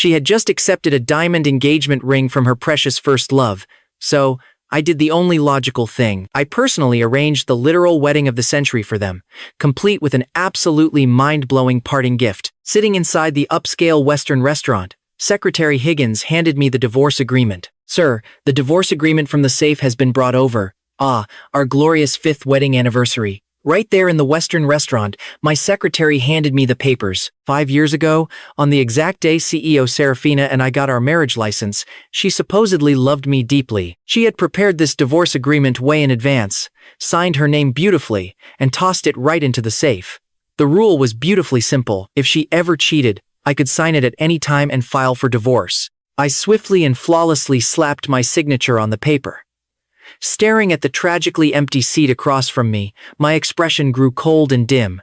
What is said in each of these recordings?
She had just accepted a diamond engagement ring from her precious first love, so I did the only logical thing. I personally arranged the literal wedding of the century for them, complete with an absolutely mind-blowing parting gift. Sitting inside the upscale Western restaurant, Secretary Higgins handed me the divorce agreement. "Sir, the divorce agreement from the safe has been brought over. Ah, our glorious 5th wedding anniversary." Right there in the Western restaurant, my secretary handed me the papers. 5 years ago, on the exact day CEO Seraphina and I got our marriage license, she supposedly loved me deeply. She had prepared this divorce agreement way in advance, signed her name beautifully, and tossed it right into the safe. The rule was beautifully simple. If she ever cheated, I could sign it at any time and file for divorce. I swiftly and flawlessly slapped my signature on the paper. Staring at the tragically empty seat across from me, my expression grew cold and dim.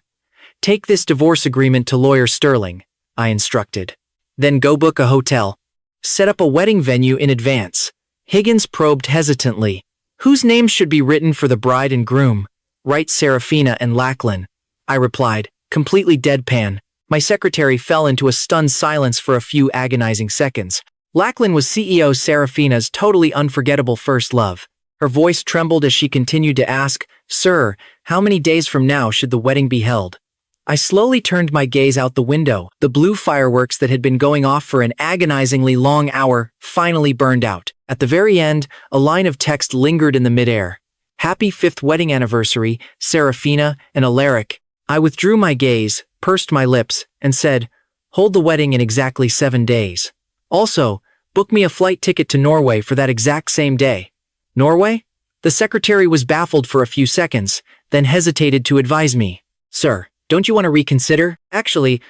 "Take this divorce agreement to Lawyer Sterling," I instructed. "Then go book a hotel. Set up a wedding venue in advance." Higgins probed hesitantly. "Whose names should be written for the bride and groom?" "Write Seraphina and Lachlan," I replied, completely deadpan. My secretary fell into a stunned silence for a few agonizing seconds. Lachlan was CEO Seraphina's totally unforgettable first love. Her voice trembled as she continued to ask, "Sir, how many days from now should the wedding be held?" I slowly turned my gaze out the window. The blue fireworks that had been going off for an agonizingly long hour finally burned out. At the very end, a line of text lingered in the midair. "Happy 5th wedding anniversary, Seraphina and Alaric." I withdrew my gaze, pursed my lips, and said, "Hold the wedding in exactly 7 days. Also, book me a flight ticket to Norway for that exact same day." "Norway?" The secretary was baffled for a few seconds, then hesitated to advise me. "Sir, don't you want to reconsider? Actually,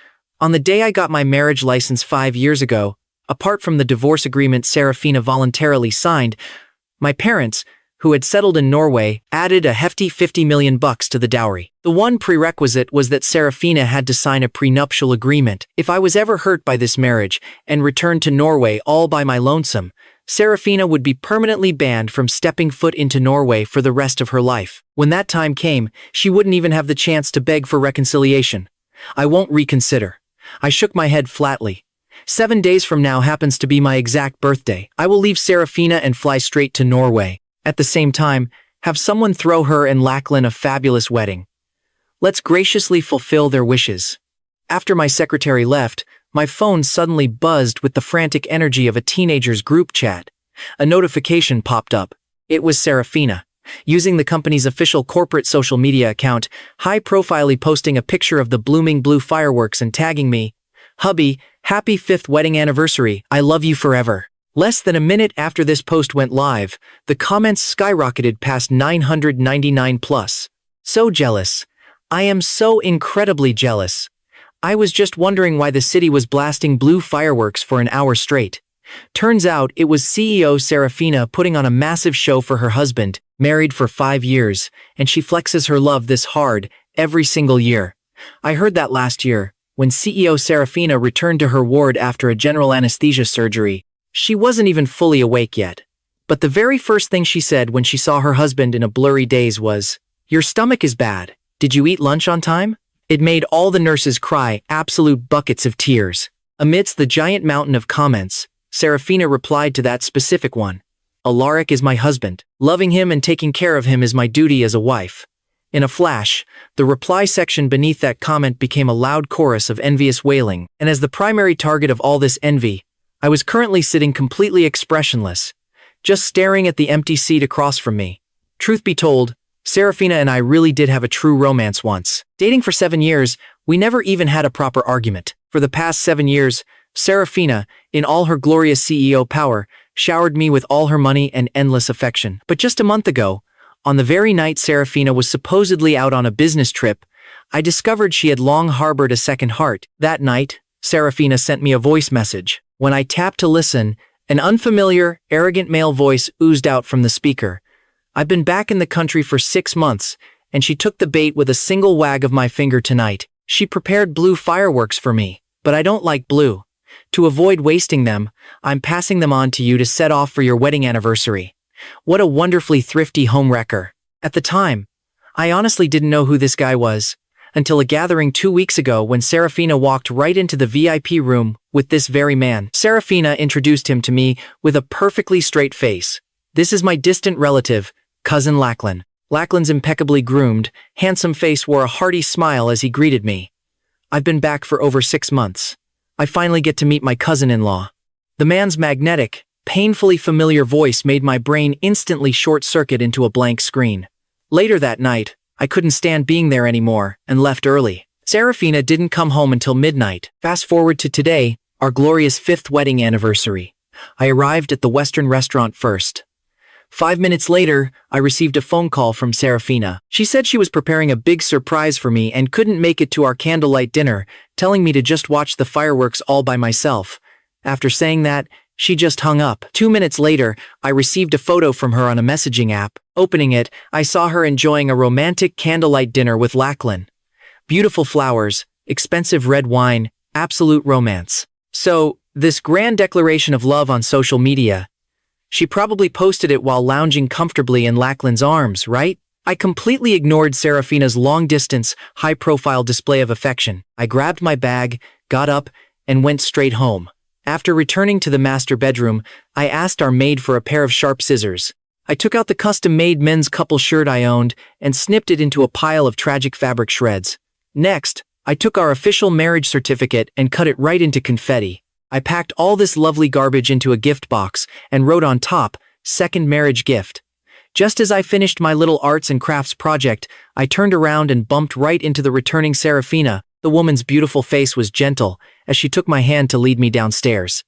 on the day I got my marriage license 5 years ago, apart from the divorce agreement Seraphina voluntarily signed, my parents, who had settled in Norway, added a hefty $50 million to the dowry. The one prerequisite was that Seraphina had to sign a prenuptial agreement. If I was ever hurt by this marriage and returned to Norway all by my lonesome, Seraphina would be permanently banned from stepping foot into Norway for the rest of her life. When that time came, she wouldn't even have the chance to beg for reconciliation. I won't reconsider. I shook my head flatly. 7 days from now happens to be my exact birthday. I will leave Seraphina and fly straight to Norway. At the same time, have someone throw her and Lachlan a fabulous wedding. Let's graciously fulfill their wishes. After my secretary left, my phone suddenly buzzed with the frantic energy of a teenager's group chat. A notification popped up. It was Seraphina, using the company's official corporate social media account, high-profilely posting a picture of the blooming blue fireworks and tagging me, "Hubby, happy 5th wedding anniversary, I love you forever." Less than a minute after this post went live, the comments skyrocketed past 999 plus. So jealous. I am so incredibly jealous. I was just wondering why the city was blasting blue fireworks for an hour straight. Turns out it was CEO Seraphina putting on a massive show for her husband, married for 5 years, and she flexes her love this hard every single year. I heard that last year, when CEO Seraphina returned to her ward after a general anesthesia surgery. She wasn't even fully awake yet. But the very first thing she said when she saw her husband in a blurry daze was, "Your stomach is bad. Did you eat lunch on time?" It made all the nurses cry absolute buckets of tears. Amidst the giant mountain of comments, Seraphina replied to that specific one. "Alaric is my husband. Loving him and taking care of him is my duty as a wife." In a flash, the reply section beneath that comment became a loud chorus of envious wailing, and as the primary target of all this envy, I was currently sitting completely expressionless, just staring at the empty seat across from me. Truth be told, Seraphina and I really did have a true romance once. Dating for 7 years, we never even had a proper argument. For the past 7 years, Seraphina, in all her glorious CEO power, showered me with all her money and endless affection. But just a month ago, on the very night Seraphina was supposedly out on a business trip, I discovered she had long harbored a second heart. That night, Seraphina sent me a voice message. When I tapped to listen, an unfamiliar, arrogant male voice oozed out from the speaker. "I've been back in the country for 6 months, and she took the bait with a single wag of my finger tonight. She prepared blue fireworks for me, but I don't like blue. To avoid wasting them, I'm passing them on to you to set off for your wedding anniversary." What a wonderfully thrifty homewrecker. At the time, I honestly didn't know who this guy was, until a gathering 2 weeks ago when Seraphina walked right into the VIP room with this very man. Seraphina introduced him to me with a perfectly straight face. This is my distant relative, cousin Lachlan. Lachlan's impeccably groomed, handsome face wore a hearty smile as he greeted me. I've been back for over 6 months. I finally get to meet my cousin-in-law. The man's magnetic, painfully familiar voice made my brain instantly short-circuit into a blank screen. Later that night, I couldn't stand being there anymore and left early. Seraphina didn't come home until midnight. Fast forward to today, our glorious 5th wedding anniversary. I arrived at the Western restaurant first. 5 minutes later, I received a phone call from Seraphina. She said she was preparing a big surprise for me and couldn't make it to our candlelight dinner, telling me to just watch the fireworks all by myself. After saying that, she just hung up. 2 minutes later, I received a photo from her on a messaging app. Opening it, I saw her enjoying a romantic candlelight dinner with Lachlan. Beautiful flowers, expensive red wine, absolute romance. So, this grand declaration of love on social media, she probably posted it while lounging comfortably in Lachlan's arms, right? I completely ignored Seraphina's long-distance, high-profile display of affection. I grabbed my bag, got up, and went straight home. After returning to the master bedroom, I asked our maid for a pair of sharp scissors. I took out the custom-made men's couple shirt I owned and snipped it into a pile of tragic fabric shreds. Next, I took our official marriage certificate and cut it right into confetti. I packed all this lovely garbage into a gift box and wrote on top, "Second marriage gift." Just as I finished my little arts and crafts project, I turned around and bumped right into the returning Seraphina. The woman's beautiful face was gentle as she took my hand to lead me downstairs.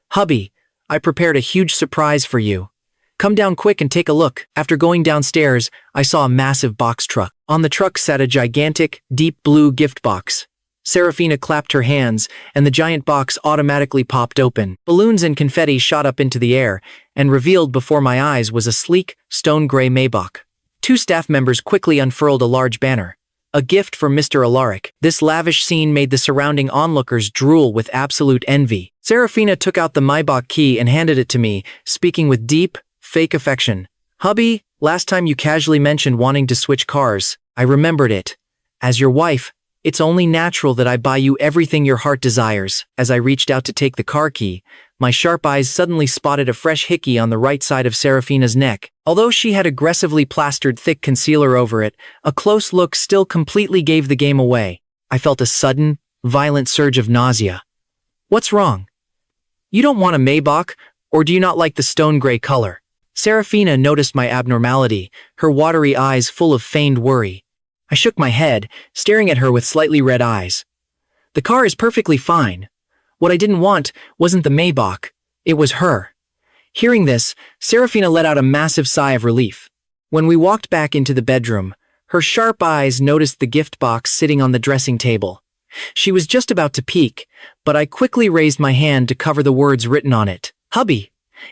"Hubby, I prepared a huge surprise for you. Come down quick and take a look." After going downstairs, I saw a massive box truck. On the truck sat a gigantic, deep blue gift box. Seraphina clapped her hands, and the giant box automatically popped open. Balloons and confetti shot up into the air, and revealed before my eyes was a sleek, stone-gray Maybach. 2 staff members quickly unfurled a large banner. A gift for Mr. Alaric. This lavish scene made the surrounding onlookers drool with absolute envy. Seraphina took out the Maybach key and handed it to me, speaking with deep, fake affection. "Hubby, last time you casually mentioned wanting to switch cars. I remembered it. As your wife, it's only natural that I buy you everything your heart desires." As I reached out to take the car key, my sharp eyes suddenly spotted a fresh hickey on the right side of Seraphina's neck. Although she had aggressively plastered thick concealer over it, a close look still completely gave the game away. I felt a sudden, violent surge of nausea. "What's wrong? You don't want a Maybach, or do you not like the stone-gray color?" Seraphina noticed my abnormality, her watery eyes full of feigned worry. I shook my head, staring at her with slightly red eyes. "The car is perfectly fine. What I didn't want wasn't the Maybach, it was her." Hearing this, Seraphina let out a massive sigh of relief. When we walked back into the bedroom, her sharp eyes noticed the gift box sitting on the dressing table. She was just about to peek, but I quickly raised my hand to cover the words written on it. "Hubby,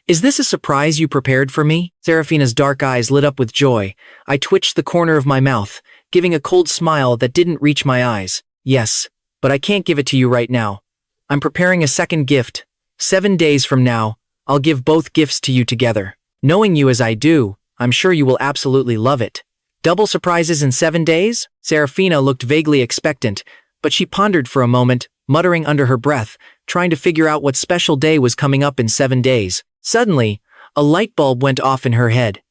is this a surprise you prepared for me?" Seraphina's dark eyes lit up with joy. I twitched the corner of my mouth, giving a cold smile that didn't reach my eyes. "Yes, but I can't give it to you right now. I'm preparing a second gift. 7 days from now, I'll give both gifts to you together. Knowing you as I do, I'm sure you will absolutely love it." "Double surprises in 7 days?" Seraphina looked vaguely expectant, but she pondered for a moment, muttering under her breath, trying to figure out what special day was coming up in 7 days. Suddenly, a light bulb went off in her head.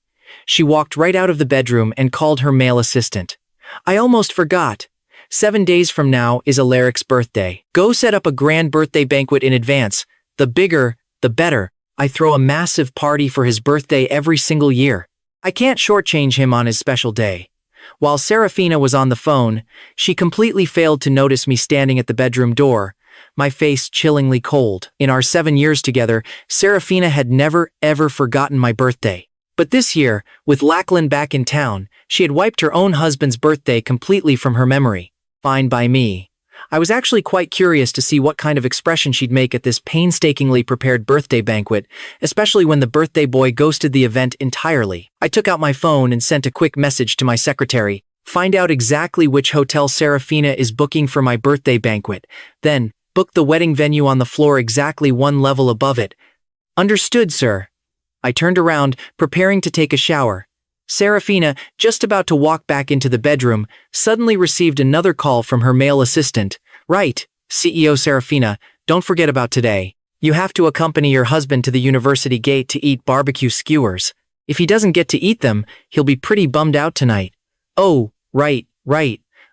She walked right out of the bedroom and called her male assistant. "I almost forgot. 7 days from now is Alaric's birthday. Go set up a grand birthday banquet in advance. The bigger, the better. I throw a massive party for his birthday every single year. I can't shortchange him on his special day." While Seraphina was on the phone, she completely failed to notice me standing at the bedroom door, my face chillingly cold. In our 7 years together, Seraphina had never, ever forgotten my birthday. But this year, with Lachlan back in town, she had wiped her own husband's birthday completely from her memory. Fine by me. I was actually quite curious to see what kind of expression she'd make at this painstakingly prepared birthday banquet, especially when the birthday boy ghosted the event entirely. I took out my phone and sent a quick message to my secretary. "Find out exactly which hotel Seraphina is booking for my birthday banquet. Then, book the wedding venue on the floor exactly 1 level above it." "Understood, sir." I turned around, preparing to take a shower. Seraphina, just about to walk back into the bedroom, suddenly received another call from her male assistant. Right, CEO Seraphina, don't forget about today. You have to accompany your husband to the university gate to eat barbecue skewers. If he doesn't get to eat them, he'll be pretty bummed out tonight. Oh, right.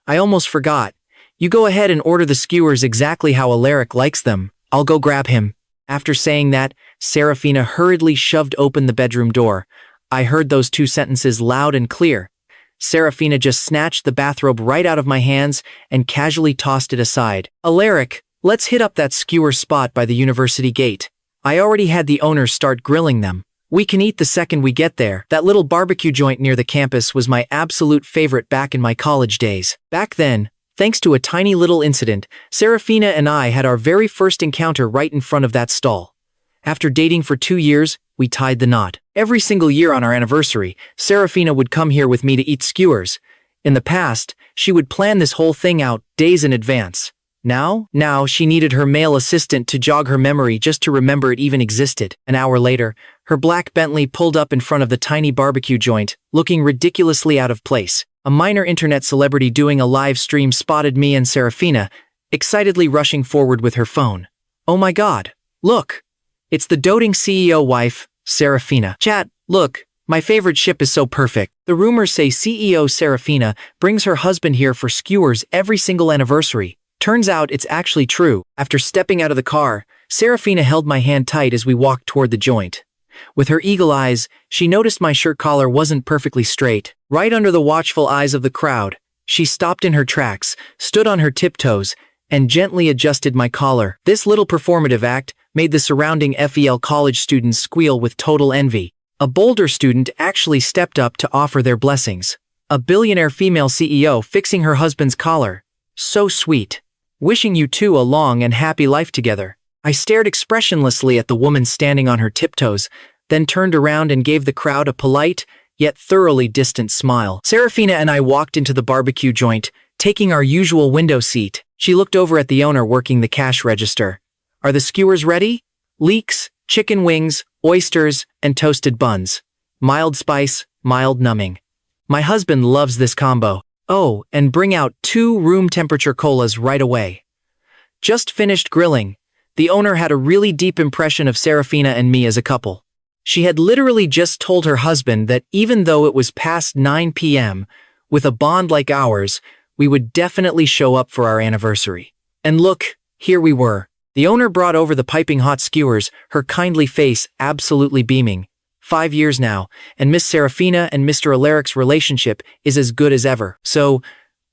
I almost forgot. You go ahead and order the skewers exactly how Alaric likes them. I'll go grab him. After saying that, Seraphina hurriedly shoved open the bedroom door. I heard those two sentences loud and clear. Seraphina just snatched the bathrobe right out of my hands and casually tossed it aside. Alaric, let's hit up that skewer spot by the university gate. I already had the owners start grilling them. We can eat the second we get there. That little barbecue joint near the campus was my absolute favorite back in my college days. Back then, thanks to a tiny little incident, Seraphina and I had our very first encounter right in front of that stall. After dating for 2 years, we tied the knot. Every single year on our anniversary, Seraphina would come here with me to eat skewers. In the past, she would plan this whole thing out days in advance. Now she needed her male assistant to jog her memory just to remember it even existed. An hour later, her black Bentley pulled up in front of the tiny barbecue joint, looking ridiculously out of place. A minor internet celebrity doing a live stream spotted me and Seraphina, excitedly rushing forward with her phone. Oh my god, look! It's the doting CEO wife, Seraphina. Chat, look, my favorite ship is so perfect. The rumors say CEO Seraphina brings her husband here for skewers every single anniversary. Turns out it's actually true. After stepping out of the car, Seraphina held my hand tight as we walked toward the joint. With her eagle eyes, she noticed my shirt collar wasn't perfectly straight. Right under the watchful eyes of the crowd, she stopped in her tracks, stood on her tiptoes, and gently adjusted my collar. This little performative act made the surrounding FEL college students squeal with total envy. A bolder student actually stepped up to offer their blessings. A billionaire female CEO fixing her husband's collar. So sweet. Wishing you two a long and happy life together. I stared expressionlessly at the woman standing on her tiptoes, then turned around and gave the crowd a polite, yet thoroughly distant smile. Seraphina and I walked into the barbecue joint, taking our usual window seat. She looked over at the owner working the cash register. Are the skewers ready? Leeks, chicken wings, oysters, and toasted buns. Mild spice, mild numbing. My husband loves this combo. Oh, and bring out 2 room temperature colas right away. Just finished grilling. The owner had a really deep impression of Seraphina and me as a couple. She had literally just told her husband that even though it was past 9 p.m., with a bond like ours, we would definitely show up for our anniversary. And look, here we were. The owner brought over the piping hot skewers, her kindly face absolutely beaming. 5 years now, and Miss Seraphina and Mr. Alaric's relationship is as good as ever. So,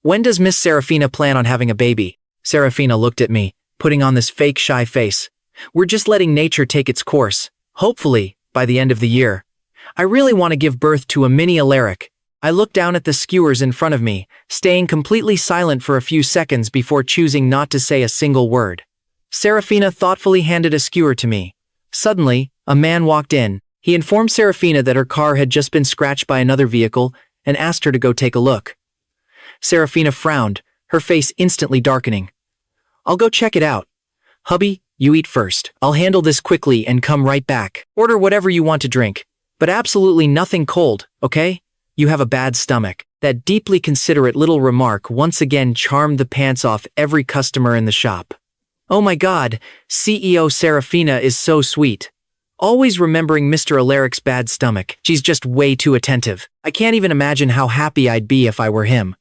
when does Miss Seraphina plan on having a baby? Seraphina looked at me, putting on this fake shy face. We're just letting nature take its course. Hopefully, by the end of the year. I really want to give birth to a mini Alaric. I looked down at the skewers in front of me, staying completely silent for a few seconds before choosing not to say a single word. Seraphina thoughtfully handed a skewer to me. Suddenly, a man walked in. He informed Seraphina that her car had just been scratched by another vehicle and asked her to go take a look. Seraphina frowned, her face instantly darkening. I'll go check it out. Hubby, you eat first. I'll handle this quickly and come right back. Order whatever you want to drink, but absolutely nothing cold, okay? You have a bad stomach. That deeply considerate little remark once again charmed the pants off every customer in the shop. Oh my god, CEO Seraphina is so sweet. Always remembering Mr. Alaric's bad stomach. She's just way too attentive. I can't even imagine how happy I'd be if I were him.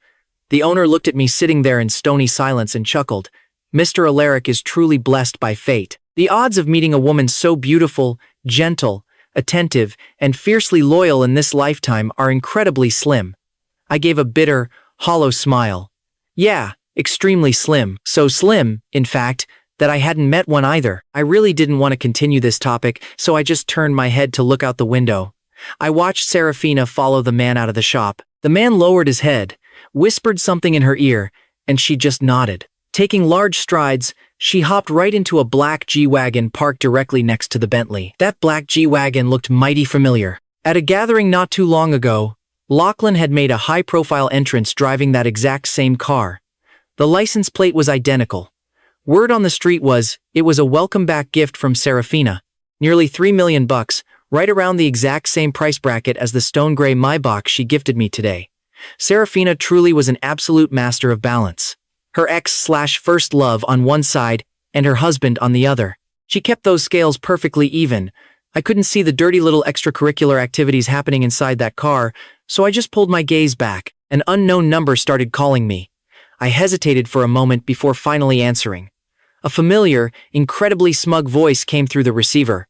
The owner looked at me sitting there in stony silence and chuckled. Mr. Alaric is truly blessed by fate. The odds of meeting a woman so beautiful, gentle, attentive, and fiercely loyal in this lifetime are incredibly slim. I gave a bitter, hollow smile. Yeah, extremely slim. So slim, in fact, that I hadn't met one either. I really didn't want to continue this topic, so I just turned my head to look out the window. I watched Seraphina follow the man out of the shop. The man lowered his head, whispered something in her ear, and she just nodded. Taking large strides, she hopped right into a black G-Wagon parked directly next to the Bentley. That black G-Wagon looked mighty familiar. At a gathering not too long ago, Lachlan had made a high-profile entrance driving that exact same car. The license plate was identical. Word on the street was, it was a welcome-back gift from Seraphina. Nearly $3 million, right around the exact same price bracket as the stone gray Maybach she gifted me today. Seraphina truly was an absolute master of balance. Her ex/first love on one side and her husband on the other. She kept those scales perfectly even. I couldn't see the dirty little extracurricular activities happening inside that car, so I just pulled my gaze back. An unknown number started calling me. I hesitated for a moment before finally answering. A familiar, incredibly smug voice came through the receiver.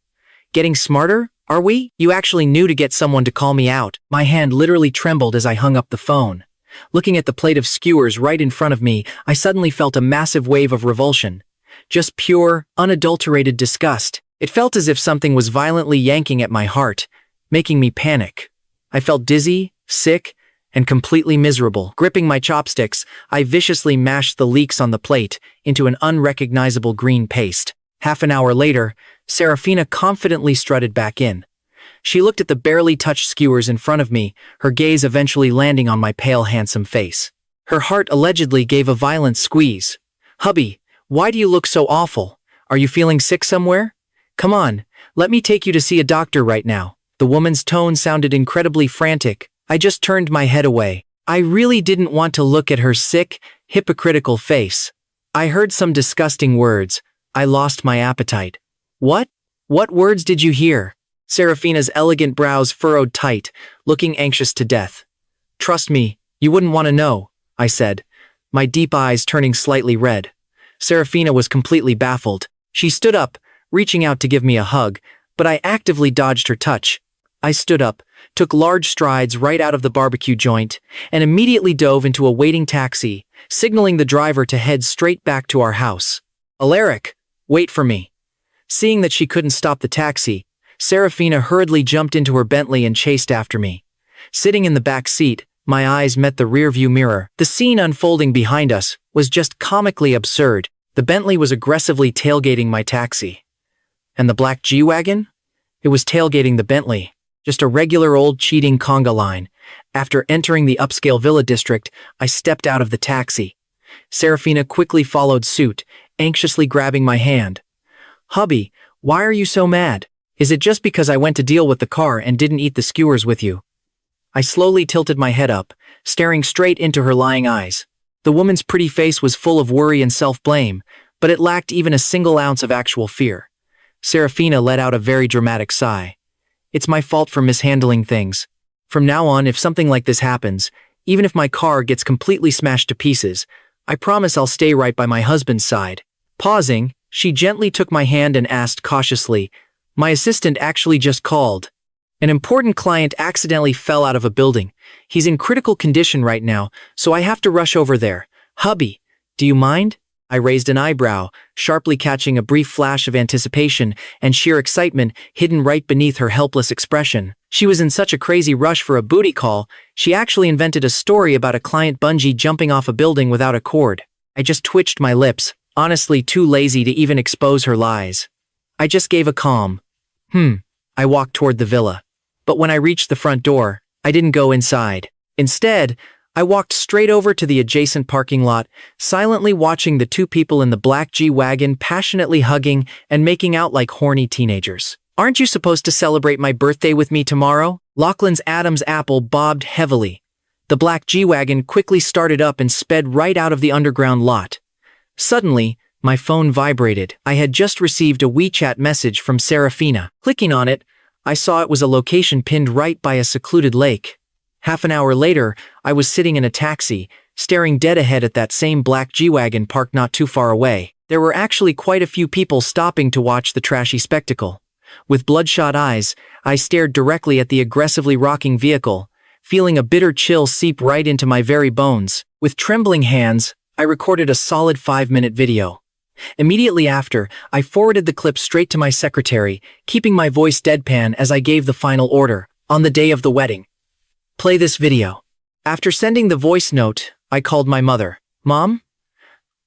"Getting smarter, are we? You actually knew to get someone to call me out." My hand literally trembled as I hung up the phone. Looking at the plate of skewers right in front of me, I suddenly felt a massive wave of revulsion. Just pure, unadulterated disgust. It felt as if something was violently yanking at my heart, making me panic. I felt dizzy, sick, and completely miserable. Gripping my chopsticks, I viciously mashed the leeks on the plate into an unrecognizable green paste. Half an hour later, Seraphina confidently strutted back in. She looked at the barely touched skewers in front of me, her gaze eventually landing on my pale, handsome face. Her heart allegedly gave a violent squeeze. "Hubby, why do you look so awful? Are you feeling sick somewhere? Come on, let me take you to see a doctor right now." The woman's tone sounded incredibly frantic. I just turned my head away. I really didn't want to look at her sick, hypocritical face. I heard some disgusting words. I lost my appetite. What? What words did you hear? Seraphina's elegant brows furrowed tight, looking anxious to death. "Trust me, you wouldn't want to know," I said, my deep eyes turning slightly red. Seraphina was completely baffled. She stood up, reaching out to give me a hug, but I actively dodged her touch. I stood up, took large strides right out of the barbecue joint, and immediately dove into a waiting taxi, signaling the driver to head straight back to our house. "Alaric, wait for me." Seeing that she couldn't stop the taxi, Seraphina hurriedly jumped into her Bentley and chased after me. Sitting in the back seat, my eyes met the rearview mirror. The scene unfolding behind us was just comically absurd. The Bentley was aggressively tailgating my taxi. And the black G-Wagon? It was tailgating the Bentley. Just a regular old cheating conga line. After entering the upscale villa district, I stepped out of the taxi. Seraphina quickly followed suit, anxiously grabbing my hand. "Hubby, why are you so mad? Is it just because I went to deal with the car and didn't eat the skewers with you?" I slowly tilted my head up, staring straight into her lying eyes. The woman's pretty face was full of worry and self-blame, but it lacked even a single ounce of actual fear. Seraphina let out a very dramatic sigh. "It's my fault for mishandling things. From now on, if something like this happens, even if my car gets completely smashed to pieces, I promise I'll stay right by my husband's side." Pausing, she gently took my hand and asked cautiously, "My assistant actually just called. An important client accidentally fell out of a building. He's in critical condition right now, so I have to rush over there. Hubby, do you mind?" I raised an eyebrow, sharply catching a brief flash of anticipation and sheer excitement hidden right beneath her helpless expression. She was in such a crazy rush for a booty call, she actually invented a story about a client bungee jumping off a building without a cord. I just twitched my lips, honestly too lazy to even expose her lies. I just gave a calm, I walked toward the villa. But when I reached the front door, I didn't go inside. Instead, I walked straight over to the adjacent parking lot, silently watching the two people in the black G-Wagon passionately hugging and making out like horny teenagers. "Aren't you supposed to celebrate my birthday with me tomorrow?" Lachlan's Adam's apple bobbed heavily. The black G-Wagon quickly started up and sped right out of the underground lot. Suddenly, my phone vibrated. I had just received a WeChat message from Seraphina. Clicking on it, I saw it was a location pinned right by a secluded lake. Half an hour later, I was sitting in a taxi, staring dead ahead at that same black G-Wagon parked not too far away. There were actually quite a few people stopping to watch the trashy spectacle. With bloodshot eyes, I stared directly at the aggressively rocking vehicle, feeling a bitter chill seep right into my very bones. With trembling hands, I recorded a solid 5-minute video. Immediately after, I forwarded the clip straight to my secretary, keeping my voice deadpan as I gave the final order, "On the day of the wedding, play this video." After sending the voice note, I called my mother. "Mom,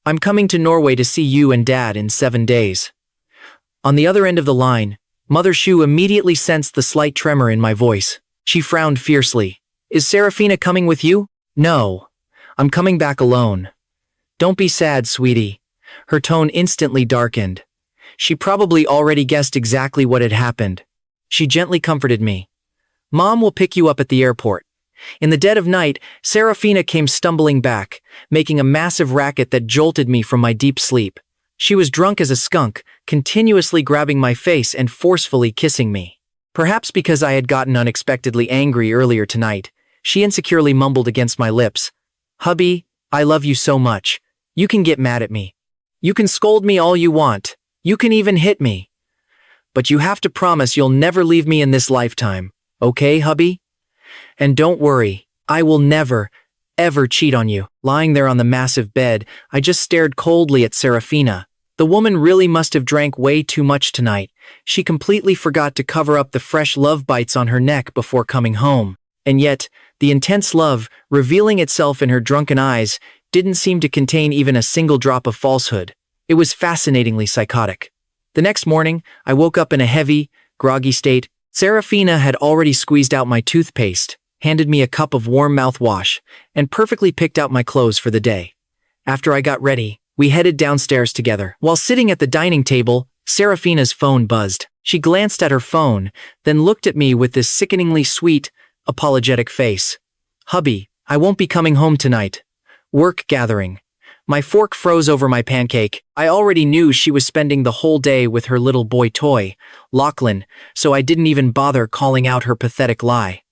I'm coming to Norway to see you and Dad in 7 days." On the other end of the line, Mother Shu immediately sensed the slight tremor in my voice. She frowned fiercely. "Is Seraphina coming with you?" "No, I'm coming back alone." "Don't be sad, sweetie." Her tone instantly darkened. She probably already guessed exactly what had happened. She gently comforted me. Mom will pick you up at the airport. In the dead of night, Seraphina came stumbling back, making a massive racket that jolted me from my deep sleep. She was drunk as a skunk, continuously grabbing my face and forcefully kissing me. Perhaps because I had gotten unexpectedly angry earlier tonight, she insecurely mumbled against my lips, "Hubby, I love you so much. You can get mad at me. You can scold me all you want. You can even hit me. But you have to promise you'll never leave me in this lifetime. Okay, hubby? And don't worry, I will never, ever cheat on you." Lying there on the massive bed, I just stared coldly at Seraphina. The woman really must have drank way too much tonight. She completely forgot to cover up the fresh love bites on her neck before coming home. And yet, the intense love, revealing itself in her drunken eyes, didn't seem to contain even a single drop of falsehood. It was fascinatingly psychotic. The next morning, I woke up in a heavy, groggy state. Seraphina had already squeezed out my toothpaste, handed me a cup of warm mouthwash, and perfectly picked out my clothes for the day. After I got ready, we headed downstairs together. While sitting at the dining table, Seraphina's phone buzzed. She glanced at her phone, then looked at me with this sickeningly sweet, apologetic face. "Hubby, I won't be coming home tonight. Work gathering." My fork froze over my pancake. I already knew she was spending the whole day with her little boy toy, Lachlan, so I didn't even bother calling out her pathetic lie.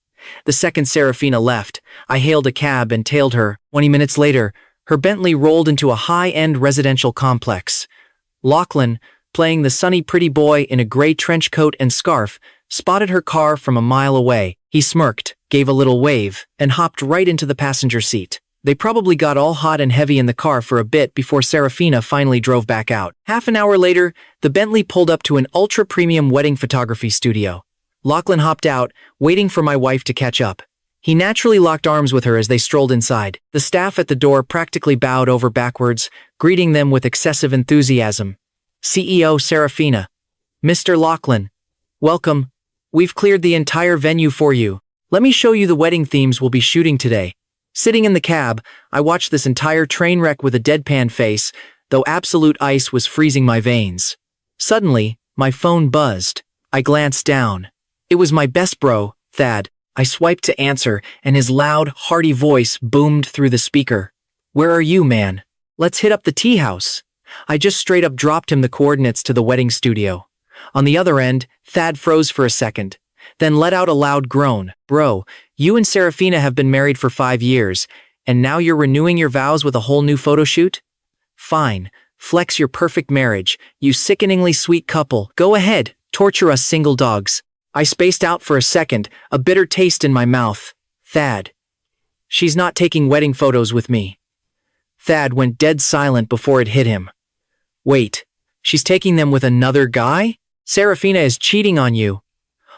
The second Seraphina left, I hailed a cab and tailed her. 20 minutes later, her Bentley rolled into a high-end residential complex. Lachlan, playing the sunny pretty boy in a gray trench coat and scarf, spotted her car from a mile away. He smirked, gave a little wave, and hopped right into the passenger seat. They probably got all hot and heavy in the car for a bit before Seraphina finally drove back out. Half an hour later, the Bentley pulled up to an ultra-premium wedding photography studio. Lachlan hopped out, waiting for my wife to catch up. He naturally locked arms with her as they strolled inside. The staff at the door practically bowed over backwards, greeting them with excessive enthusiasm. "CEO Seraphina. Mr. Lachlan. Welcome. We've cleared the entire venue for you. Let me show you the wedding themes we'll be shooting today." Sitting in the cab, I watched this entire train wreck with a deadpan face, though absolute ice was freezing my veins. Suddenly, my phone buzzed. I glanced down. It was my best bro, Thad. I swiped to answer, and his loud, hearty voice boomed through the speaker. "Where are you, man? Let's hit up the tea house." I just straight up dropped him the coordinates to the wedding studio. On the other end, Thad froze for a second, then let out a loud groan. "Bro, you and Seraphina have been married for 5 years, and now you're renewing your vows with a whole new photo shoot? Fine, flex your perfect marriage, you sickeningly sweet couple. Go ahead, torture us single dogs." I spaced out for a second, a bitter taste in my mouth. "Thad. She's not taking wedding photos with me." Thad went dead silent before it hit him. "Wait, she's taking them with another guy? Seraphina is cheating on you.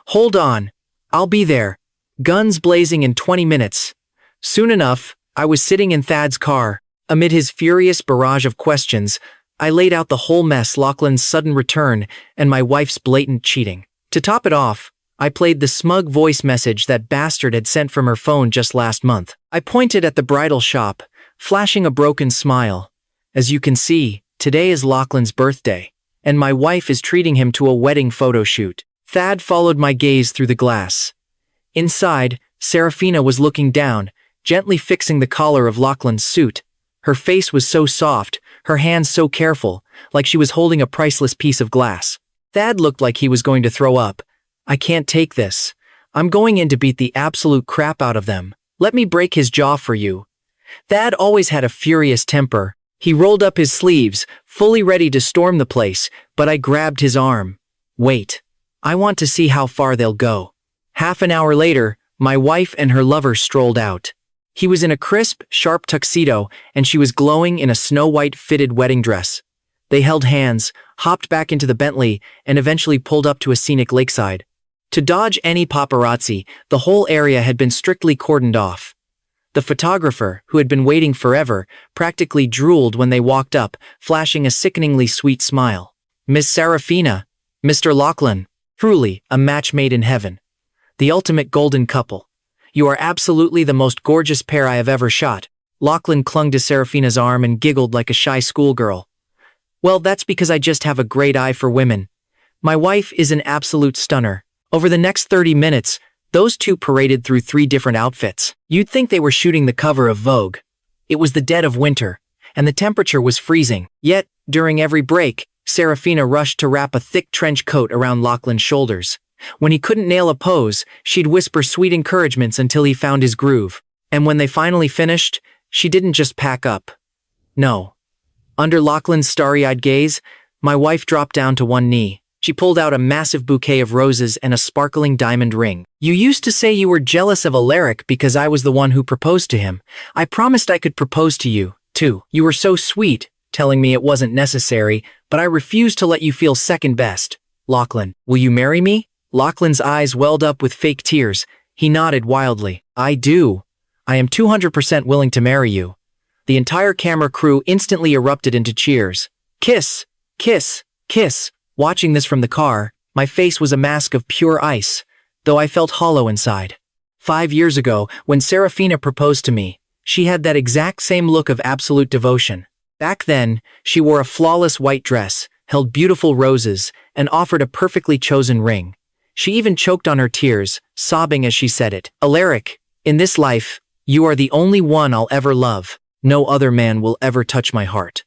Hold on, I'll be there. Guns blazing in 20 minutes. Soon enough, I was sitting in Thad's car. Amid his furious barrage of questions, I laid out the whole mess: Lachlan's sudden return and my wife's blatant cheating. To top it off, I played the smug voice message that bastard had sent from her phone just last month. I pointed at the bridal shop, flashing a broken smile. "As you can see, today is Lachlan's birthday, and my wife is treating him to a wedding photo shoot." Thad followed my gaze through the glass. Inside, Seraphina was looking down, gently fixing the collar of Lachlan's suit. Her face was so soft, her hands so careful, like she was holding a priceless piece of glass. Thad looked like he was going to throw up. "I can't take this. I'm going in to beat the absolute crap out of them. Let me break his jaw for you." Thad always had a furious temper. He rolled up his sleeves, fully ready to storm the place, but I grabbed his arm. "Wait. I want to see how far they'll go." Half an hour later, my wife and her lover strolled out. He was in a crisp, sharp tuxedo, and she was glowing in a snow-white fitted wedding dress. They held hands, hopped back into the Bentley, and eventually pulled up to a scenic lakeside. To dodge any paparazzi, the whole area had been strictly cordoned off. The photographer, who had been waiting forever, practically drooled when they walked up, flashing a sickeningly sweet smile. "Miss Seraphina, Mr. Lachlan, truly a match made in heaven. The ultimate golden couple. You are absolutely the most gorgeous pair I have ever shot." Lachlan clung to Seraphina's arm and giggled like a shy schoolgirl. "Well, that's because I just have a great eye for women. My wife is an absolute stunner. Over the next 30 minutes, those two paraded through 3 different outfits. You'd think they were shooting the cover of Vogue. It was the dead of winter, and the temperature was freezing. Yet, during every break, Seraphina rushed to wrap a thick trench coat around Lachlan's shoulders. When he couldn't nail a pose, she'd whisper sweet encouragements until he found his groove. And when they finally finished, she didn't just pack up. No. Under Lachlan's starry-eyed gaze, my wife dropped down to one knee. She pulled out a massive bouquet of roses and a sparkling diamond ring. You used to say you were jealous of Alaric because I was the one who proposed to him. I promised I could propose to you, too. You were so sweet, telling me it wasn't necessary, but I refused to let you feel second best. Lachlan, will you marry me? Lachlan's eyes welled up with fake tears. He nodded wildly. I do. I am 200% willing to marry you. The entire camera crew instantly erupted into cheers. Kiss, kiss, kiss. Watching this from the car, my face was a mask of pure ice, though I felt hollow inside. 5 years ago, when Seraphina proposed to me, she had that exact same look of absolute devotion. Back then, she wore a flawless white dress, held beautiful roses, and offered a perfectly chosen ring. She even choked on her tears, sobbing as she said it. Alaric, in this life, you are the only one I'll ever love. No other man will ever touch my heart.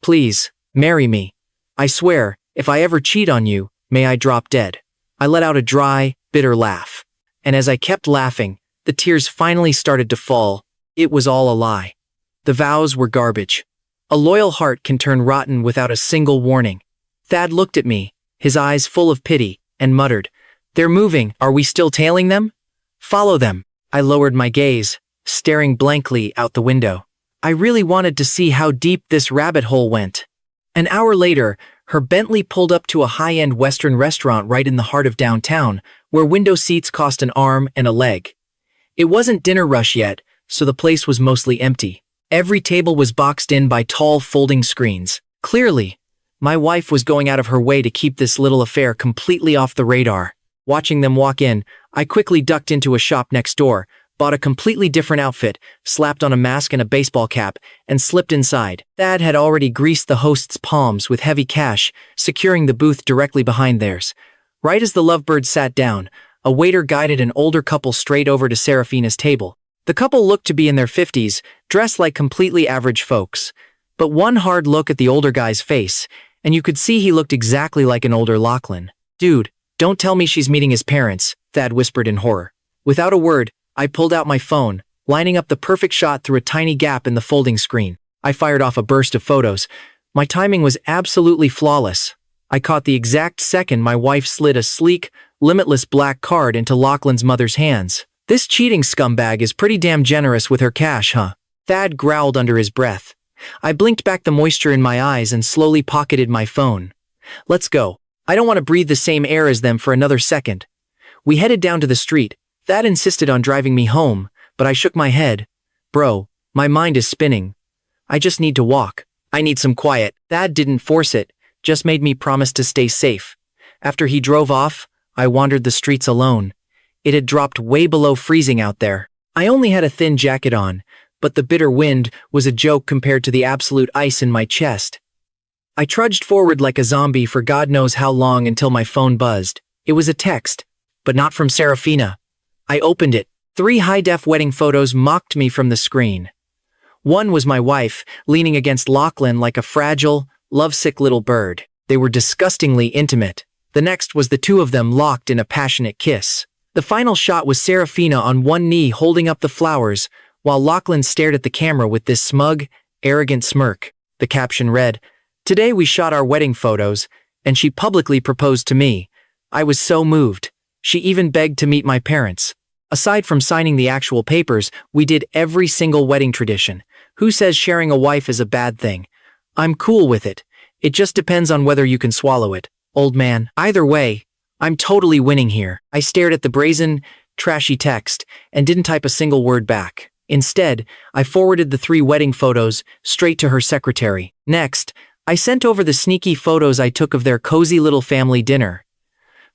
Please, marry me. I swear, if I ever cheat on you, may I drop dead. I let out a dry, bitter laugh. And as I kept laughing, the tears finally started to fall. It was all a lie. The vows were garbage. A loyal heart can turn rotten without a single warning. Thad looked at me, his eyes full of pity, and muttered, They're moving. Are we still tailing them? Follow them. I lowered my gaze, staring blankly out the window. I really wanted to see how deep this rabbit hole went. An hour later, her Bentley pulled up to a high-end Western restaurant right in the heart of downtown, where window seats cost an arm and a leg. It wasn't dinner rush yet, so the place was mostly empty. Every table was boxed in by tall folding screens. Clearly, my wife was going out of her way to keep this little affair completely off the radar. Watching them walk in, I quickly ducked into a shop next door, bought a completely different outfit, slapped on a mask and a baseball cap, and slipped inside. Thad had already greased the host's palms with heavy cash, securing the booth directly behind theirs. Right as the lovebirds sat down, a waiter guided an older couple straight over to Seraphina's table. The couple looked to be in their 50s, dressed like completely average folks. But one hard look at the older guy's face, and you could see he looked exactly like an older Lachlan. Dude, don't tell me she's meeting his parents, Thad whispered in horror. Without a word, I pulled out my phone, lining up the perfect shot through a tiny gap in the folding screen. I fired off a burst of photos. My timing was absolutely flawless. I caught the exact second my wife slid a sleek, limitless black card into Lachlan's mother's hands. This cheating scumbag is pretty damn generous with her cash, huh? Thad growled under his breath. I blinked back the moisture in my eyes and slowly pocketed my phone. Let's go. I don't want to breathe the same air as them for another second. We headed down to the street. Thad insisted on driving me home, but I shook my head. Bro, my mind is spinning. I just need to walk. I need some quiet. Thad didn't force it, just made me promise to stay safe. After he drove off, I wandered the streets alone. It had dropped way below freezing out there. I only had a thin jacket on, but the bitter wind was a joke compared to the absolute ice in my chest. I trudged forward like a zombie for God knows how long until my phone buzzed. It was a text, but not from Seraphina. I opened it. 3 high-def wedding photos mocked me from the screen. One was my wife, leaning against Lachlan like a fragile, lovesick little bird. They were disgustingly intimate. The next was the two of them locked in a passionate kiss. The final shot was Seraphina on one knee holding up the flowers, while Lachlan stared at the camera with this smug, arrogant smirk. The caption read, "Today we shot our wedding photos, and she publicly proposed to me. I was so moved. She even begged to meet my parents." Aside from signing the actual papers, we did every single wedding tradition. Who says sharing a wife is a bad thing? I'm cool with it. It just depends on whether you can swallow it, old man. Either way, I'm totally winning here. I stared at the brazen, trashy text and didn't type a single word back. Instead, I forwarded the 3 wedding photos straight to her secretary. Next, I sent over the sneaky photos I took of their cozy little family dinner.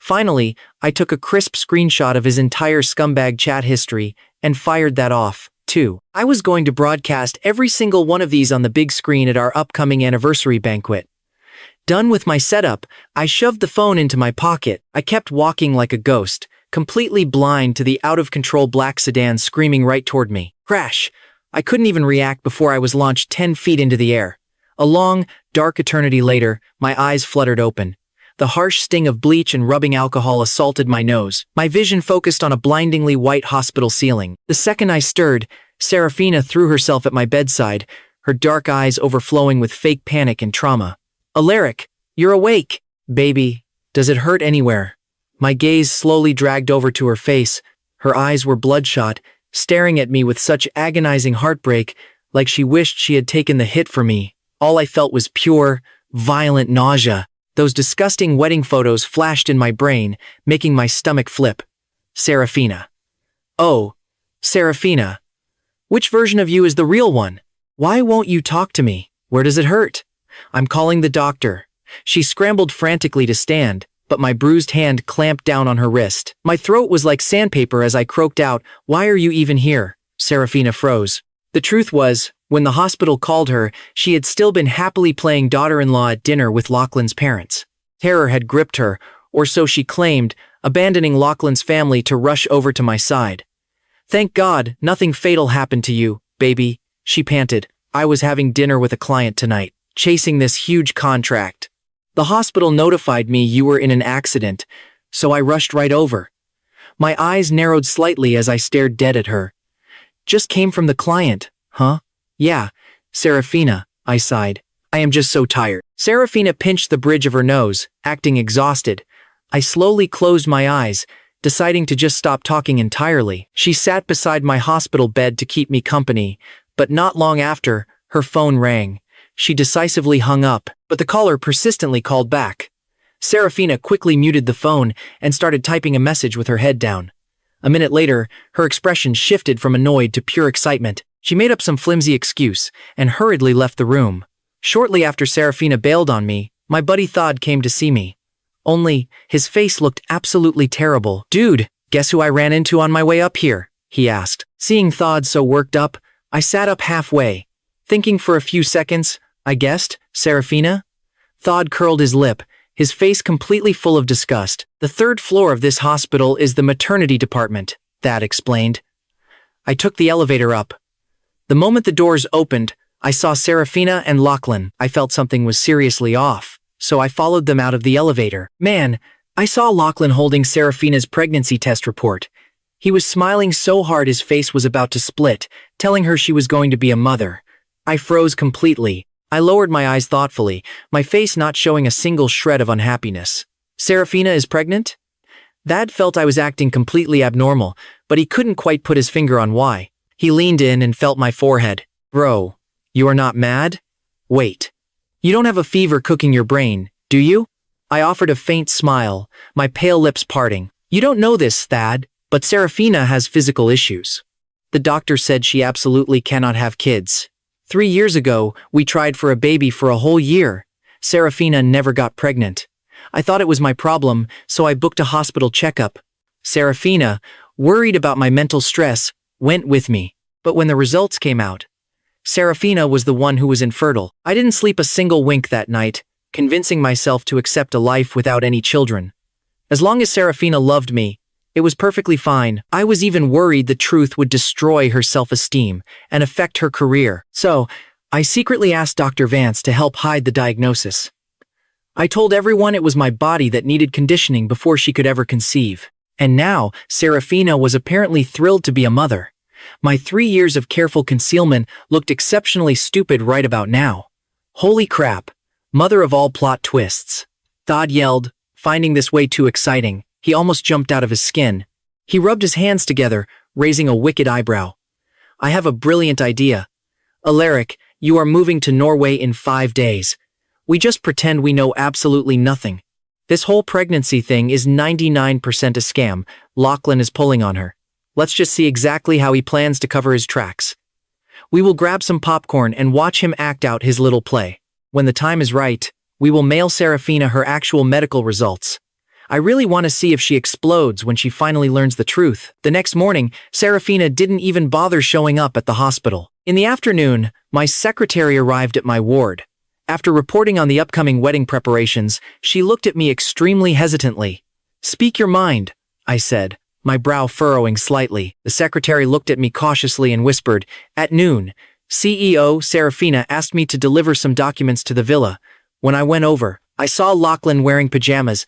Finally, I took a crisp screenshot of his entire scumbag chat history and fired that off, too. I was going to broadcast every single one of these on the big screen at our upcoming anniversary banquet. Done with my setup, I shoved the phone into my pocket. I kept walking like a ghost, completely blind to the out-of-control black sedan screaming right toward me. Crash! I couldn't even react before I was launched 10 feet into the air. A long, dark eternity later, my eyes fluttered open. The harsh sting of bleach and rubbing alcohol assaulted my nose. My vision focused on a blindingly white hospital ceiling. The second I stirred, Seraphina threw herself at my bedside, her dark eyes overflowing with fake panic and trauma. Alaric, you're awake. Baby, does it hurt anywhere? My gaze slowly dragged over to her face. Her eyes were bloodshot, staring at me with such agonizing heartbreak, like she wished she had taken the hit for me. All I felt was pure, violent nausea. Those disgusting wedding photos flashed in my brain, making my stomach flip. Seraphina. Oh, Seraphina. Which version of you is the real one? Why won't you talk to me? Where does it hurt? I'm calling the doctor. She scrambled frantically to stand, but my bruised hand clamped down on her wrist. My throat was like sandpaper as I croaked out, "Why are you even here?" Seraphina froze. The truth was, when the hospital called her, she had still been happily playing daughter-in-law at dinner with Lachlan's parents. Terror had gripped her, or so she claimed, abandoning Lachlan's family to rush over to my side. "Thank God, nothing fatal happened to you, baby," she panted. "I was having dinner with a client tonight, chasing this huge contract. The hospital notified me you were in an accident, so I rushed right over." My eyes narrowed slightly as I stared dead at her. "Just came from the client, huh?" "Yeah, Seraphina," I sighed. "I am just so tired." Seraphina pinched the bridge of her nose, acting exhausted. I slowly closed my eyes, deciding to just stop talking entirely. She sat beside my hospital bed to keep me company, but not long after, her phone rang. She decisively hung up, but the caller persistently called back. Seraphina quickly muted the phone and started typing a message with her head down. A minute later, her expression shifted from annoyed to pure excitement. She made up some flimsy excuse and hurriedly left the room. Shortly after Seraphina bailed on me, my buddy Thod came to see me. Only, his face looked absolutely terrible. "Dude, guess who I ran into on my way up here?" he asked. Seeing Thod so worked up, I sat up halfway. Thinking for a few seconds, I guessed, "Seraphina?" Thod curled his lip, his face completely full of disgust. "The third floor of this hospital is the maternity department," Thad explained. I took the elevator up. The moment the doors opened, I saw Seraphina and Lachlan. I felt something was seriously off, so I followed them out of the elevator. Man, I saw Lachlan holding Seraphina's pregnancy test report. He was smiling so hard his face was about to split, telling her she was going to be a mother. I froze completely. I lowered my eyes thoughtfully, my face not showing a single shred of unhappiness. "Seraphina is pregnant?" Thad felt I was acting completely abnormal, but he couldn't quite put his finger on why. He leaned in and felt my forehead. "Bro, you are not mad? Wait. You don't have a fever cooking your brain, do you?" I offered a faint smile, my pale lips parting. "You don't know this, Thad, but Seraphina has physical issues. The doctor said she absolutely cannot have kids. 3 years ago, we tried for a baby for a whole year. Seraphina never got pregnant. I thought it was my problem, so I booked a hospital checkup. Seraphina, worried about my mental stress, went with me. But when the results came out, Seraphina was the one who was infertile. I didn't sleep a single wink that night, convincing myself to accept a life without any children. As long as Seraphina loved me, it was perfectly fine. I was even worried the truth would destroy her self-esteem and affect her career. So, I secretly asked Dr. Vance to help hide the diagnosis. I told everyone it was my body that needed conditioning before she could ever conceive. And now, Seraphina was apparently thrilled to be a mother. My 3 years of careful concealment looked exceptionally stupid right about now. Holy crap, mother of all plot twists. Thod yelled, finding this way too exciting. He almost jumped out of his skin. He rubbed his hands together, raising a wicked eyebrow. "I have a brilliant idea. Alaric, you are moving to Norway in 5 days. We just pretend we know absolutely nothing. This whole pregnancy thing is 99% a scam. Lachlan is pulling on her. Let's just see exactly how he plans to cover his tracks. We will grab some popcorn and watch him act out his little play. When the time is right, we will mail Seraphina her actual medical results. I really want to see if she explodes when she finally learns the truth." The next morning, Seraphina didn't even bother showing up at the hospital. In the afternoon, my secretary arrived at my ward. After reporting on the upcoming wedding preparations, she looked at me extremely hesitantly. "Speak your mind," I said, my brow furrowing slightly. The secretary looked at me cautiously and whispered, "At noon, CEO Seraphina asked me to deliver some documents to the villa. When I went over, I saw Lachlan wearing pajamas,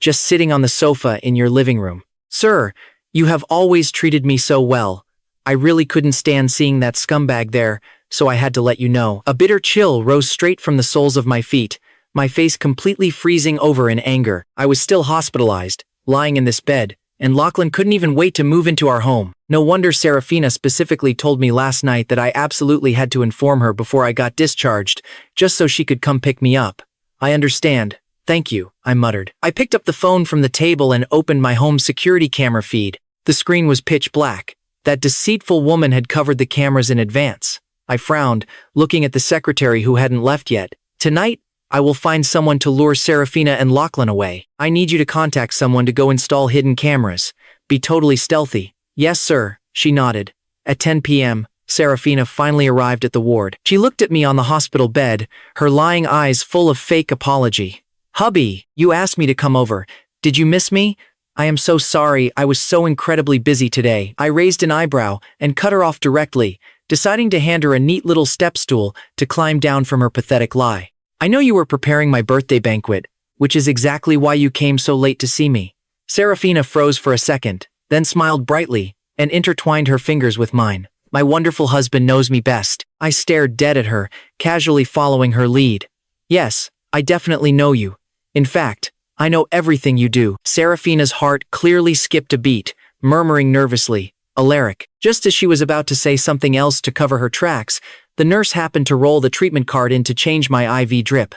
just sitting on the sofa in your living room. Sir, you have always treated me so well. I really couldn't stand seeing that scumbag there, so I had to let you know." A bitter chill rose straight from the soles of my feet, my face completely freezing over in anger. I was still hospitalized, lying in this bed, and Lachlan couldn't even wait to move into our home. No wonder Seraphina specifically told me last night that I absolutely had to inform her before I got discharged, just so she could come pick me up. "I understand. Thank you," I muttered. I picked up the phone from the table and opened my home security camera feed. The screen was pitch black. That deceitful woman had covered the cameras in advance. I frowned, looking at the secretary who hadn't left yet. "Tonight, I will find someone to lure Seraphina and Lachlan away. I need you to contact someone to go install hidden cameras. Be totally stealthy." "Yes, sir," she nodded. At 10 p.m., Seraphina finally arrived at the ward. She looked at me on the hospital bed, her lying eyes full of fake apology. "Hubby, you asked me to come over. Did you miss me? I am so sorry, I was so incredibly busy today." I raised an eyebrow and cut her off directly, deciding to hand her a neat little step stool to climb down from her pathetic lie. "I know you were preparing my birthday banquet, which is exactly why you came so late to see me." Seraphina froze for a second, then smiled brightly and intertwined her fingers with mine. "My wonderful husband knows me best." I stared dead at her, casually following her lead. "Yes, I definitely know you. In fact, I know everything you do." Seraphina's heart clearly skipped a beat, murmuring nervously, "Alaric." Just as she was about to say something else to cover her tracks, the nurse happened to roll the treatment card in to change my IV drip.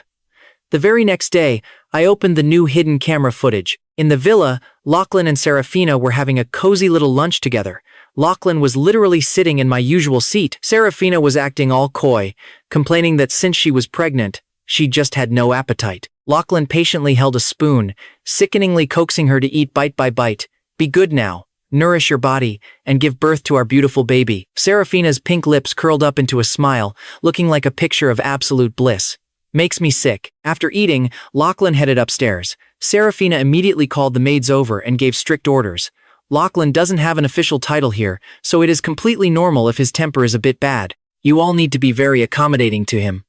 The very next day, I opened the new hidden camera footage. In the villa, Lachlan and Seraphina were having a cozy little lunch together. Lachlan was literally sitting in my usual seat. Seraphina was acting all coy, complaining that since she was pregnant, she just had no appetite. Lachlan patiently held a spoon, sickeningly coaxing her to eat bite by bite. "Be good now, nourish your body, and give birth to our beautiful baby." Seraphina's pink lips curled up into a smile, looking like a picture of absolute bliss. "Makes me sick." After eating, Lachlan headed upstairs. Seraphina immediately called the maids over and gave strict orders. "Lachlan doesn't have an official title here, so it is completely normal if his temper is a bit bad. You all need to be very accommodating to him.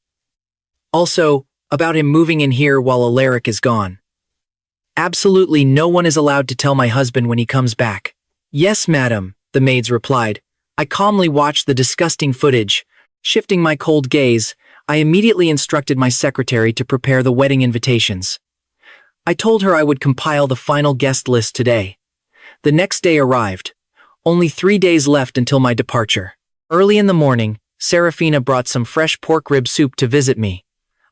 Also, about him moving in here while Alaric is gone. Absolutely no one is allowed to tell my husband when he comes back." "Yes, madam," the maids replied. I calmly watched the disgusting footage. Shifting my cold gaze, I immediately instructed my secretary to prepare the wedding invitations. I told her I would compile the final guest list today. The next day arrived. Only 3 days left until my departure. Early in the morning, Seraphina brought some fresh pork rib soup to visit me.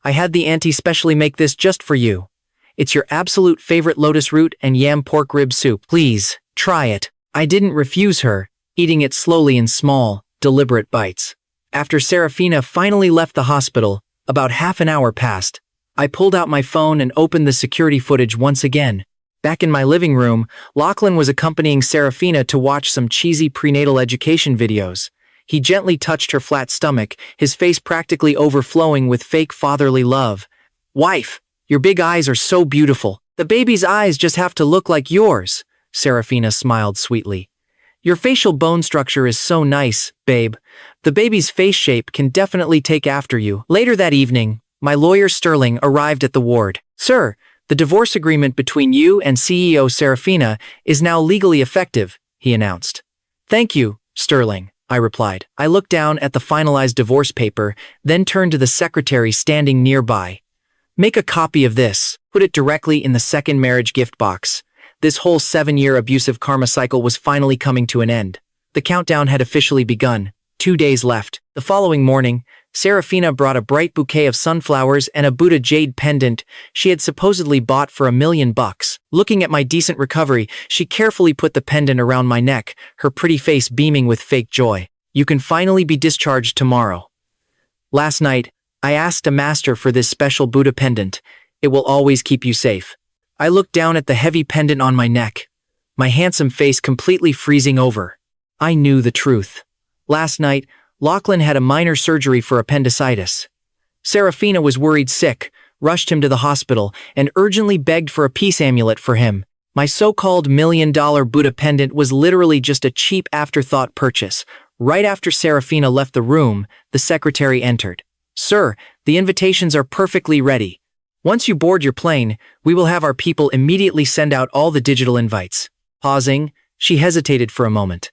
"I had the auntie specially make this just for you. It's your absolute favorite lotus root and yam pork rib soup. Please, try it." I didn't refuse her, eating it slowly in small, deliberate bites. After Seraphina finally left the hospital, about half an hour passed. I pulled out my phone and opened the security footage once again. Back in my living room, Lachlan was accompanying Seraphina to watch some cheesy prenatal education videos. He gently touched her flat stomach, his face practically overflowing with fake fatherly love. "Wife, your big eyes are so beautiful. The baby's eyes just have to look like yours." Seraphina smiled sweetly. "Your facial bone structure is so nice, babe. The baby's face shape can definitely take after you." Later that evening, my lawyer Sterling arrived at the ward. "Sir, the divorce agreement between you and CEO Seraphina is now legally effective," he announced. "Thank you, Sterling," I replied. I looked down at the finalized divorce paper, then turned to the secretary standing nearby. "Make a copy of this. Put it directly in the second marriage gift box." This whole 7-year abusive karma cycle was finally coming to an end. The countdown had officially begun. 2 days left. The following morning, Seraphina brought a bright bouquet of sunflowers and a Buddha jade pendant she had supposedly bought for $1 million. Looking at my decent recovery, she carefully put the pendant around my neck, her pretty face beaming with fake joy. "You can finally be discharged tomorrow. Last night, I asked a master for this special Buddha pendant. It will always keep you safe." I looked down at the heavy pendant on my neck, my handsome face completely freezing over. I knew the truth. Last night, Lachlan had a minor surgery for appendicitis. Seraphina was worried sick, rushed him to the hospital, and urgently begged for a peace amulet for him. My so-called $1 million Buddha pendant was literally just a cheap afterthought purchase. Right after Seraphina left the room, the secretary entered. "Sir, the invitations are perfectly ready. Once you board your plane, we will have our people immediately send out all the digital invites." Pausing, she hesitated for a moment.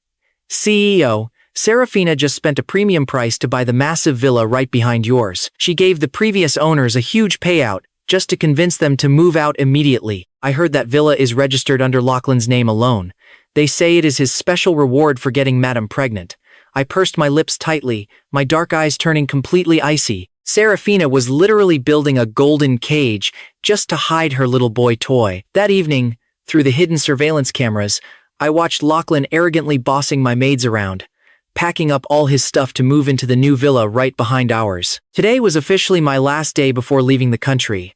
"CEO, Seraphina just spent a premium price to buy the massive villa right behind yours. She gave the previous owners a huge payout just to convince them to move out immediately. I heard that villa is registered under Lachlan's name alone. They say it is his special reward for getting Madam pregnant." I pursed my lips tightly, my dark eyes turning completely icy. Seraphina was literally building a golden cage just to hide her little boy toy. That evening, through the hidden surveillance cameras, I watched Lachlan arrogantly bossing my maids around, packing up all his stuff to move into the new villa right behind ours. Today was officially my last day before leaving the country.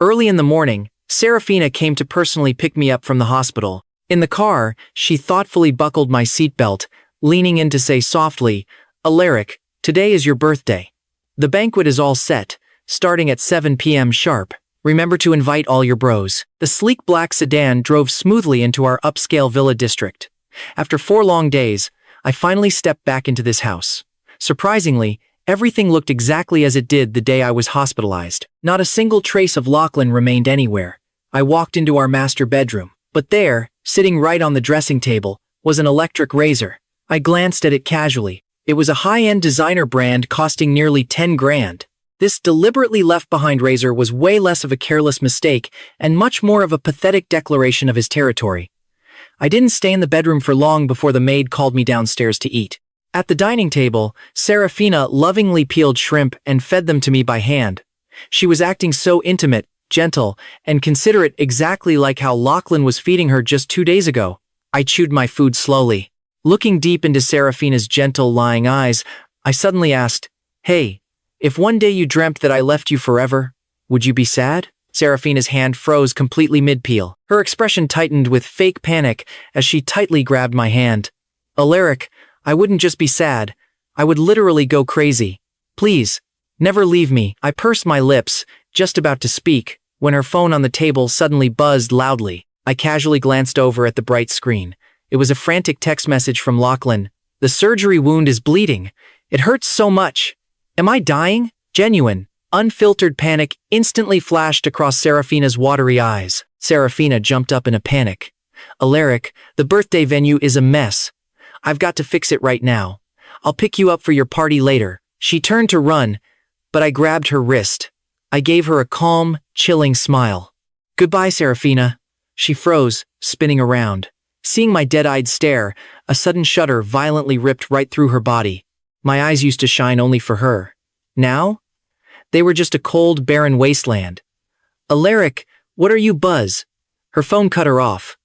Early in the morning, Seraphina came to personally pick me up from the hospital. In the car, she thoughtfully buckled my seatbelt, leaning in to say softly, "Alaric, today is your birthday. The banquet is all set, starting at 7 p.m. sharp. Remember to invite all your bros." The sleek black sedan drove smoothly into our upscale villa district. After 4 long days, I finally stepped back into this house. Surprisingly, everything looked exactly as it did the day I was hospitalized. Not a single trace of Lachlan remained anywhere. I walked into our master bedroom, but there, sitting right on the dressing table, was an electric razor. I glanced at it casually. It was a high-end designer brand costing nearly 10 grand. This deliberately left-behind razor was way less of a careless mistake and much more of a pathetic declaration of his territory. I didn't stay in the bedroom for long before the maid called me downstairs to eat. At the dining table, Seraphina lovingly peeled shrimp and fed them to me by hand. She was acting so intimate, gentle, and considerate, exactly like how Lachlan was feeding her just 2 days ago. I chewed my food slowly. Looking deep into Seraphina's gentle, lying eyes, I suddenly asked, "Hey, if one day you dreamt that I left you forever, would you be sad?" Seraphina's hand froze completely mid-peel. Her expression tightened with fake panic as she tightly grabbed my hand. "Alaric, I wouldn't just be sad. I would literally go crazy. Please, never leave me." I pursed my lips, just about to speak, when her phone on the table suddenly buzzed loudly. I casually glanced over at the bright screen. It was a frantic text message from Lachlan. "The surgery wound is bleeding. It hurts so much. Am I dying?" Genuine, unfiltered panic instantly flashed across Seraphina's watery eyes. Seraphina jumped up in a panic. "Alaric, the birthday venue is a mess. I've got to fix it right now. I'll pick you up for your party later." She turned to run, but I grabbed her wrist. I gave her a calm, chilling smile. "Goodbye, Seraphina." She froze, spinning around. Seeing my dead-eyed stare, a sudden shudder violently ripped right through her body. My eyes used to shine only for her. Now? They were just a cold, barren wasteland. "Alaric, what are you, Buzz?" Her phone cut her off.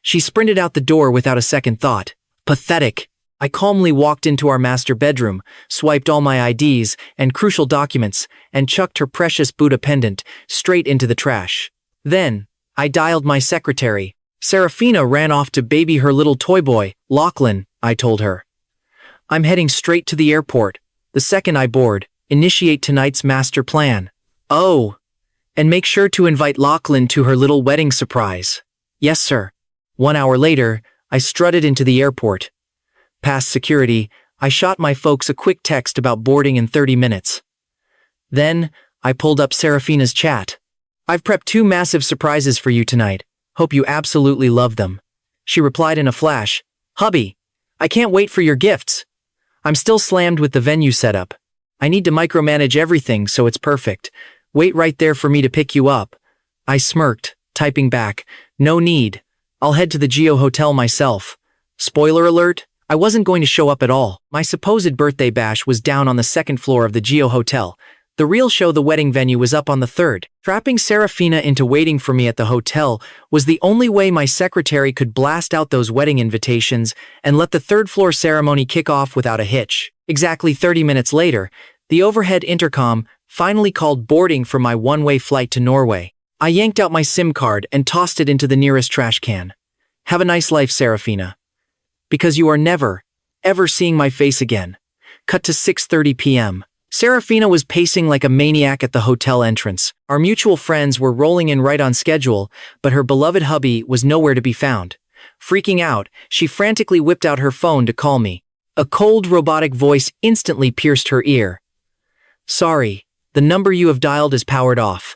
She sprinted out the door without a second thought. Pathetic. I calmly walked into our master bedroom, swiped all my IDs and crucial documents, and chucked her precious Buddha pendant straight into the trash. Then, I dialed my secretary. Seraphina ran off to baby her little toy boy, Lachlan, I told her. "I'm heading straight to the airport. The second I board, initiate tonight's master plan." "Oh, and make sure to invite Lachlan to her little wedding surprise." "Yes, sir." 1 hour later, I strutted into the airport. Past security, I shot my folks a quick text about boarding in 30 minutes. Then, I pulled up Seraphina's chat. "I've prepped 2 massive surprises for you tonight. Hope you absolutely love them." She replied in a flash, "Hubby, I can't wait for your gifts. I'm still slammed with the venue setup. I need to micromanage everything so it's perfect. Wait right there for me to pick you up." I smirked, typing back, "No need. I'll head to the Geo Hotel myself." Spoiler alert, I wasn't going to show up at all. My supposed birthday bash was down on the 2nd floor of the Geo Hotel. The real show, the wedding venue, was up on the 3rd. Trapping Seraphina into waiting for me at the hotel was the only way my secretary could blast out those wedding invitations and let the 3rd floor ceremony kick off without a hitch. Exactly 30 minutes later, the overhead intercom finally called boarding for my one-way flight to Norway. I yanked out my SIM card and tossed it into the nearest trash can. "Have a nice life, Seraphina. Because you are never, ever seeing my face again." Cut to 6:30 p.m. Seraphina was pacing like a maniac at the hotel entrance. Our mutual friends were rolling in right on schedule, but her beloved hubby was nowhere to be found. Freaking out, she frantically whipped out her phone to call me. A cold, robotic voice instantly pierced her ear. "Sorry, the number you have dialed is powered off."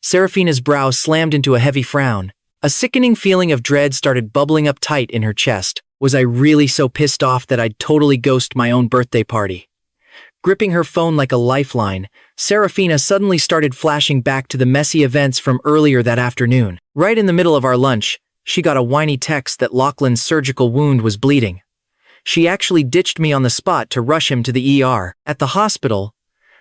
Seraphina's brow slammed into a heavy frown. A sickening feeling of dread started bubbling up tight in her chest. Was I really so pissed off that I'd totally ghosted my own birthday party? Gripping her phone like a lifeline, Seraphina suddenly started flashing back to the messy events from earlier that afternoon. Right in the middle of our lunch, she got a whiny text that Lachlan's surgical wound was bleeding. She actually ditched me on the spot to rush him to the ER. At the hospital,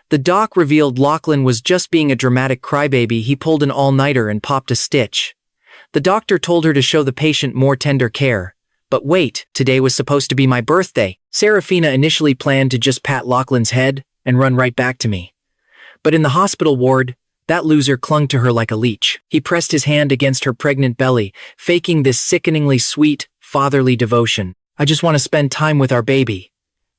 the doc revealed Lachlan was just being a dramatic crybaby. He pulled an all-nighter and popped a stitch. The doctor told her to show the patient more tender care. But wait, today was supposed to be my birthday. Seraphina initially planned to just pat Lachlan's head and run right back to me. But in the hospital ward, that loser clung to her like a leech. He pressed his hand against her pregnant belly, faking this sickeningly sweet, fatherly devotion. "I just want to spend time with our baby.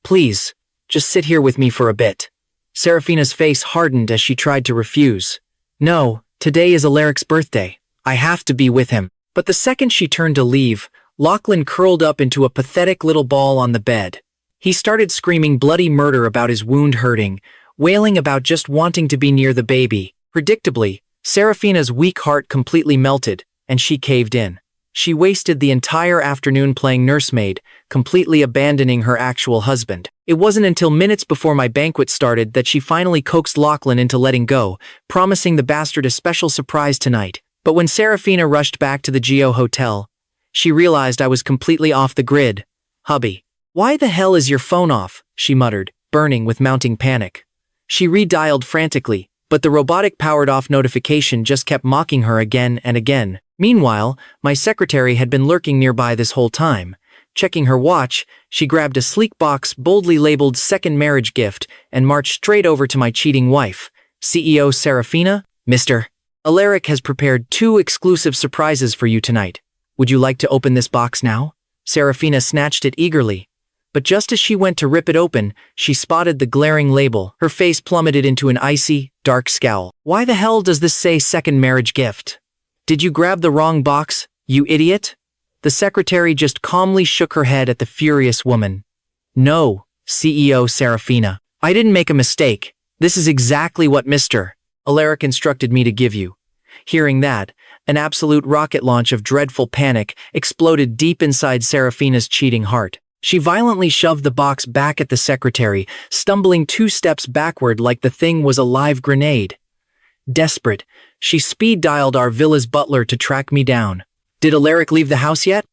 Please, just sit here with me for a bit." Seraphina's face hardened as she tried to refuse. "No, today is Alaric's birthday. I have to be with him." But the second she turned to leave, Lachlan curled up into a pathetic little ball on the bed. He started screaming bloody murder about his wound hurting, wailing about just wanting to be near the baby. Predictably, Seraphina's weak heart completely melted, and she caved in. She wasted the entire afternoon playing nursemaid, completely abandoning her actual husband. It wasn't until minutes before my banquet started that she finally coaxed Lachlan into letting go, promising the bastard a special surprise tonight. But when Seraphina rushed back to the Geo Hotel, she realized I was completely off the grid. "Hubby, why the hell is your phone off?" she muttered, burning with mounting panic. She redialed frantically, but the robotic powered-off notification just kept mocking her again and again. Meanwhile, my secretary had been lurking nearby this whole time. Checking her watch, she grabbed a sleek box boldly labeled second marriage gift and marched straight over to my cheating wife. "CEO Seraphina, Mr. Alaric has prepared 2 exclusive surprises for you tonight. Would you like to open this box now?" Seraphina snatched it eagerly. But just as she went to rip it open, she spotted the glaring label. Her face plummeted into an icy, dark scowl. "Why the hell does this say second marriage gift? Did you grab the wrong box, you idiot?" The secretary just calmly shook her head at the furious woman. "No, CEO Seraphina. I didn't make a mistake. This is exactly what Mr. Alaric instructed me to give you." Hearing that, an absolute rocket launch of dreadful panic exploded deep inside Seraphina's cheating heart. She violently shoved the box back at the secretary, stumbling 2 steps backward like the thing was a live grenade. Desperate, she speed-dialed our villa's butler to track me down. "Did Alaric leave the house yet?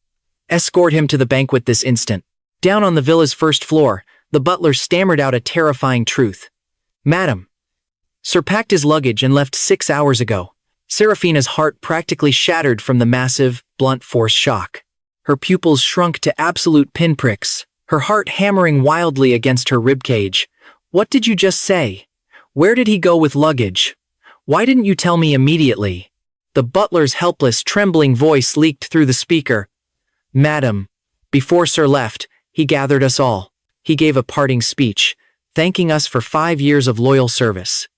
Escort him to the banquet this instant." Down on the villa's first floor, the butler stammered out a terrifying truth. "Madam, Sir packed his luggage and left 6 hours ago." Seraphina's heart practically shattered from the massive, blunt force shock. Her pupils shrunk to absolute pinpricks, her heart hammering wildly against her ribcage. "What did you just say? Where did he go with luggage? Why didn't you tell me immediately?" The butler's helpless, trembling voice leaked through the speaker. "Madam, before Sir left, he gathered us all. He gave a parting speech, thanking us for 5 years of loyal service,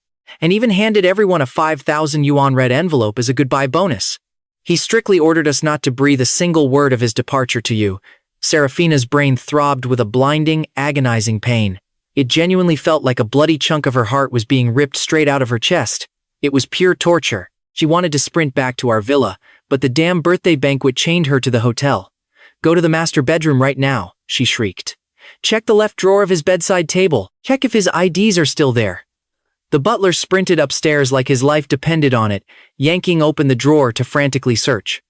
and even handed everyone a 5,000 yuan red envelope as a goodbye bonus. He strictly ordered us not to breathe a single word of his departure to you." Seraphina's brain throbbed with a blinding, agonizing pain. It genuinely felt like a bloody chunk of her heart was being ripped straight out of her chest. It was pure torture. She wanted to sprint back to our villa, but the damn birthday banquet chained her to the hotel. "Go to the master bedroom right now," she shrieked. "Check the left drawer of his bedside table. Check if his IDs are still there." The butler sprinted upstairs like his life depended on it, yanking open the drawer to frantically search.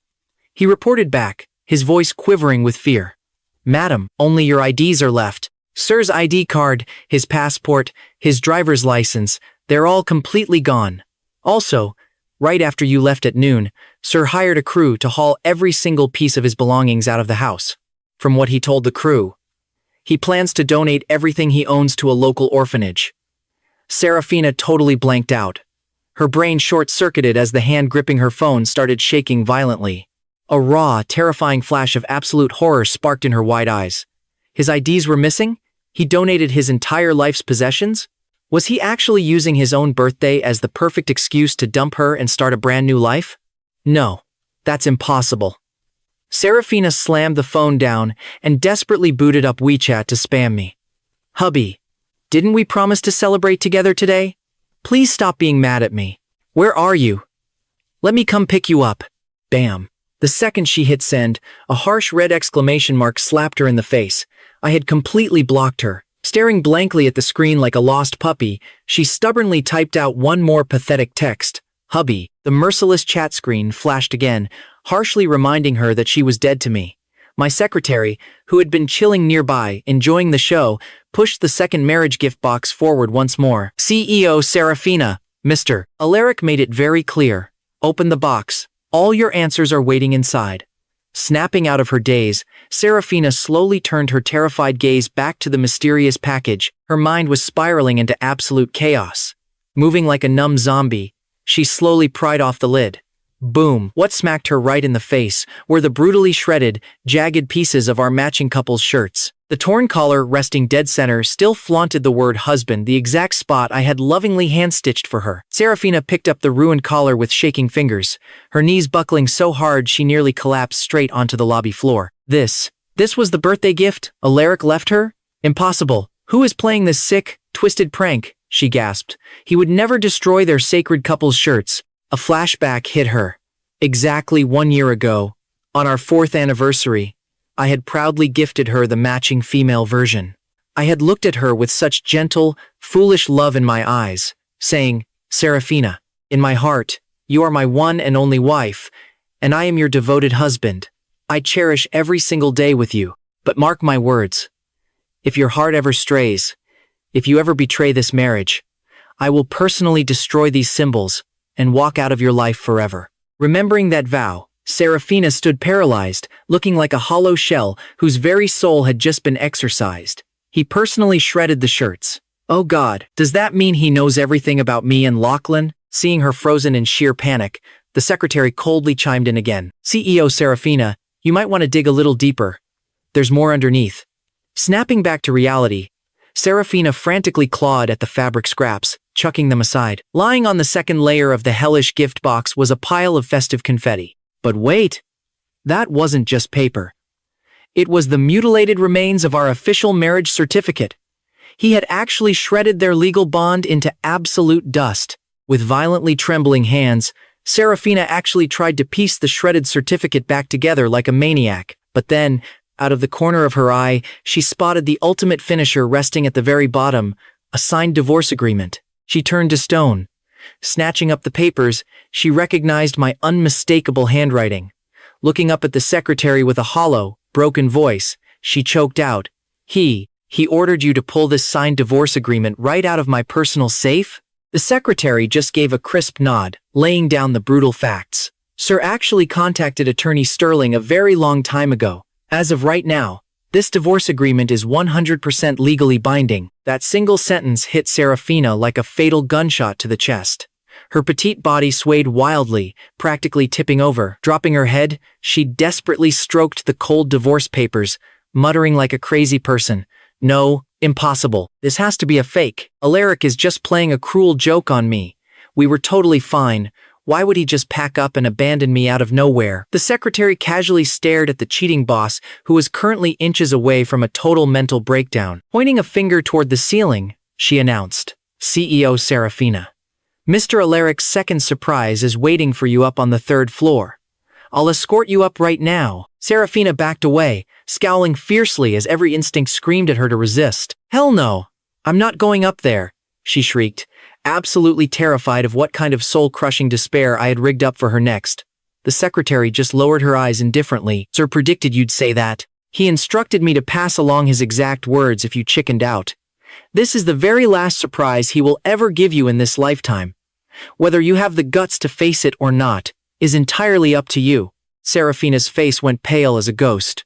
He reported back, his voice quivering with fear. "Madam, only your IDs are left. Sir's ID card, his passport, his driver's license, they're all completely gone. Also, right after you left at noon, Sir hired a crew to haul every single piece of his belongings out of the house. From what he told the crew, he plans to donate everything he owns to a local orphanage." Seraphina totally blanked out. Her brain short-circuited as the hand gripping her phone started shaking violently. A raw, terrifying flash of absolute horror sparked in her wide eyes. His IDs were missing? He donated his entire life's possessions? Was he actually using his own birthday as the perfect excuse to dump her and start a brand new life? No, that's impossible. Seraphina slammed the phone down and desperately booted up WeChat to spam me. Hubby, didn't we promise to celebrate together today? Please stop being mad at me. Where are you? Let me come pick you up. Bam. The second she hit send, a harsh red exclamation mark slapped her in the face. I had completely blocked her. Staring blankly at the screen like a lost puppy, she stubbornly typed out one more pathetic text. Hubby. The merciless chat screen flashed again, harshly reminding her that she was dead to me. My secretary, who had been chilling nearby, enjoying the show, pushed the second marriage gift box forward once more. CEO Seraphina, Mr. Alaric made it very clear. Open the box. All your answers are waiting inside. Snapping out of her daze, Seraphina slowly turned her terrified gaze back to the mysterious package. Her mind was spiraling into absolute chaos. Moving like a numb zombie, she slowly pried off the lid. Boom! What smacked her right in the face were the brutally shredded, jagged pieces of our matching couple's shirts. The torn collar, resting dead center, still flaunted the word husband, the exact spot I had lovingly hand-stitched for her. Seraphina picked up the ruined collar with shaking fingers, her knees buckling so hard she nearly collapsed straight onto the lobby floor. This was the birthday gift Alaric left her? Impossible. Who is playing this sick, twisted prank? She gasped. He would never destroy their sacred couple's shirts. A flashback hit her. Exactly 1 year ago, on our 4th anniversary, I had proudly gifted her the matching female version. I had looked at her with such gentle, foolish love in my eyes, saying, Seraphina, in my heart, you are my one and only wife, and I am your devoted husband. I cherish every single day with you. But mark my words, if your heart ever strays, if you ever betray this marriage, I will personally destroy these symbols and walk out of your life forever. Remembering that vow, Seraphina stood paralyzed, looking like a hollow shell whose very soul had just been exorcised. He personally shredded the shirts. Oh God, does that mean he knows everything about me and Lachlan? Seeing her frozen in sheer panic, the secretary coldly chimed in again. CEO Seraphina, you might want to dig a little deeper. There's more underneath. Snapping back to reality, Seraphina frantically clawed at the fabric scraps, chucking them aside. Lying on the second layer of the hellish gift box was a pile of festive confetti. But wait, that wasn't just paper. It was the mutilated remains of our official marriage certificate. He had actually shredded their legal bond into absolute dust. With violently trembling hands, Seraphina actually tried to piece the shredded certificate back together like a maniac. But then, out of the corner of her eye, she spotted the ultimate finisher resting at the very bottom, a signed divorce agreement. She turned to stone. Snatching up the papers, she recognized my unmistakable handwriting. Looking up at the secretary with a hollow, broken voice, she choked out, He ordered you to pull this signed divorce agreement right out of my personal safe? The secretary just gave a crisp nod, laying down the brutal facts. Sir actually contacted Attorney Sterling a very long time ago. As of right now, this divorce agreement is 100% legally binding. That single sentence hit Seraphina like a fatal gunshot to the chest. Her petite body swayed wildly, practically tipping over. Dropping her head, she desperately stroked the cold divorce papers, muttering like a crazy person. No, impossible. This has to be a fake. Alaric is just playing a cruel joke on me. We were totally fine. Why would he just pack up and abandon me out of nowhere? The secretary casually stared at the cheating boss, who was currently inches away from a total mental breakdown. Pointing a finger toward the ceiling, she announced, CEO Seraphina. Mr. Alaric's second surprise is waiting for you up on the 3rd floor. I'll escort you up right now. Seraphina backed away, scowling fiercely as every instinct screamed at her to resist. Hell no, I'm not going up there, she shrieked, absolutely terrified of what kind of soul-crushing despair I had rigged up for her next. The secretary just lowered her eyes indifferently. Sir predicted you'd say that. He instructed me to pass along his exact words if you chickened out. This is the very last surprise he will ever give you in this lifetime. Whether you have the guts to face it or not is entirely up to you. Seraphina's face went pale as a ghost.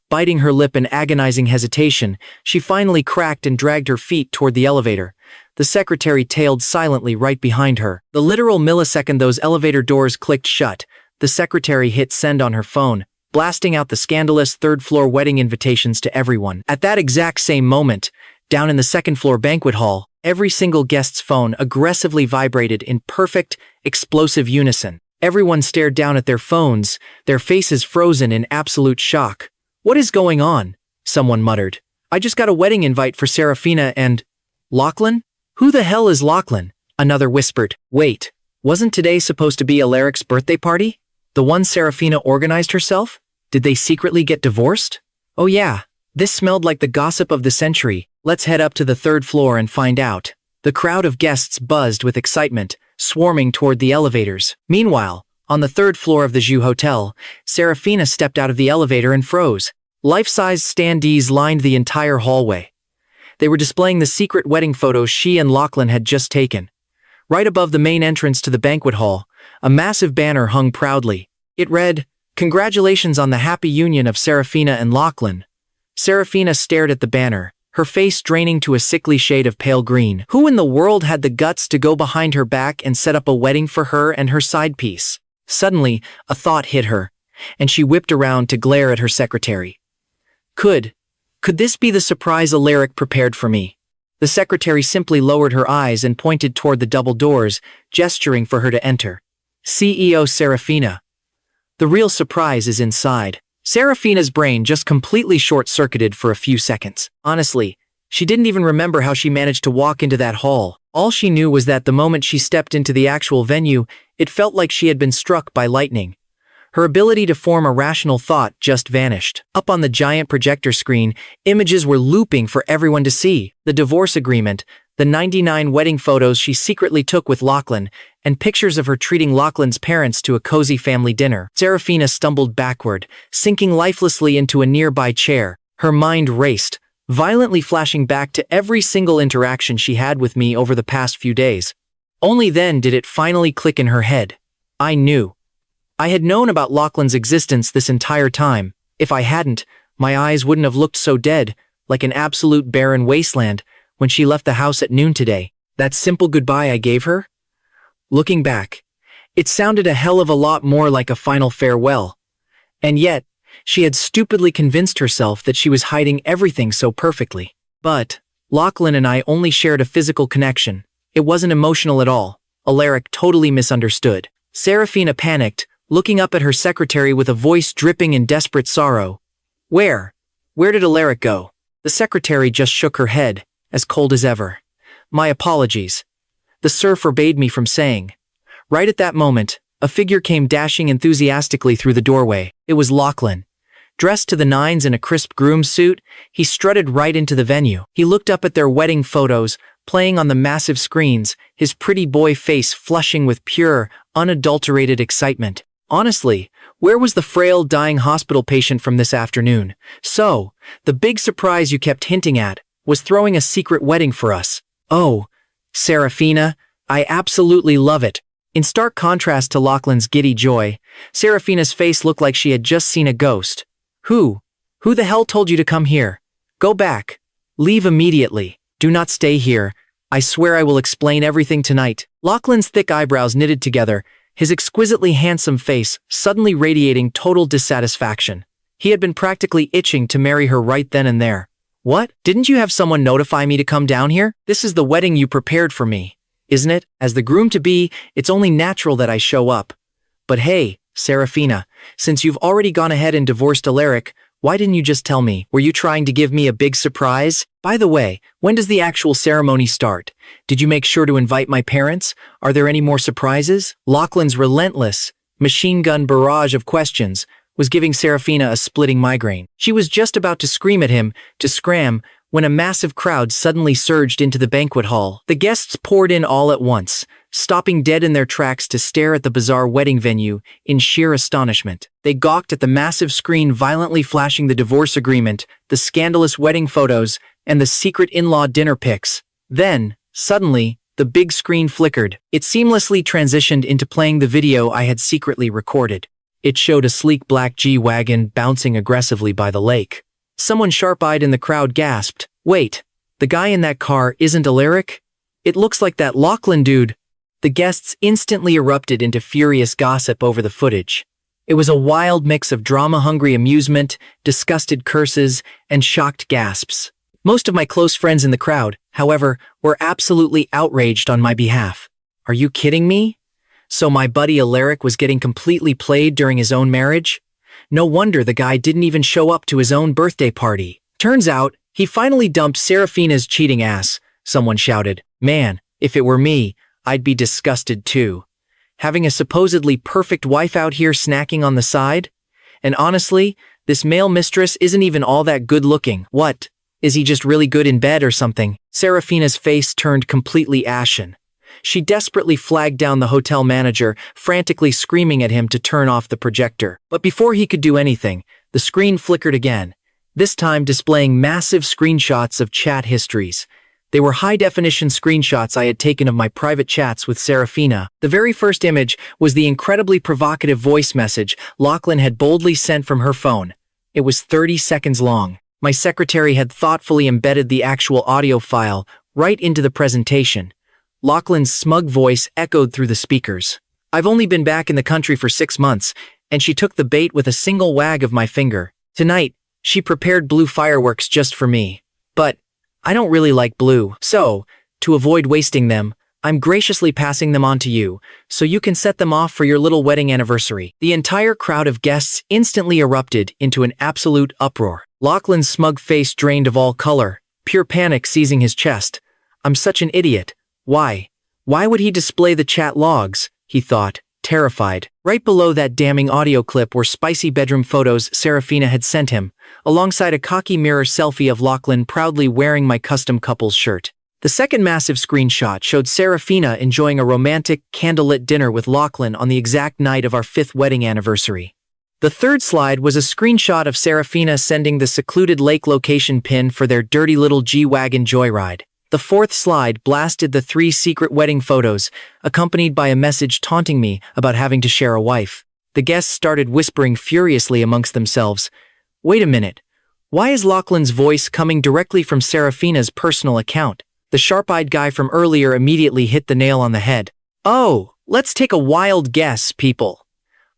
Biting her lip in agonizing hesitation, she finally cracked and dragged her feet toward the elevator. The secretary tailed silently right behind her. The literal millisecond those elevator doors clicked shut, the secretary hit send on her phone, blasting out the scandalous 3rd-floor wedding invitations to everyone. At that exact same moment, down in the 2nd-floor banquet hall, Every single guest's phone aggressively vibrated in perfect, explosive unison. Everyone stared down at their phones, their faces frozen in absolute shock. "What is going on?" someone muttered. "I just got a wedding invite for Seraphina and—" "Lachlan? Who the hell is Lachlan?" Another whispered. "Wait, wasn't today supposed to be Alaric's birthday party? The one Seraphina organized herself? Did they secretly get divorced?" "Oh yeah, this smelled like the gossip of the century. Let's head up to the third floor and find out." The crowd of guests buzzed with excitement, swarming toward the elevators. Meanwhile, on the third floor of the Suho Hotel, Seraphina stepped out of the elevator and froze. Life-size standees lined the entire hallway. They were displaying the secret wedding photos she and Lachlan had just taken. Right above the main entrance to the banquet hall, a massive banner hung proudly. It read, "Congratulations on the happy union of Seraphina and Lachlan." Seraphina stared at the banner, her face draining to a sickly shade of pale green. Who in the world had the guts to go behind her back and set up a wedding for her and her side piece? Suddenly, a thought hit her, and she whipped around to glare at her secretary. Could this be the surprise Alaric prepared for me? The secretary simply lowered her eyes and pointed toward the double doors, gesturing for her to enter. "CEO Seraphina. The real surprise is inside." Seraphina's brain just completely short-circuited for a few seconds. Honestly, she didn't even remember how she managed to walk into that hall. All she knew was that the moment she stepped into the actual venue, it felt like she had been struck by lightning. Her ability to form a rational thought just vanished. Up on the giant projector screen, images were looping for everyone to see. The divorce agreement, the 99 wedding photos she secretly took with Lachlan, and pictures of her treating Lachlan's parents to a cozy family dinner. Seraphina stumbled backward, sinking lifelessly into a nearby chair. Her mind raced, violently flashing back to every single interaction she had with me over the past few days. Only then did it finally click in her head. I knew. I had known about Lachlan's existence this entire time. If I hadn't, my eyes wouldn't have looked so dead, like an absolute barren wasteland, when she left the house at noon today. That simple goodbye I gave her? Looking back, it sounded a hell of a lot more like a final farewell. And yet, she had stupidly convinced herself that she was hiding everything so perfectly. But Lachlan and I only shared a physical connection. It wasn't emotional at all. Alaric totally misunderstood. Seraphina panicked, looking up at her secretary with a voice dripping in desperate sorrow. Where did Alaric go?" The secretary just shook her head, as cold as ever. "My apologies. The sir forbade me from saying." Right at that moment, a figure came dashing enthusiastically through the doorway. It was Lachlan. Dressed to the nines in a crisp groom suit, he strutted right into the venue. He looked up at their wedding photos, playing on the massive screens, his pretty boy face flushing with pure, unadulterated excitement. Honestly, where was the frail, dying hospital patient from this afternoon? So, the big surprise you kept hinting at was throwing a secret wedding for us. Oh, Seraphina, I absolutely love it. In stark contrast to Lachlan's giddy joy, Seraphina's face looked like she had just seen a ghost. Who the hell told you to come here? Go back. Leave immediately. Do not stay here. I swear I will explain everything tonight. Lachlan's thick eyebrows knitted together, his exquisitely handsome face suddenly radiating total dissatisfaction. He had been practically itching to marry her right then and there. What? Didn't you have someone notify me to come down here? This is the wedding you prepared for me, isn't it? As the groom-to-be, it's only natural that I show up. But hey, Seraphina, since you've already gone ahead and divorced Alaric, why didn't you just tell me? Were you trying to give me a big surprise? By the way, when does the actual ceremony start? Did you make sure to invite my parents? Are there any more surprises? Lachlan's relentless, machine gun barrage of questions was giving Seraphina a splitting migraine. She was just about to scream at him, to scram, when a massive crowd suddenly surged into the banquet hall. The guests poured in all at once, stopping dead in their tracks to stare at the bizarre wedding venue in sheer astonishment. They gawked at the massive screen violently flashing the divorce agreement, the scandalous wedding photos, and the secret in-law dinner pics. Then, suddenly, the big screen flickered. It seamlessly transitioned into playing the video I had secretly recorded. It showed a sleek black G-Wagon bouncing aggressively by the lake. Someone sharp-eyed in the crowd gasped, "Wait, the guy in that car isn't Alaric? It looks like that Lachlan dude." The guests instantly erupted into furious gossip over the footage. It was a wild mix of drama-hungry amusement, disgusted curses, and shocked gasps. Most of my close friends in the crowd, however, were absolutely outraged on my behalf. Are you kidding me? So my buddy Alaric was getting completely played during his own marriage? No wonder the guy didn't even show up to his own birthday party. Turns out, he finally dumped Seraphina's cheating ass, someone shouted. Man, if it were me, I'd be disgusted too. Having a supposedly perfect wife out here snacking on the side? And honestly, this male mistress isn't even all that good looking. What? Is he just really good in bed or something? Seraphina's face turned completely ashen. She desperately flagged down the hotel manager, frantically screaming at him to turn off the projector. But before he could do anything, the screen flickered again, this time displaying massive screenshots of chat histories. They were high-definition screenshots I had taken of my private chats with Seraphina. The very first image was the incredibly provocative voice message Lachlan had boldly sent from her phone. It was 30 seconds long. My secretary had thoughtfully embedded the actual audio file right into the presentation. Lachlan's smug voice echoed through the speakers. I've only been back in the country for 6 months, and she took the bait with a single wag of my finger. Tonight, she prepared blue fireworks just for me. But I don't really like blue. So, to avoid wasting them, I'm graciously passing them on to you, so you can set them off for your little wedding anniversary. The entire crowd of guests instantly erupted into an absolute uproar. Lachlan's smug face drained of all color, pure panic seizing his chest. I'm such an idiot. Why? Why would he display the chat logs? He thought, terrified. Right below that damning audio clip were spicy bedroom photos Seraphina had sent him, alongside a cocky mirror selfie of Lachlan proudly wearing my custom couples shirt. The second massive screenshot showed Seraphina enjoying a romantic, candlelit dinner with Lachlan on the exact night of our 5th wedding anniversary. The third slide was a screenshot of Seraphina sending the secluded lake location pin for their dirty little G-Wagon joyride. The fourth slide blasted the 3 secret wedding photos, accompanied by a message taunting me about having to share a wife. The guests started whispering furiously amongst themselves. Wait a minute. Why is Lachlan's voice coming directly from Seraphina's personal account? The sharp-eyed guy from earlier immediately hit the nail on the head. Oh, let's take a wild guess, people.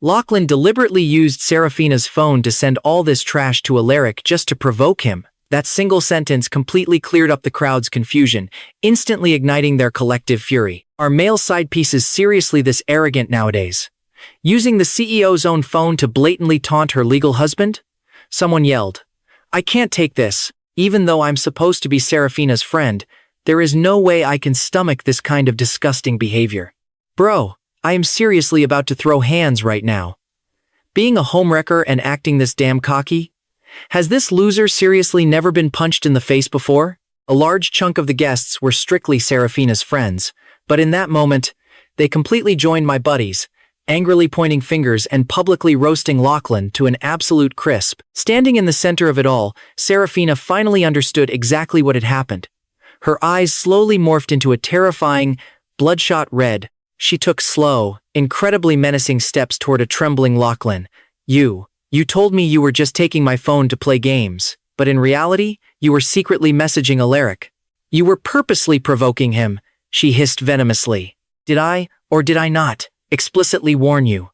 Lachlan deliberately used Seraphina's phone to send all this trash to Alaric just to provoke him. That single sentence completely cleared up the crowd's confusion, instantly igniting their collective fury. Are male side pieces seriously this arrogant nowadays? Using the CEO's own phone to blatantly taunt her legal husband? Someone yelled. I can't take this. Even though I'm supposed to be Seraphina's friend, there is no way I can stomach this kind of disgusting behavior. Bro, I am seriously about to throw hands right now. Being a homewrecker and acting this damn cocky? Has this loser seriously never been punched in the face before? A large chunk of the guests were strictly Seraphina's friends, but in that moment, they completely joined my buddies, angrily pointing fingers and publicly roasting Lachlan to an absolute crisp. Standing in the center of it all, Seraphina finally understood exactly what had happened. Her eyes slowly morphed into a terrifying, bloodshot red. She took slow, incredibly menacing steps toward a trembling Lachlan. You told me you were just taking my phone to play games, but in reality, you were secretly messaging Alaric. You were purposely provoking him, she hissed venomously. Did I, or did I not, explicitly warn you?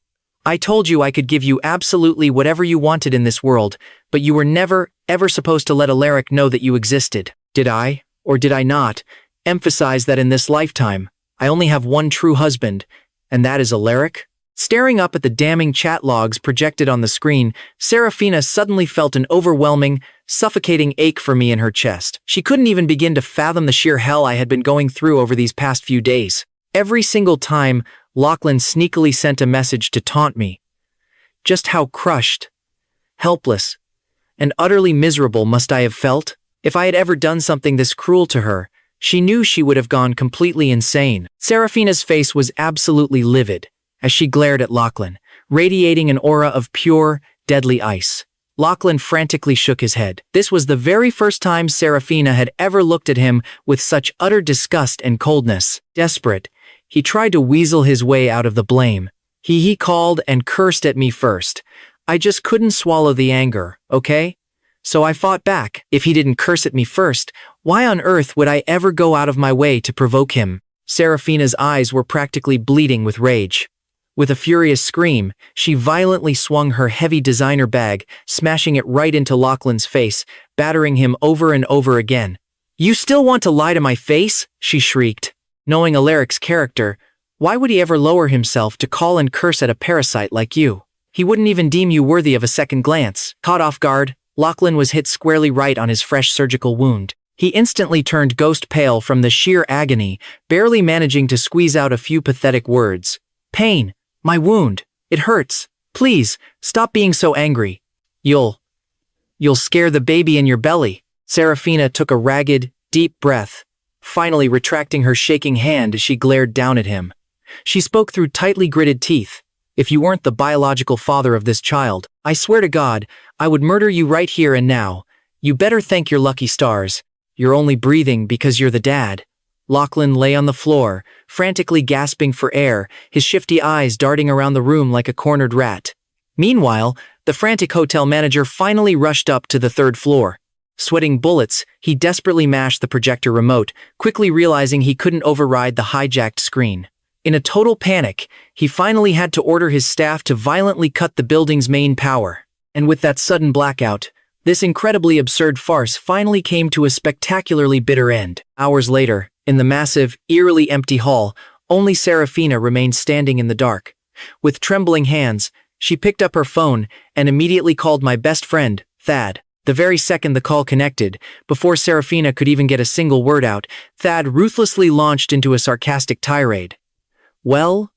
I told you I could give you absolutely whatever you wanted in this world, but you were never, ever supposed to let Alaric know that you existed. Did I, or did I not, emphasize that in this lifetime, I only have one true husband, and that is Alaric? Staring up at the damning chat logs projected on the screen, Seraphina suddenly felt an overwhelming, suffocating ache for me in her chest. She couldn't even begin to fathom the sheer hell I had been going through over these past few days. Every single time, Lachlan sneakily sent a message to taunt me. Just how crushed, helpless, and utterly miserable must I have felt? If I had ever done something this cruel to her, she knew she would have gone completely insane. Seraphina's face was absolutely livid as she glared at Lachlan, radiating an aura of pure, deadly ice. Lachlan frantically shook his head. This was the very first time Seraphina had ever looked at him with such utter disgust and coldness. Desperate, he tried to weasel his way out of the blame. He called and cursed at me first. I just couldn't swallow the anger, okay? So I fought back. If he didn't curse at me first, why on earth would I ever go out of my way to provoke him? Seraphina's eyes were practically bleeding with rage. With a furious scream, she violently swung her heavy designer bag, smashing it right into Lachlan's face, battering him over and over again. You still want to lie to my face? She shrieked. Knowing Alaric's character, why would he ever lower himself to call and curse at a parasite like you? He wouldn't even deem you worthy of a second glance. Caught off guard, Lachlan was hit squarely right on his fresh surgical wound. He instantly turned ghost pale from the sheer agony, barely managing to squeeze out a few pathetic words. Pain. My wound. It hurts. Please, stop being so angry. You'll scare the baby in your belly. Seraphina took a ragged, deep breath, finally retracting her shaking hand as she glared down at him. She spoke through tightly gritted teeth. If you weren't the biological father of this child, I swear to God, I would murder you right here and now. You better thank your lucky stars. You're only breathing because you're the dad. Lachlan lay on the floor, frantically gasping for air, his shifty eyes darting around the room like a cornered rat. Meanwhile, the frantic hotel manager finally rushed up to the third floor. Sweating bullets, he desperately mashed the projector remote, quickly realizing he couldn't override the hijacked screen. In a total panic, he finally had to order his staff to violently cut the building's main power. And with that sudden blackout, this incredibly absurd farce finally came to a spectacularly bitter end. Hours later, in the massive, eerily empty hall, only Seraphina remained standing in the dark. With trembling hands, she picked up her phone and immediately called my best friend, Thad. The very second the call connected, before Seraphina could even get a single word out, Thad ruthlessly launched into a sarcastic tirade. Well,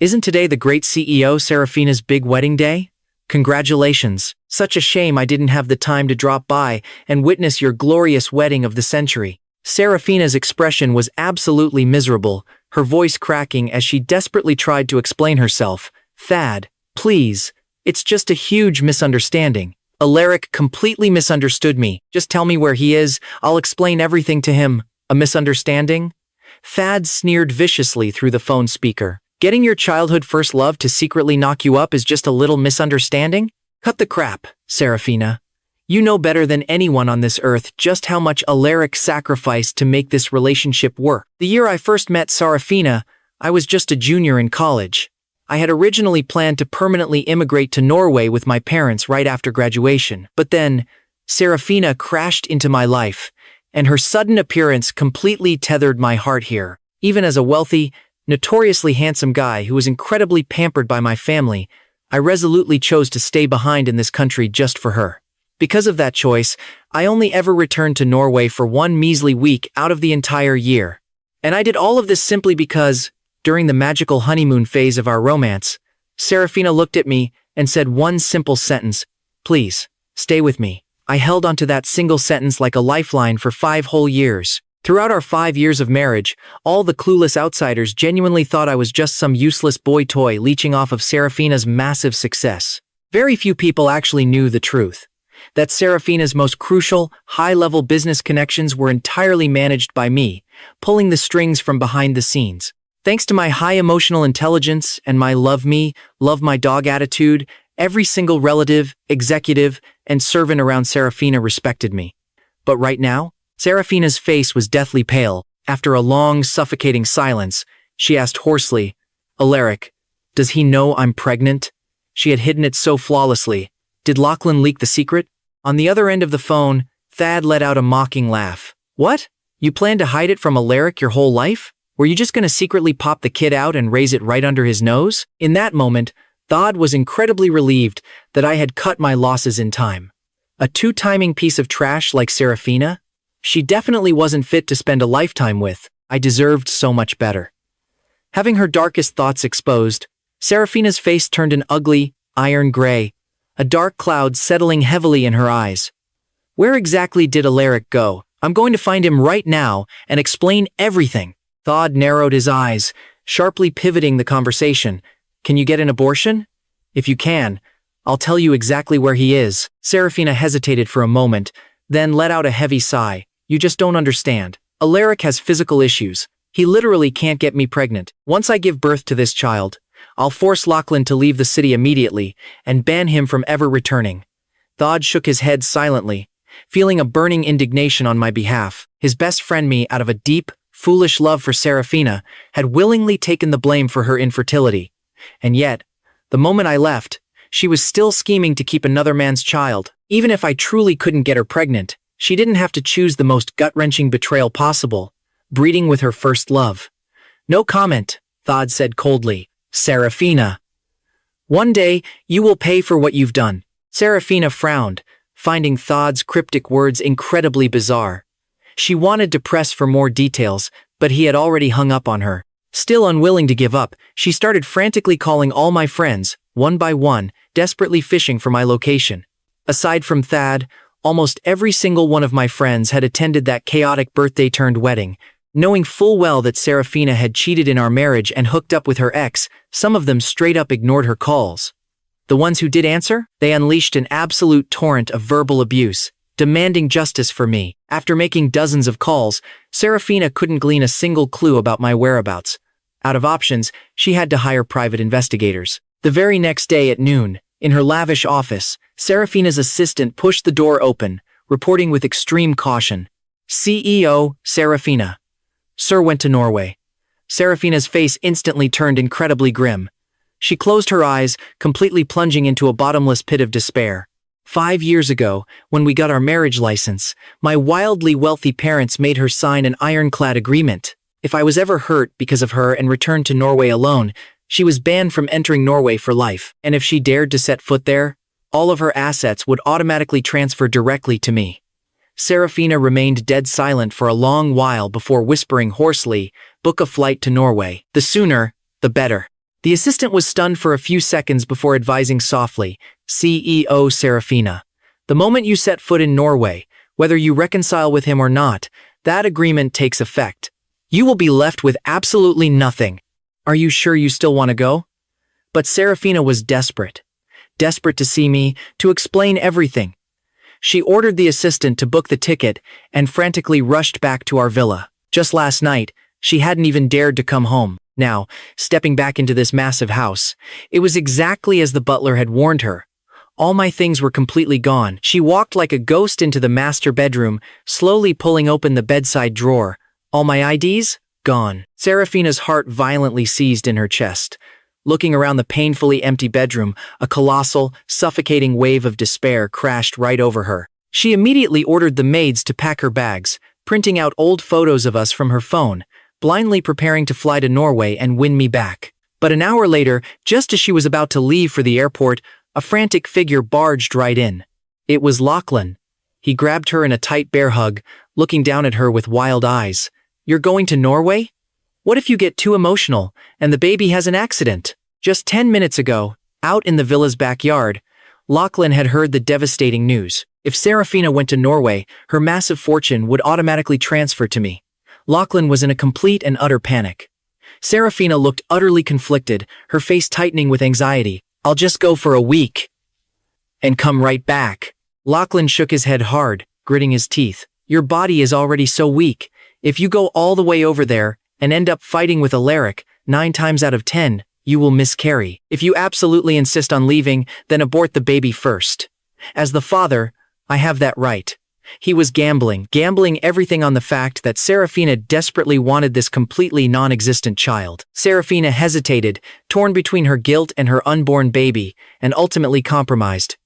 isn't today the great CEO Seraphina's big wedding day? Congratulations. Such a shame I didn't have the time to drop by and witness your glorious wedding of the century. Seraphina's expression was absolutely miserable, her voice cracking as she desperately tried to explain herself. Thad, please, it's just a huge misunderstanding. Alaric completely misunderstood me. Just tell me where he is, I'll explain everything to him. A misunderstanding? Thad sneered viciously through the phone speaker. Getting your childhood first love to secretly knock you up is just a little misunderstanding? Cut the crap, Seraphina. You know better than anyone on this earth just how much Alaric sacrificed to make this relationship work. The year I first met Seraphina, I was just a junior in college. I had originally planned to permanently immigrate to Norway with my parents right after graduation, but then Seraphina crashed into my life, and her sudden appearance completely tethered my heart here. Even as a wealthy, notoriously handsome guy who was incredibly pampered by my family, I resolutely chose to stay behind in this country just for her. Because of that choice, I only ever returned to Norway for one measly week out of the entire year. And I did all of this simply because, during the magical honeymoon phase of our romance, Seraphina looked at me and said one simple sentence, "Please, stay with me." I held onto that single sentence like a lifeline for 5 whole years. Throughout our 5 years of marriage, all the clueless outsiders genuinely thought I was just some useless boy toy leeching off of Seraphina's massive success. Very few people actually knew the truth. That Seraphina's most crucial, high-level business connections were entirely managed by me, pulling the strings from behind the scenes. Thanks to my high emotional intelligence and my love me, love my dog attitude, every single relative, executive, and servant around Seraphina respected me. But right now, Seraphina's face was deathly pale. After a long, suffocating silence, she asked hoarsely, "Alaric, does he know I'm pregnant?" She had hidden it so flawlessly. Did Lachlan leak the secret? On the other end of the phone, Thad let out a mocking laugh. What? You planned to hide it from Alaric your whole life? Were you just going to secretly pop the kid out and raise it right under his nose? In that moment, Thad was incredibly relieved that I had cut my losses in time. A two-timing piece of trash like Seraphina? She definitely wasn't fit to spend a lifetime with. I deserved so much better. Having her darkest thoughts exposed, Seraphina's face turned an ugly, iron gray, a dark cloud settling heavily in her eyes. Where exactly did Alaric go? I'm going to find him right now and explain everything. Thad narrowed his eyes, sharply pivoting the conversation. Can you get an abortion? If you can, I'll tell you exactly where he is. Seraphina hesitated for a moment, then let out a heavy sigh. You just don't understand. Alaric has physical issues. He literally can't get me pregnant. Once I give birth to this child, I'll force Lachlan to leave the city immediately and ban him from ever returning. Thad shook his head silently, feeling a burning indignation on my behalf. His best friend me, out of a deep, foolish love for Seraphina, had willingly taken the blame for her infertility. And yet, the moment I left, she was still scheming to keep another man's child. Even if I truly couldn't get her pregnant, She didn't have to choose the most gut-wrenching betrayal possible, breeding with her first love. No comment, Thod said coldly. Seraphina. One day, you will pay for what you've done. Seraphina frowned, finding Thod's cryptic words incredibly bizarre. She wanted to press for more details, but he had already hung up on her. Still unwilling to give up, she started frantically calling all my friends, one by one, desperately fishing for my location. Aside from Thad, almost every single one of my friends had attended that chaotic birthday-turned-wedding. Knowing full well that Seraphina had cheated in our marriage and hooked up with her ex, some of them straight up ignored her calls. The ones who did answer, they unleashed an absolute torrent of verbal abuse, demanding justice for me. After making dozens of calls, Seraphina couldn't glean a single clue about my whereabouts. Out of options, she had to hire private investigators. The very next day at noon, in her lavish office, Seraphina's assistant pushed the door open, reporting with extreme caution. CEO, Seraphina. Sir went to Norway. Seraphina's face instantly turned incredibly grim. She closed her eyes, completely plunging into a bottomless pit of despair. 5 years ago, when we got our marriage license, my wildly wealthy parents made her sign an ironclad agreement. If I was ever hurt because of her and returned to Norway alone, she was banned from entering Norway for life. And if she dared to set foot there, all of her assets would automatically transfer directly to me. Seraphina remained dead silent for a long while before whispering hoarsely, "Book a flight to Norway. The sooner, the better." The assistant was stunned for a few seconds before advising softly, "CEO Seraphina. The moment you set foot in Norway, whether you reconcile with him or not, that agreement takes effect. You will be left with absolutely nothing. Are you sure you still want to go?" But Seraphina was desperate. Desperate to see me, to explain everything. She ordered the assistant to book the ticket and frantically rushed back to our villa. Just last night, she hadn't even dared to come home. Now, stepping back into this massive house, it was exactly as the butler had warned her. All my things were completely gone. She walked like a ghost into the master bedroom, slowly pulling open the bedside drawer. All my IDs? Gone. Seraphina's heart violently seized in her chest. Looking around the painfully empty bedroom, a colossal, suffocating wave of despair crashed right over her. She immediately ordered the maids to pack her bags, printing out old photos of us from her phone, blindly preparing to fly to Norway and win me back. But an hour later, just as she was about to leave for the airport, a frantic figure barged right in. It was Lachlan. He grabbed her in a tight bear hug, looking down at her with wild eyes. "You're going to Norway? What if you get too emotional and the baby has an accident?" Just 10 minutes ago, out in the villa's backyard, Lachlan had heard the devastating news. If Seraphina went to Norway, her massive fortune would automatically transfer to me. Lachlan was in a complete and utter panic. Seraphina looked utterly conflicted, her face tightening with anxiety. "I'll just go for a week and come right back." Lachlan shook his head hard, gritting his teeth. "Your body is already so weak. If you go all the way over there and end up fighting with Alaric, 9 times out of 10, you will miscarry. If you absolutely insist on leaving, then abort the baby first. As the father, I have that right." He was gambling everything on the fact that Seraphina desperately wanted this completely non-existent child. Seraphina hesitated, torn between her guilt and her unborn baby, and ultimately compromised.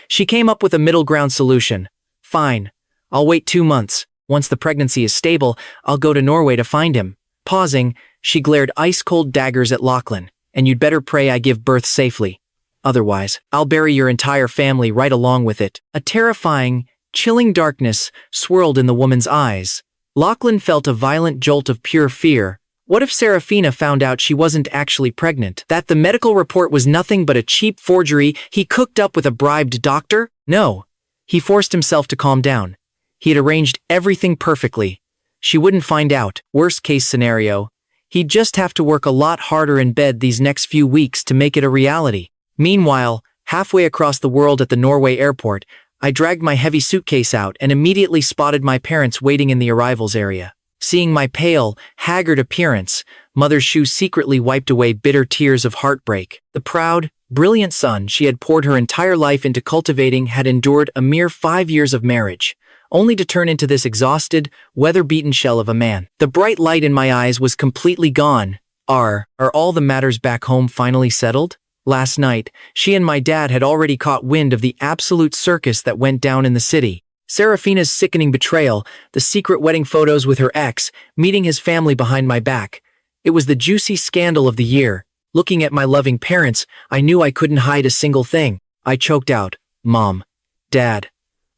She came up with a middle ground solution. "Fine, I'll wait 2 months. Once the pregnancy is stable, I'll go to Norway to find him." Pausing, she glared ice-cold daggers at Lachlan. "And you'd better pray I give birth safely. Otherwise, I'll bury your entire family right along with it." A terrifying, chilling darkness swirled in the woman's eyes. Lachlan felt a violent jolt of pure fear. What if Seraphina found out she wasn't actually pregnant? That the medical report was nothing but a cheap forgery he cooked up with a bribed doctor? No. He forced himself to calm down. He had arranged everything perfectly. She wouldn't find out. Worst case scenario. He'd just have to work a lot harder in bed these next few weeks to make it a reality. Meanwhile, halfway across the world at the Norway airport, I dragged my heavy suitcase out and immediately spotted my parents waiting in the arrivals area. Seeing my pale, haggard appearance, Mother Shu secretly wiped away bitter tears of heartbreak. The proud, brilliant son she had poured her entire life into cultivating had endured a mere 5 years of marriage, only to turn into this exhausted, weather-beaten shell of a man. The bright light in my eyes was completely gone. Are all the matters back home finally settled? Last night, she and my dad had already caught wind of the absolute circus that went down in the city. Seraphina's sickening betrayal, the secret wedding photos with her ex, meeting his family behind my back. It was the juicy scandal of the year. Looking at my loving parents, I knew I couldn't hide a single thing. I choked out, "Mom, Dad,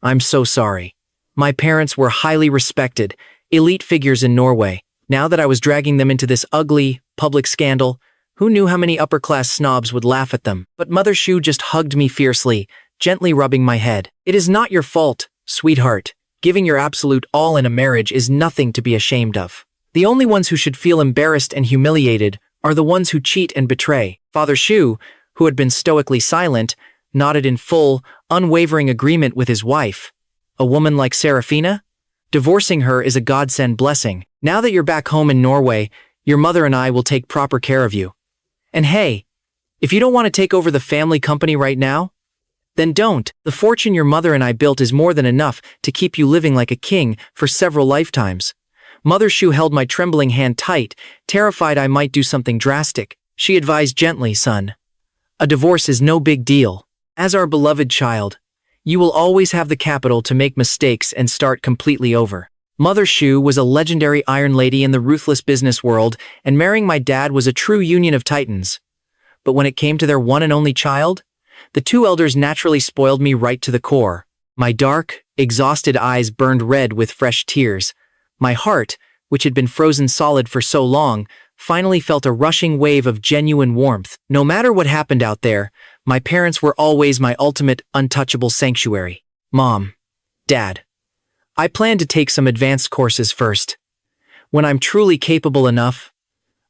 I'm so sorry." My parents were highly respected, elite figures in Norway. Now that I was dragging them into this ugly, public scandal, who knew how many upper-class snobs would laugh at them? But Mother Shu just hugged me fiercely, gently rubbing my head. "It is not your fault, sweetheart. Giving your absolute all in a marriage is nothing to be ashamed of. The only ones who should feel embarrassed and humiliated are the ones who cheat and betray." Father Shu, who had been stoically silent, nodded in full, unwavering agreement with his wife. "A woman like Seraphina? Divorcing her is a godsend blessing. Now that you're back home in Norway, your mother and I will take proper care of you. And hey, if you don't want to take over the family company right now, then don't. The fortune your mother and I built is more than enough to keep you living like a king for several lifetimes." Mother Shu held my trembling hand tight, terrified I might do something drastic. She advised gently, "Son, a divorce is no big deal. As our beloved child, you will always have the capital to make mistakes and start completely over." Mother Shu was a legendary iron lady in the ruthless business world, and marrying my dad was a true union of titans. But when it came to their one and only child, the two elders naturally spoiled me right to the core. My dark, exhausted eyes burned red with fresh tears. My heart, which had been frozen solid for so long, finally felt a rushing wave of genuine warmth. No matter what happened out there, my parents were always my ultimate, untouchable sanctuary. "Mom, Dad, I plan to take some advanced courses first. When I'm truly capable enough,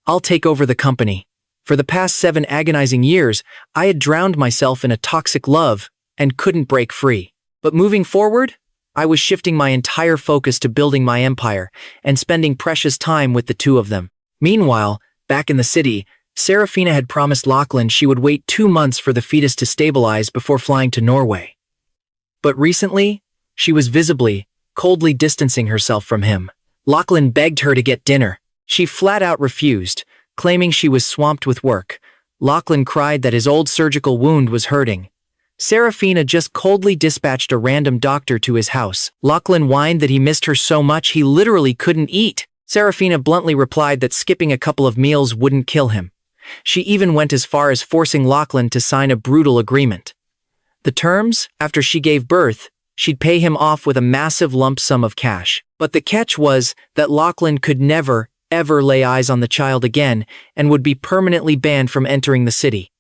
I'll take over the company." For the past 7 agonizing years, I had drowned myself in a toxic love and couldn't break free. But moving forward, I was shifting my entire focus to building my empire and spending precious time with the two of them. Meanwhile, back in the city, Seraphina had promised Lachlan she would wait 2 months for the fetus to stabilize before flying to Norway. But recently, she was visibly, coldly distancing herself from him. Lachlan begged her to get dinner. She flat out refused, claiming she was swamped with work. Lachlan cried that his old surgical wound was hurting. Seraphina just coldly dispatched a random doctor to his house. Lachlan whined that he missed her so much he literally couldn't eat. Seraphina bluntly replied that skipping a couple of meals wouldn't kill him. She even went as far as forcing Lachlan to sign a brutal agreement. The terms, after she gave birth, she'd pay him off with a massive lump sum of cash. But the catch was that Lachlan could never, ever lay eyes on the child again and would be permanently banned from entering the city.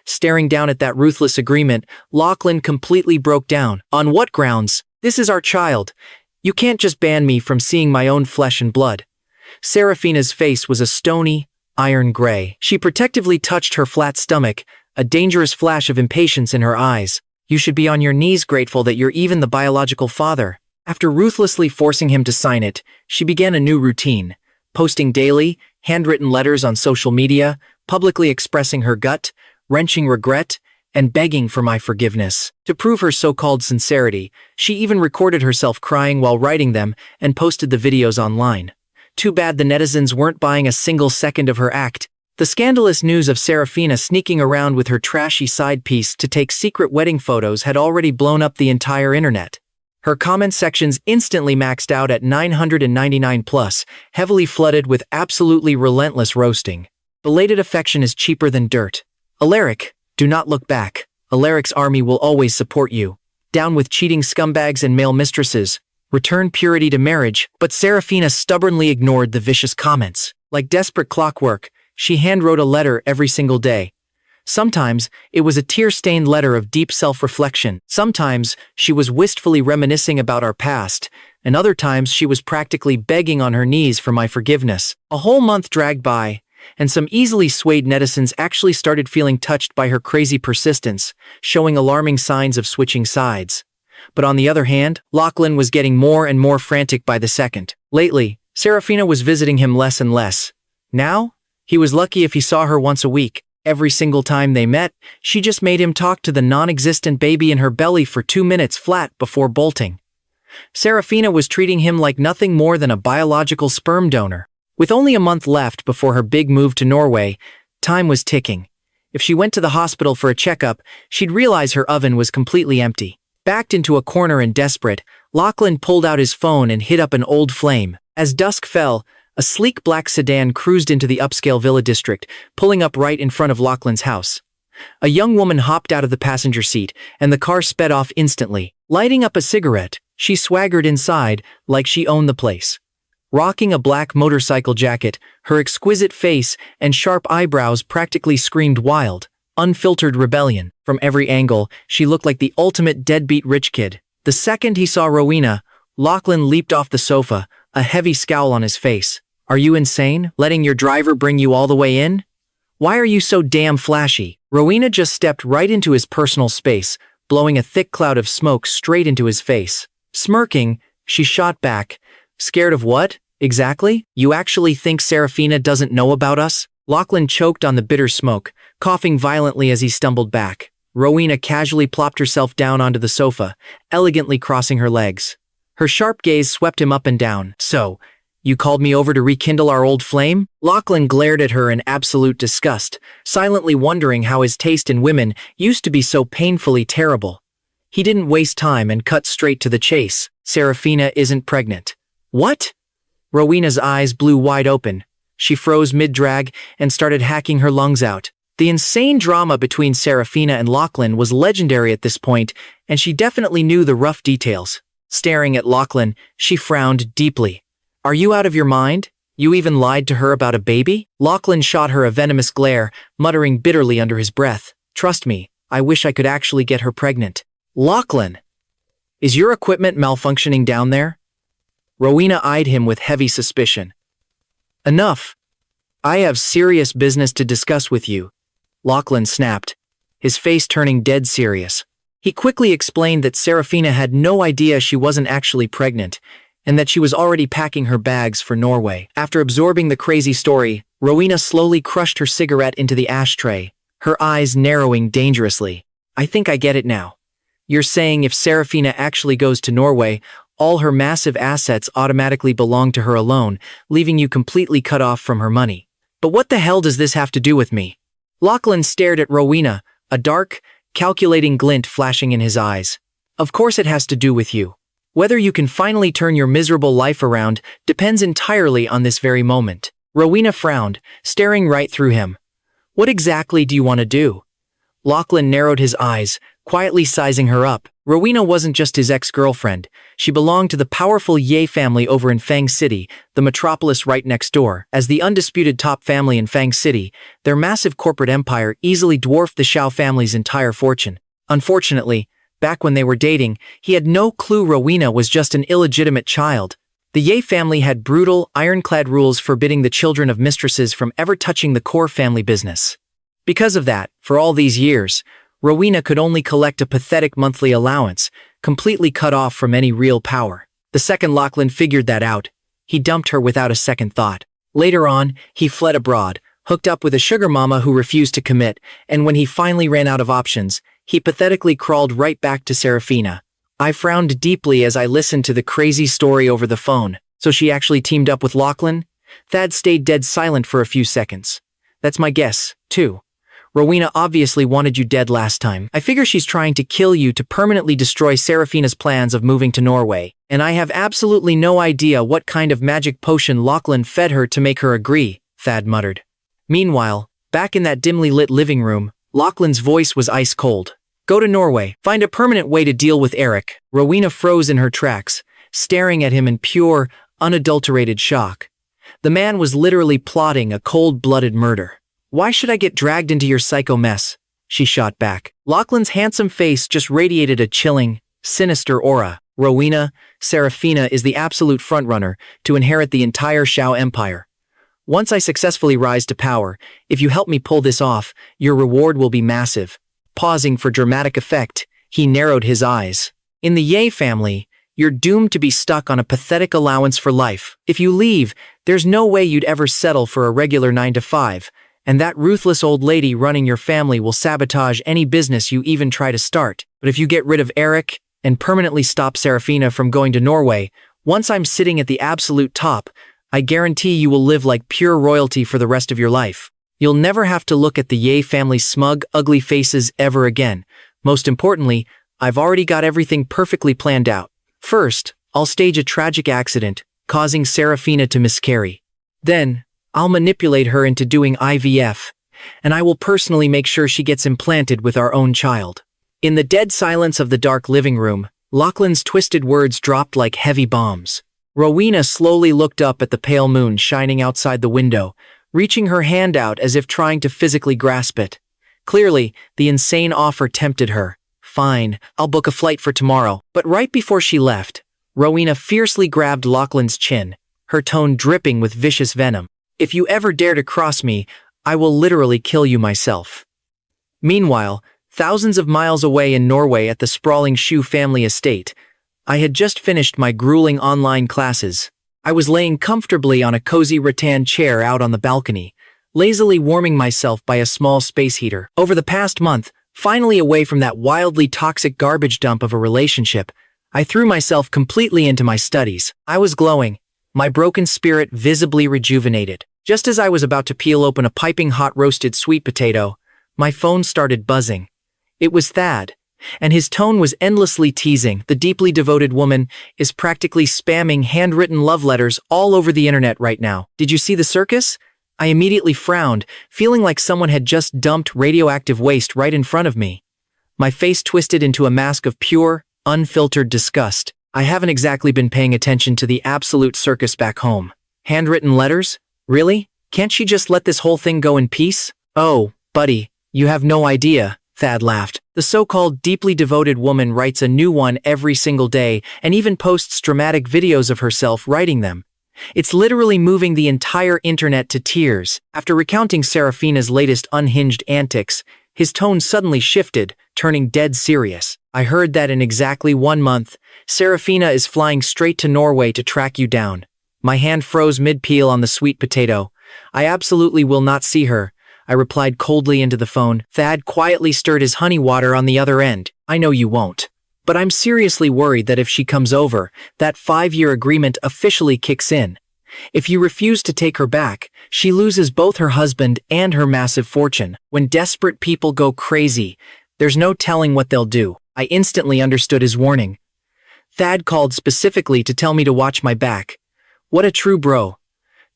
Staring down at that ruthless agreement, Lachlan completely broke down. "On what grounds? This is our child. You can't just ban me from seeing my own flesh and blood." Seraphina's face was a stony, iron gray. She protectively touched her flat stomach, a dangerous flash of impatience in her eyes. "You should be on your knees grateful that you're even the biological father." After ruthlessly forcing him to sign it, she began a new routine, posting daily, handwritten letters on social media, publicly expressing her gut-wrenching regret, and begging for my forgiveness. To prove her so-called sincerity, she even recorded herself crying while writing them and posted the videos online. Too bad the netizens weren't buying a single second of her act. The scandalous news of Seraphina sneaking around with her trashy side piece to take secret wedding photos had already blown up the entire internet. Her comment sections instantly maxed out at 999 plus, heavily flooded with absolutely relentless roasting. "Belated affection is cheaper than dirt. Alaric, do not look back. Alaric's army will always support you. Down with cheating scumbags and male mistresses. Return purity to marriage." But Seraphina stubbornly ignored the vicious comments. Like desperate clockwork, she handwrote a letter every single day. Sometimes, it was a tear-stained letter of deep self-reflection. Sometimes, she was wistfully reminiscing about our past, and other times she was practically begging on her knees for my forgiveness. A whole month dragged by, and some easily swayed netizens actually started feeling touched by her crazy persistence, showing alarming signs of switching sides. But on the other hand, Lachlan was getting more and more frantic by the second. Lately, Seraphina was visiting him less and less. Now, he was lucky if he saw her once a week. Every single time they met, she just made him talk to the non-existent baby in her belly for 2 minutes flat before bolting. Seraphina was treating him like nothing more than a biological sperm donor. With only a month left before her big move to Norway, time was ticking. If she went to the hospital for a checkup, she'd realize her oven was completely empty. Backed into a corner and desperate, Lachlan pulled out his phone and hit up an old flame. As dusk fell, a sleek black sedan cruised into the upscale villa district, pulling up right in front of Lachlan's house. A young woman hopped out of the passenger seat, and the car sped off instantly. Lighting up a cigarette, she swaggered inside like she owned the place. Rocking a black motorcycle jacket, her exquisite face and sharp eyebrows practically screamed wild, unfiltered rebellion. From every angle, she looked like the ultimate deadbeat rich kid. The second he saw Rowena, Lachlan leaped off the sofa, a heavy scowl on his face. "Are you insane? Letting your driver bring you all the way in? Why are you so damn flashy?" Rowena just stepped right into his personal space, blowing a thick cloud of smoke straight into his face. Smirking, she shot back. "Scared of what, exactly? You actually think Seraphina doesn't know about us?" Lachlan choked on the bitter smoke, coughing violently as he stumbled back. Rowena casually plopped herself down onto the sofa, elegantly crossing her legs. Her sharp gaze swept him up and down. "So, you called me over to rekindle our old flame?" Lachlan glared at her in absolute disgust, silently wondering how his taste in women used to be so painfully terrible. He didn't waste time and cut straight to the chase. "Seraphina isn't pregnant." "What?" Rowena's eyes blew wide open. She froze mid-drag and started hacking her lungs out. The insane drama between Seraphina and Lachlan was legendary at this point, and she definitely knew the rough details. Staring at Lachlan, she frowned deeply. "Are you out of your mind? You even lied to her about a baby?" Lachlan shot her a venomous glare, muttering bitterly under his breath. "Trust me, I wish I could actually get her pregnant." "Lachlan! Is your equipment malfunctioning down there?" Rowena eyed him with heavy suspicion. "Enough. I have serious business to discuss with you," Lachlan snapped, his face turning dead serious. He quickly explained that Seraphina had no idea she wasn't actually pregnant, and that she was already packing her bags for Norway. After absorbing the crazy story, Rowena slowly crushed her cigarette into the ashtray, her eyes narrowing dangerously. "I think I get it now. You're saying if Seraphina actually goes to Norway, all her massive assets automatically belong to her alone, leaving you completely cut off from her money. But what the hell does this have to do with me?" Lachlan stared at Rowena, a dark, calculating glint flashing in his eyes. "Of course it has to do with you. Whether you can finally turn your miserable life around depends entirely on this very moment." Rowena frowned, staring right through him. "What exactly do you want to do?" Lachlan narrowed his eyes, quietly sizing her up. Rowena wasn't just his ex-girlfriend. She belonged to the powerful Ye family over in Fang City, the metropolis right next door. As the undisputed top family in Fang City, their massive corporate empire easily dwarfed the Xiao family's entire fortune. Unfortunately, back when they were dating, he had no clue Rowena was just an illegitimate child. The Ye family had brutal, ironclad rules forbidding the children of mistresses from ever touching the core family business. Because of that, for all these years, Rowena could only collect a pathetic monthly allowance, completely cut off from any real power. The second Lachlan figured that out, he dumped her without a second thought. Later on, he fled abroad, hooked up with a sugar mama who refused to commit, and when he finally ran out of options, he pathetically crawled right back to Seraphina. I frowned deeply as I listened to the crazy story over the phone. "So she actually teamed up with Lachlan?" Thad stayed dead silent for a few seconds. "That's my guess, too. Rowena obviously wanted you dead last time. I figure she's trying to kill you to permanently destroy Seraphina's plans of moving to Norway. And I have absolutely no idea what kind of magic potion Lachlan fed her to make her agree," Thad muttered. Meanwhile, back in that dimly lit living room, Lachlan's voice was ice cold. "Go to Norway. Find a permanent way to deal with Eric." Rowena froze in her tracks, staring at him in pure, unadulterated shock. The man was literally plotting a cold-blooded murder. "Why should I get dragged into your psycho mess?" she shot back. Lachlan's handsome face just radiated a chilling, sinister aura. "Rowena, Seraphina is the absolute frontrunner to inherit the entire Xiao Empire. Once I successfully rise to power, if you help me pull this off, your reward will be massive." Pausing for dramatic effect, he narrowed his eyes. "In the Ye family, you're doomed to be stuck on a pathetic allowance for life. If you leave, there's no way you'd ever settle for a regular 9 to 5. And that ruthless old lady running your family will sabotage any business you even try to start. But if you get rid of Eric and permanently stop Seraphina from going to Norway, once I'm sitting at the absolute top, I guarantee you will live like pure royalty for the rest of your life. You'll never have to look at the Ye family's smug, ugly faces ever again. Most importantly, I've already got everything perfectly planned out. First, I'll stage a tragic accident, causing Seraphina to miscarry. Then, I'll manipulate her into doing IVF, and I will personally make sure she gets implanted with our own child. In the dead silence of the dark living room, Lachlan's twisted words dropped like heavy bombs. Rowena slowly looked up at the pale moon shining outside the window, reaching her hand out as if trying to physically grasp it. Clearly, the insane offer tempted her. Fine, I'll book a flight for tomorrow. But right before she left, Rowena fiercely grabbed Lachlan's chin, her tone dripping with vicious venom. If you ever dare to cross me, I will literally kill you myself. Meanwhile, thousands of miles away in Norway at the sprawling Suho family estate, I had just finished my grueling online classes. I was laying comfortably on a cozy rattan chair out on the balcony, lazily warming myself by a small space heater. Over the past month, finally away from that wildly toxic garbage dump of a relationship, I threw myself completely into my studies. I was glowing, my broken spirit visibly rejuvenated. Just as I was about to peel open a piping hot roasted sweet potato, my phone started buzzing. It was Thad, and his tone was endlessly teasing. The deeply devoted woman is practically spamming handwritten love letters all over the internet right now. Did you see the circus? I immediately frowned, feeling like someone had just dumped radioactive waste right in front of me. My face twisted into a mask of pure, unfiltered disgust. I haven't exactly been paying attention to the absolute circus back home. Handwritten letters? Really? Can't she just let this whole thing go in peace? Oh, buddy, you have no idea, Thad laughed. The so-called deeply devoted woman writes a new one every single day and even posts dramatic videos of herself writing them. It's literally moving the entire internet to tears. After recounting Seraphina's latest unhinged antics, his tone suddenly shifted, turning dead serious. I heard that in exactly 1 month, Seraphina is flying straight to Norway to track you down. My hand froze mid-peel on the sweet potato. I absolutely will not see her, I replied coldly into the phone. Thad quietly stirred his honey water on the other end. I know you won't. But I'm seriously worried that if she comes over, that 5-year agreement officially kicks in. If you refuse to take her back, she loses both her husband and her massive fortune. When desperate people go crazy, there's no telling what they'll do. I instantly understood his warning. Thad called specifically to tell me to watch my back. What a true bro.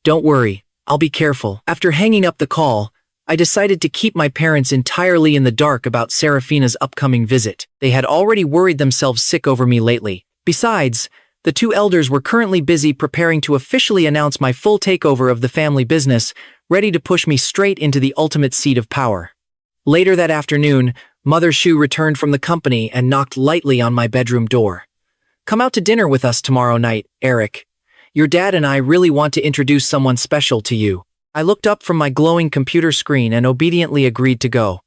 Don't worry, I'll be careful. After hanging up the call, I decided to keep my parents entirely in the dark about Seraphina's upcoming visit. They had already worried themselves sick over me lately. Besides, the two elders were currently busy preparing to officially announce my full takeover of the family business, ready to push me straight into the ultimate seat of power. Later that afternoon, Mother Suho returned from the company and knocked lightly on my bedroom door. Come out to dinner with us tomorrow night, Eric. Your dad and I really want to introduce someone special to you. I looked up from my glowing computer screen and obediently agreed to go.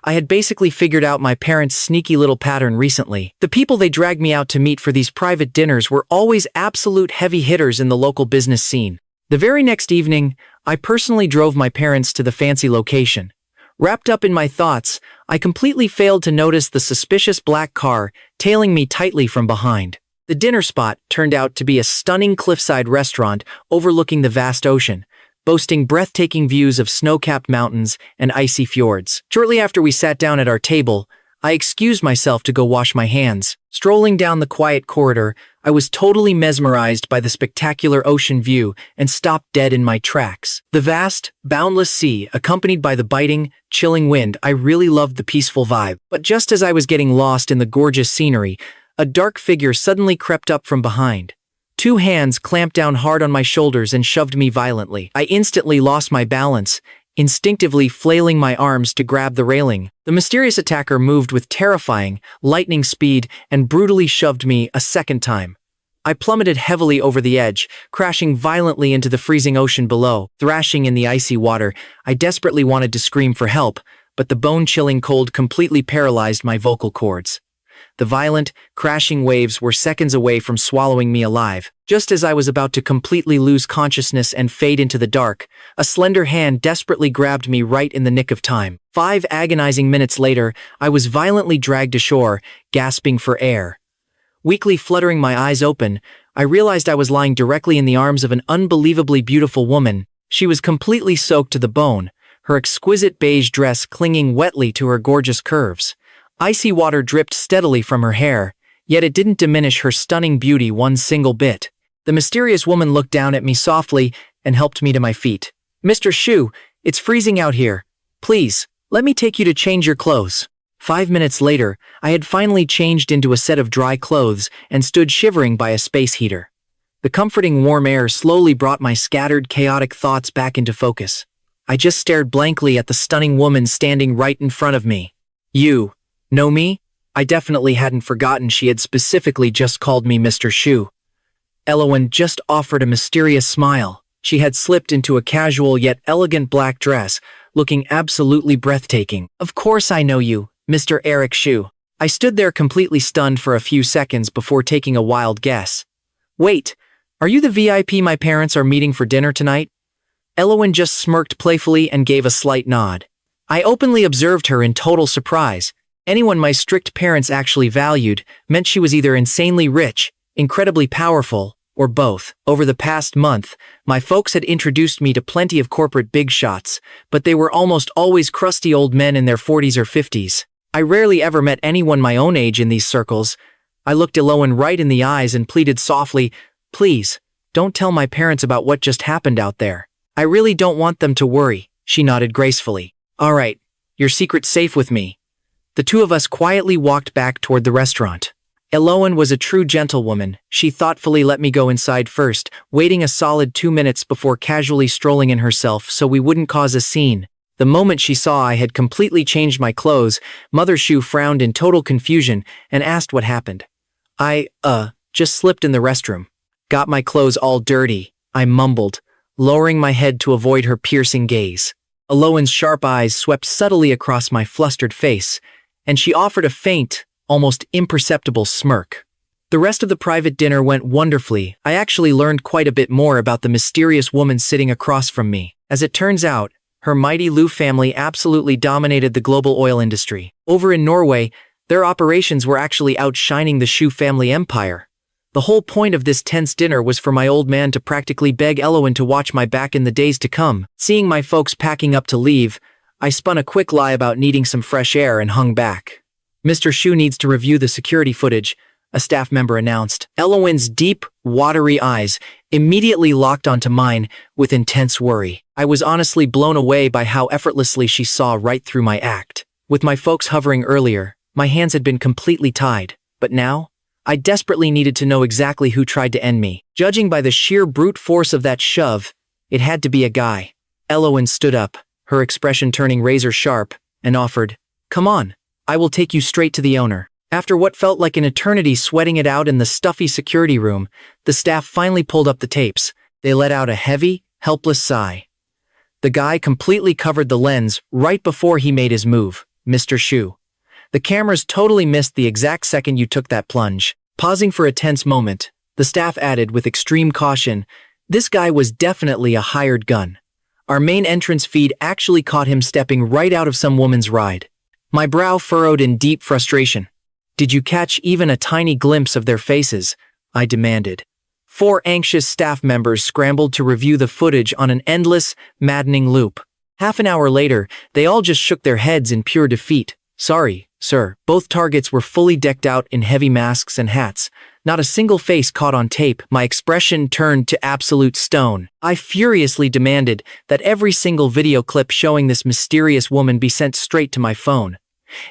I had basically figured out my parents' sneaky little pattern recently. The people they dragged me out to meet for these private dinners were always absolute heavy hitters in the local business scene. The very next evening, I personally drove my parents to the fancy location. Wrapped up in my thoughts, I completely failed to notice the suspicious black car tailing me tightly from behind. The dinner spot turned out to be a stunning cliffside restaurant overlooking the vast ocean, boasting breathtaking views of snow-capped mountains and icy fjords. Shortly after we sat down at our table, I excused myself to go wash my hands. Strolling down the quiet corridor, I was totally mesmerized by the spectacular ocean view and stopped dead in my tracks. The vast, boundless sea, accompanied by the biting, chilling wind, I really loved the peaceful vibe. But just as I was getting lost in the gorgeous scenery, a dark figure suddenly crept up from behind. 2 hands clamped down hard on my shoulders and shoved me violently. I instantly lost my balance, instinctively flailing my arms to grab the railing. The mysterious attacker moved with terrifying, lightning speed and brutally shoved me a second time. I plummeted heavily over the edge, crashing violently into the freezing ocean below. Thrashing in the icy water, I desperately wanted to scream for help, but the bone-chilling cold completely paralyzed my vocal cords. The violent, crashing waves were seconds away from swallowing me alive. Just as I was about to completely lose consciousness and fade into the dark, a slender hand desperately grabbed me right in the nick of time. 5 agonizing minutes later, I was violently dragged ashore, gasping for air. Weakly fluttering my eyes open, I realized I was lying directly in the arms of an unbelievably beautiful woman. She was completely soaked to the bone, her exquisite beige dress clinging wetly to her gorgeous curves. Icy water dripped steadily from her hair, yet it didn't diminish her stunning beauty one single bit. The mysterious woman looked down at me softly and helped me to my feet. "Mr. Shu, it's freezing out here. Please, let me take you to change your clothes." 5 minutes later, I had finally changed into a set of dry clothes and stood shivering by a space heater. The comforting warm air slowly brought my scattered, chaotic thoughts back into focus. I just stared blankly at the stunning woman standing right in front of me. "You know me?" I definitely hadn't forgotten she had specifically just called me Mr. Shu. Elowen just offered a mysterious smile. She had slipped into a casual yet elegant black dress, looking absolutely breathtaking. "Of course I know you, Mr. Eric Shu." I stood there completely stunned for a few seconds before taking a wild guess. "Wait, are you the VIP my parents are meeting for dinner tonight?" Elowen just smirked playfully and gave a slight nod. I openly observed her in total surprise. Anyone my strict parents actually valued meant she was either insanely rich, incredibly powerful, or both. Over the past month, my folks had introduced me to plenty of corporate big shots, but they were almost always crusty old men in their 40s or 50s. I rarely ever met anyone my own age in these circles. I looked Elowen right in the eyes and pleaded softly, "Please, don't tell my parents about what just happened out there. I really don't want them to worry." She nodded gracefully. "All right, your secret's safe with me." The two of us quietly walked back toward the restaurant. Elowen was a true gentlewoman. She thoughtfully let me go inside first, waiting a solid 2 minutes before casually strolling in herself so we wouldn't cause a scene. The moment she saw I had completely changed my clothes, Mother Shu frowned in total confusion and asked what happened. "I, just slipped in the restroom. Got my clothes all dirty," I mumbled, lowering my head to avoid her piercing gaze. Elowen's sharp eyes swept subtly across my flustered face, and she offered a faint, almost imperceptible smirk. The rest of the private dinner went wonderfully. I actually learned quite a bit more about the mysterious woman sitting across from me. As it turns out, her mighty Liu family absolutely dominated the global oil industry. Over in Norway, their operations were actually outshining the Shu family empire. The whole point of this tense dinner was for my old man to practically beg Elowen to watch my back in the days to come. Seeing my folks packing up to leave, I spun a quick lie about needing some fresh air and hung back. "Mr. Shu needs to review the security footage," a staff member announced. Elowen's deep, watery eyes immediately locked onto mine with intense worry. I was honestly blown away by how effortlessly she saw right through my act. With my folks hovering earlier, my hands had been completely tied, but now, I desperately needed to know exactly who tried to end me. Judging by the sheer brute force of that shove, it had to be a guy. Elowen stood up, her expression turning razor sharp, and offered, "Come on, I will take you straight to the owner." After what felt like an eternity sweating it out in the stuffy security room, the staff finally pulled up the tapes. They let out a heavy, helpless sigh. The guy completely covered the lens right before he made his move. "Mr. Shu, the cameras totally missed the exact second you took that plunge." Pausing for a tense moment, the staff added with extreme caution, "This guy was definitely a hired gun. Our main entrance feed actually caught him stepping right out of some woman's ride." My brow furrowed in deep frustration. "Did you catch even a tiny glimpse of their faces?" I demanded. 4 anxious staff members scrambled to review the footage on an endless, maddening loop. Half an hour later, they all just shook their heads in pure defeat. "Sorry, sir." Both targets were fully decked out in heavy masks and hats. Not a single face caught on tape. My expression turned to absolute stone. I furiously demanded that every single video clip showing this mysterious woman be sent straight to my phone.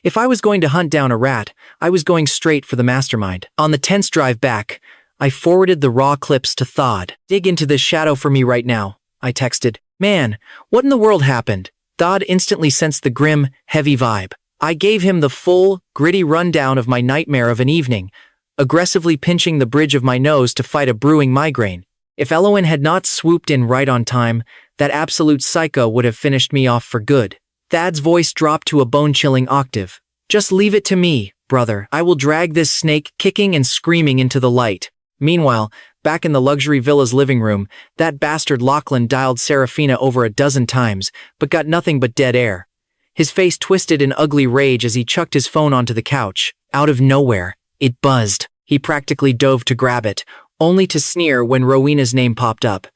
If I was going to hunt down a rat, I was going straight for the mastermind. On the tense drive back, I forwarded the raw clips to Thod. "Dig into this shadow for me right now," I texted. "Man, what in the world happened?" Thod instantly sensed the grim, heavy vibe. I gave him the full, gritty rundown of my nightmare of an evening, aggressively pinching the bridge of my nose to fight a brewing migraine. If Elowen had not swooped in right on time, that absolute psycho would have finished me off for good. Thad's voice dropped to a bone-chilling octave. "Just leave it to me, brother. I will drag this snake kicking and screaming into the light." Meanwhile, back in the luxury villa's living room, that bastard Lachlan dialed Seraphina over a dozen times, but got nothing but dead air. His face twisted in ugly rage as he chucked his phone onto the couch. Out of nowhere, it buzzed. He practically dove to grab it, only to sneer when Rowena's name popped up.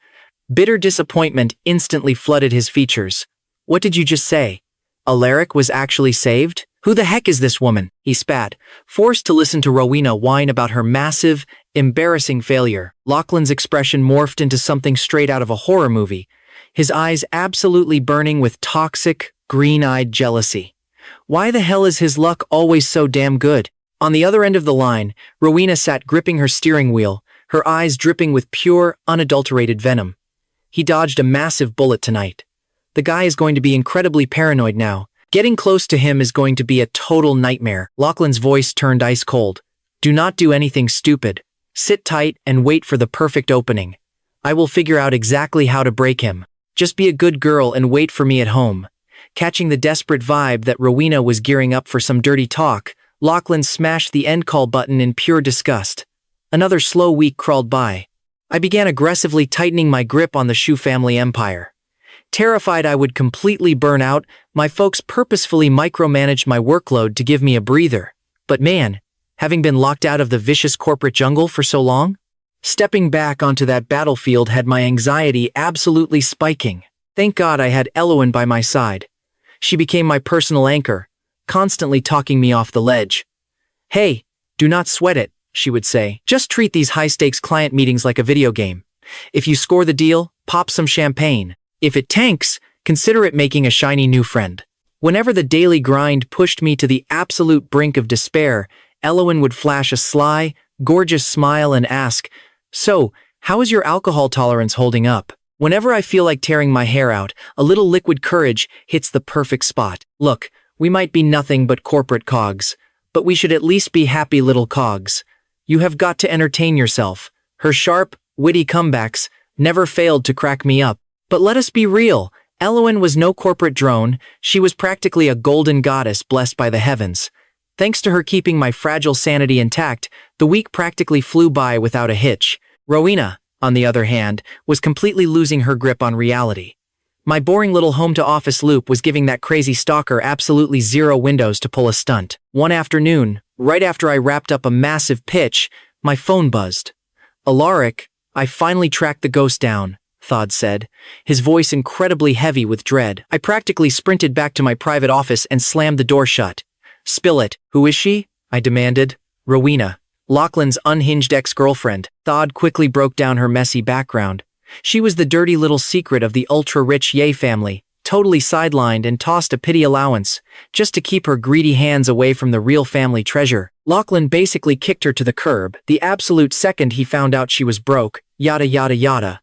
Bitter disappointment instantly flooded his features. "What did you just say? Alaric was actually saved? Who the heck is this woman? He spat, forced to listen to Rowena whine about her massive, embarrassing failure. Lachlan's expression morphed into something straight out of a horror movie, his eyes absolutely burning with toxic, green-eyed jealousy. Why the hell is his luck always so damn good? On the other end of the line, Rowena sat gripping her steering wheel, her eyes dripping with pure, unadulterated venom. He dodged a massive bullet tonight. The guy is going to be incredibly paranoid now. Getting close to him is going to be a total nightmare. Lachlan's voice turned ice cold. Do not do anything stupid. Sit tight and wait for the perfect opening. I will figure out exactly how to break him. Just be a good girl and wait for me at home. Catching the desperate vibe that Rowena was gearing up for some dirty talk, Lachlan smashed the end call button in pure disgust. Another slow week crawled by. I began aggressively tightening my grip on the Shu family empire. Terrified I would completely burn out, my folks purposefully micromanaged my workload to give me a breather. But man, having been locked out of the vicious corporate jungle for so long, stepping back onto that battlefield had my anxiety absolutely spiking. Thank God I had Elowen by my side. She became my personal anchor, constantly talking me off the ledge. Hey, do not sweat it, she would say. Just treat these high-stakes client meetings like a video game. If you score the deal, pop some champagne. If it tanks, consider it making a shiny new friend. Whenever the daily grind pushed me to the absolute brink of despair, Elowen would flash a sly, gorgeous smile and ask, "So, how is your alcohol tolerance holding up?" Whenever I feel like tearing my hair out, a little liquid courage hits the perfect spot. Look, we might be nothing but corporate cogs, but we should at least be happy little cogs. You have got to entertain yourself. Her sharp, witty comebacks never failed to crack me up. But let us be real, Elowen was no corporate drone, she was practically a golden goddess blessed by the heavens. Thanks to her keeping my fragile sanity intact, the week practically flew by without a hitch. Rowena, on the other hand, was completely losing her grip on reality. My boring little home-to-office loop was giving that crazy stalker absolutely zero windows to pull a stunt. One afternoon, right after I wrapped up a massive pitch, my phone buzzed. Alaric, I finally tracked the ghost down, Thod said, his voice incredibly heavy with dread. I practically sprinted back to my private office and slammed the door shut. Spill it. Who is she? I demanded. Rowena, Lachlan's unhinged ex-girlfriend. Thod quickly broke down her messy background. She was the dirty little secret of the ultra-rich Ye family, totally sidelined and tossed a pity allowance, just to keep her greedy hands away from the real family treasure. Lachlan basically kicked her to the curb, the absolute second he found out she was broke, yada yada yada.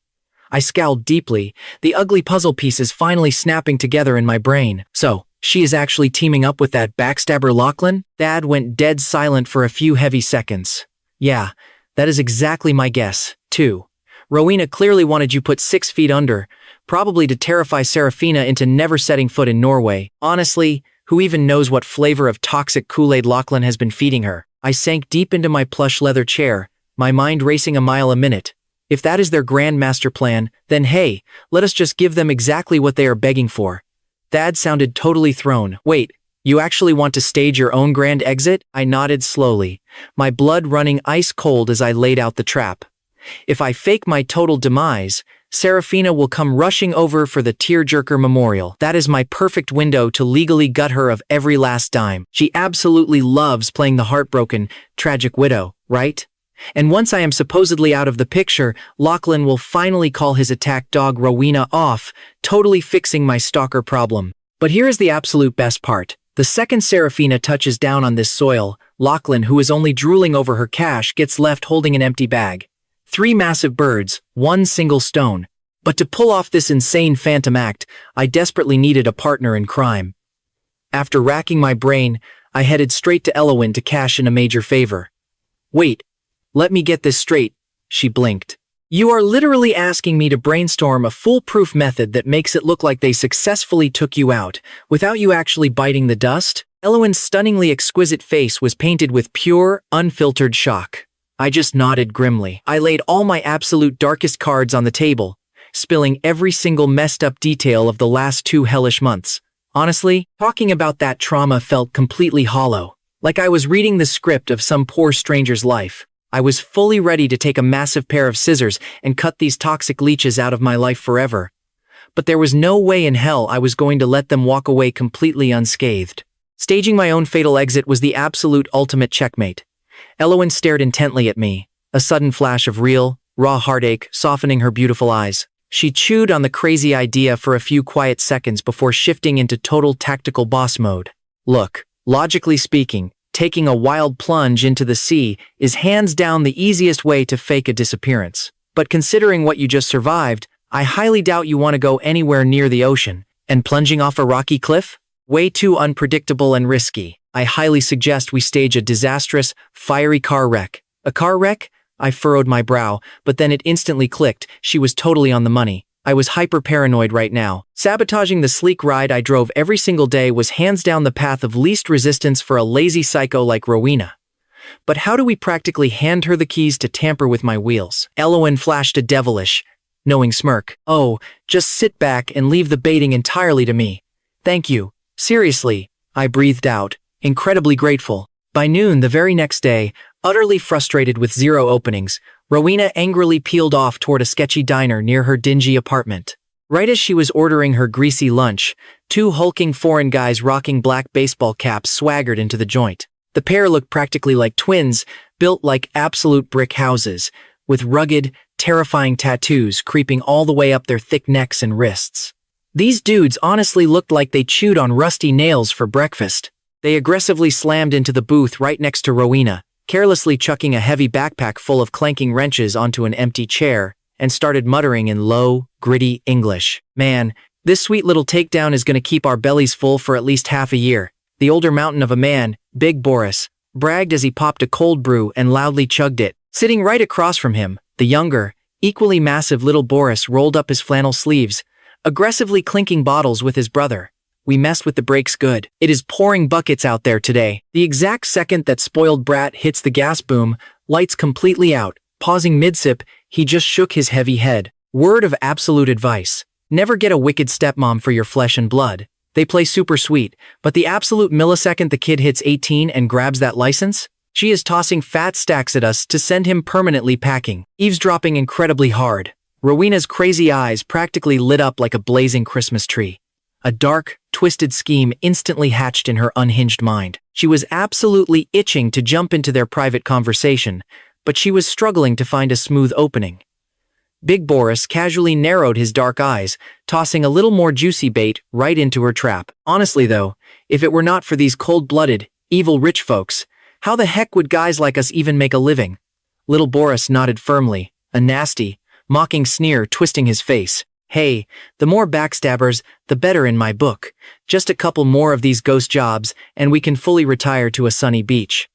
I scowled deeply, the ugly puzzle pieces finally snapping together in my brain. So, she is actually teaming up with that backstabber Lachlan? Dad went dead silent for a few heavy seconds. Yeah, that is exactly my guess, too. Rowena clearly wanted you put 6 feet under, probably to terrify Seraphina into never setting foot in Norway. Honestly, who even knows what flavor of toxic Kool-Aid Lachlan has been feeding her? I sank deep into my plush leather chair, my mind racing a mile a minute. If that is their grand master plan, then hey, let us just give them exactly what they are begging for. Thad sounded totally thrown. Wait, you actually want to stage your own grand exit? I nodded slowly, my blood running ice cold as I laid out the trap. If I fake my total demise, Seraphina will come rushing over for the tearjerker memorial. That is my perfect window to legally gut her of every last dime. She absolutely loves playing the heartbroken, tragic widow, right? And once I am supposedly out of the picture, Lachlan will finally call his attack dog Rowena off, totally fixing my stalker problem. But here is the absolute best part. The second Seraphina touches down on this soil, Lachlan, who is only drooling over her cash, gets left holding an empty bag. 3 massive birds, 1 single stone. But to pull off this insane phantom act, I desperately needed a partner in crime. After racking my brain, I headed straight to Elowen to cash in a major favor. Wait. Let me get this straight, she blinked. You are literally asking me to brainstorm a foolproof method that makes it look like they successfully took you out, without you actually biting the dust? Elowen's stunningly exquisite face was painted with pure, unfiltered shock. I just nodded grimly. I laid all my absolute darkest cards on the table, spilling every single messed up detail of the last 2 hellish months. Honestly, talking about that trauma felt completely hollow, like I was reading the script of some poor stranger's life. I was fully ready to take a massive pair of scissors and cut these toxic leeches out of my life forever. But there was no way in hell I was going to let them walk away completely unscathed. Staging my own fatal exit was the absolute ultimate checkmate. Elowen stared intently at me, a sudden flash of real, raw heartache softening her beautiful eyes. She chewed on the crazy idea for a few quiet seconds before shifting into total tactical boss mode. Look, logically speaking, taking a wild plunge into the sea is hands down the easiest way to fake a disappearance. But considering what you just survived, I highly doubt you want to go anywhere near the ocean. And plunging off a rocky cliff? Way too unpredictable and risky. I highly suggest we stage a disastrous, fiery car wreck. A car wreck? I furrowed my brow, but then it instantly clicked. She was totally on the money. I was hyper-paranoid right now. Sabotaging the sleek ride I drove every single day was hands down the path of least resistance for a lazy psycho like Rowena. But how do we practically hand her the keys to tamper with my wheels? Elowen flashed a devilish, knowing smirk. Oh, just sit back and leave the baiting entirely to me. Thank you. Seriously, I breathed out, incredibly grateful. By noon the very next day, utterly frustrated with zero openings, Rowena angrily peeled off toward a sketchy diner near her dingy apartment. Right as she was ordering her greasy lunch, two hulking foreign guys rocking black baseball caps swaggered into the joint. The pair looked practically like twins, built like absolute brick houses, with rugged, terrifying tattoos creeping all the way up their thick necks and wrists. These dudes honestly looked like they chewed on rusty nails for breakfast. They aggressively slammed into the booth right next to Rowena, carelessly chucking a heavy backpack full of clanking wrenches onto an empty chair, and started muttering in low, gritty English. Man, this sweet little takedown is going to keep our bellies full for at least half a year. The older mountain of a man, Big Boris, bragged as he popped a cold brew and loudly chugged it. Sitting right across from him, the younger, equally massive little Boris rolled up his flannel sleeves, aggressively clinking bottles with his brother. We messed with the brakes good. It is pouring buckets out there today. The exact second that spoiled brat hits the gas boom, lights completely out. Pausing mid-sip, he just shook his heavy head. Word of absolute advice. Never get a wicked stepmom for your flesh and blood. They play super sweet, but the absolute millisecond the kid hits 18 and grabs that license, she is tossing fat stacks at us to send him permanently packing. Eavesdropping incredibly hard. Rowena's crazy eyes practically lit up like a blazing Christmas tree. A dark, twisted scheme instantly hatched in her unhinged mind. She was absolutely itching to jump into their private conversation, but she was struggling to find a smooth opening. Big Boris casually narrowed his dark eyes, tossing a little more juicy bait right into her trap. Honestly though, if it were not for these cold-blooded, evil rich folks, how the heck would guys like us even make a living? Little Boris nodded firmly, a nasty, mocking sneer twisting his face. Hey, the more backstabbers, the better in my book. Just a couple more of these ghost jobs, and we can fully retire to a sunny beach.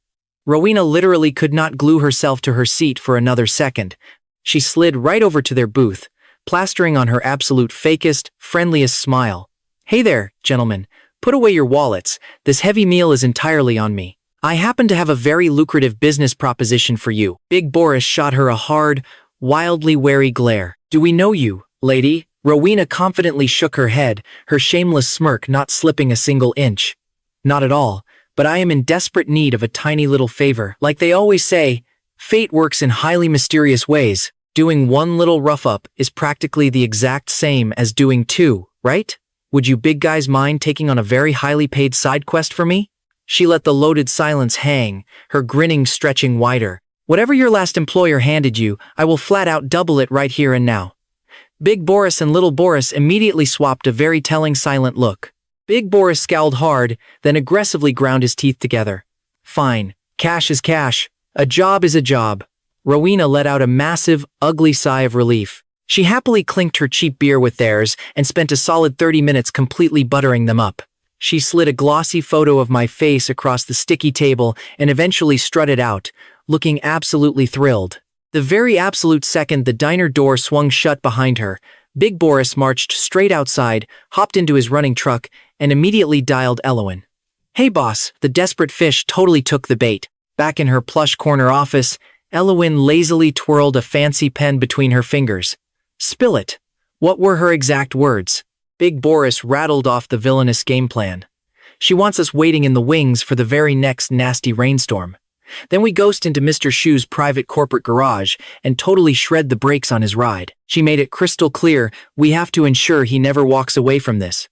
Rowena literally could not glue herself to her seat for another second. She slid right over to their booth, plastering on her absolute fakest, friendliest smile. Hey there, gentlemen. Put away your wallets. This heavy meal is entirely on me. I happen to have a very lucrative business proposition for you. Big Boris shot her a hard, wildly wary glare. Do we know you, lady? Rowena confidently shook her head, her shameless smirk not slipping a single inch. Not at all, but I am in desperate need of a tiny little favor. Like they always say, fate works in highly mysterious ways. Doing one little rough-up is practically the exact same as doing two, right? Would you big guys mind taking on a very highly paid side quest for me? She let the loaded silence hang, her grinning stretching wider. Whatever your last employer handed you, I will flat out double it right here and now. Big Boris and Little Boris immediately swapped a very telling silent look. Big Boris scowled hard, then aggressively ground his teeth together. Fine. Cash is cash. A job is a job. Rowena let out a massive, ugly sigh of relief. She happily clinked her cheap beer with theirs and spent a solid 30 minutes completely buttering them up. She slid a glossy photo of my face across the sticky table and eventually strutted out, looking absolutely thrilled. The very absolute second the diner door swung shut behind her, Big Boris marched straight outside, hopped into his running truck, and immediately dialed Elowen. Hey boss, the desperate fish totally took the bait. Back in her plush corner office, Elowen lazily twirled a fancy pen between her fingers. Spill it. What were her exact words? Big Boris rattled off the villainous game plan. She wants us waiting in the wings for the very next nasty rainstorm. Then we ghost into Mr. Shu's private corporate garage and totally shred the brakes on his ride. She made it crystal clear we have to ensure he never walks away from this.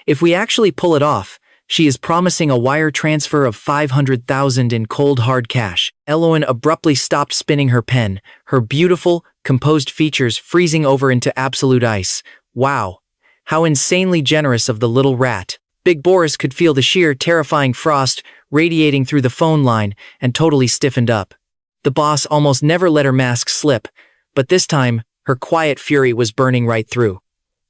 If we actually pull it off, She is promising a wire transfer of 500,000 in cold hard cash. Elowen abruptly stopped spinning her pen, her beautiful, composed features freezing over into absolute ice. Wow. How insanely generous of the little rat. Big Boris could feel the sheer, terrifying frost radiating through the phone line and totally stiffened up. The boss almost never let her mask slip, but this time, her quiet fury was burning right through.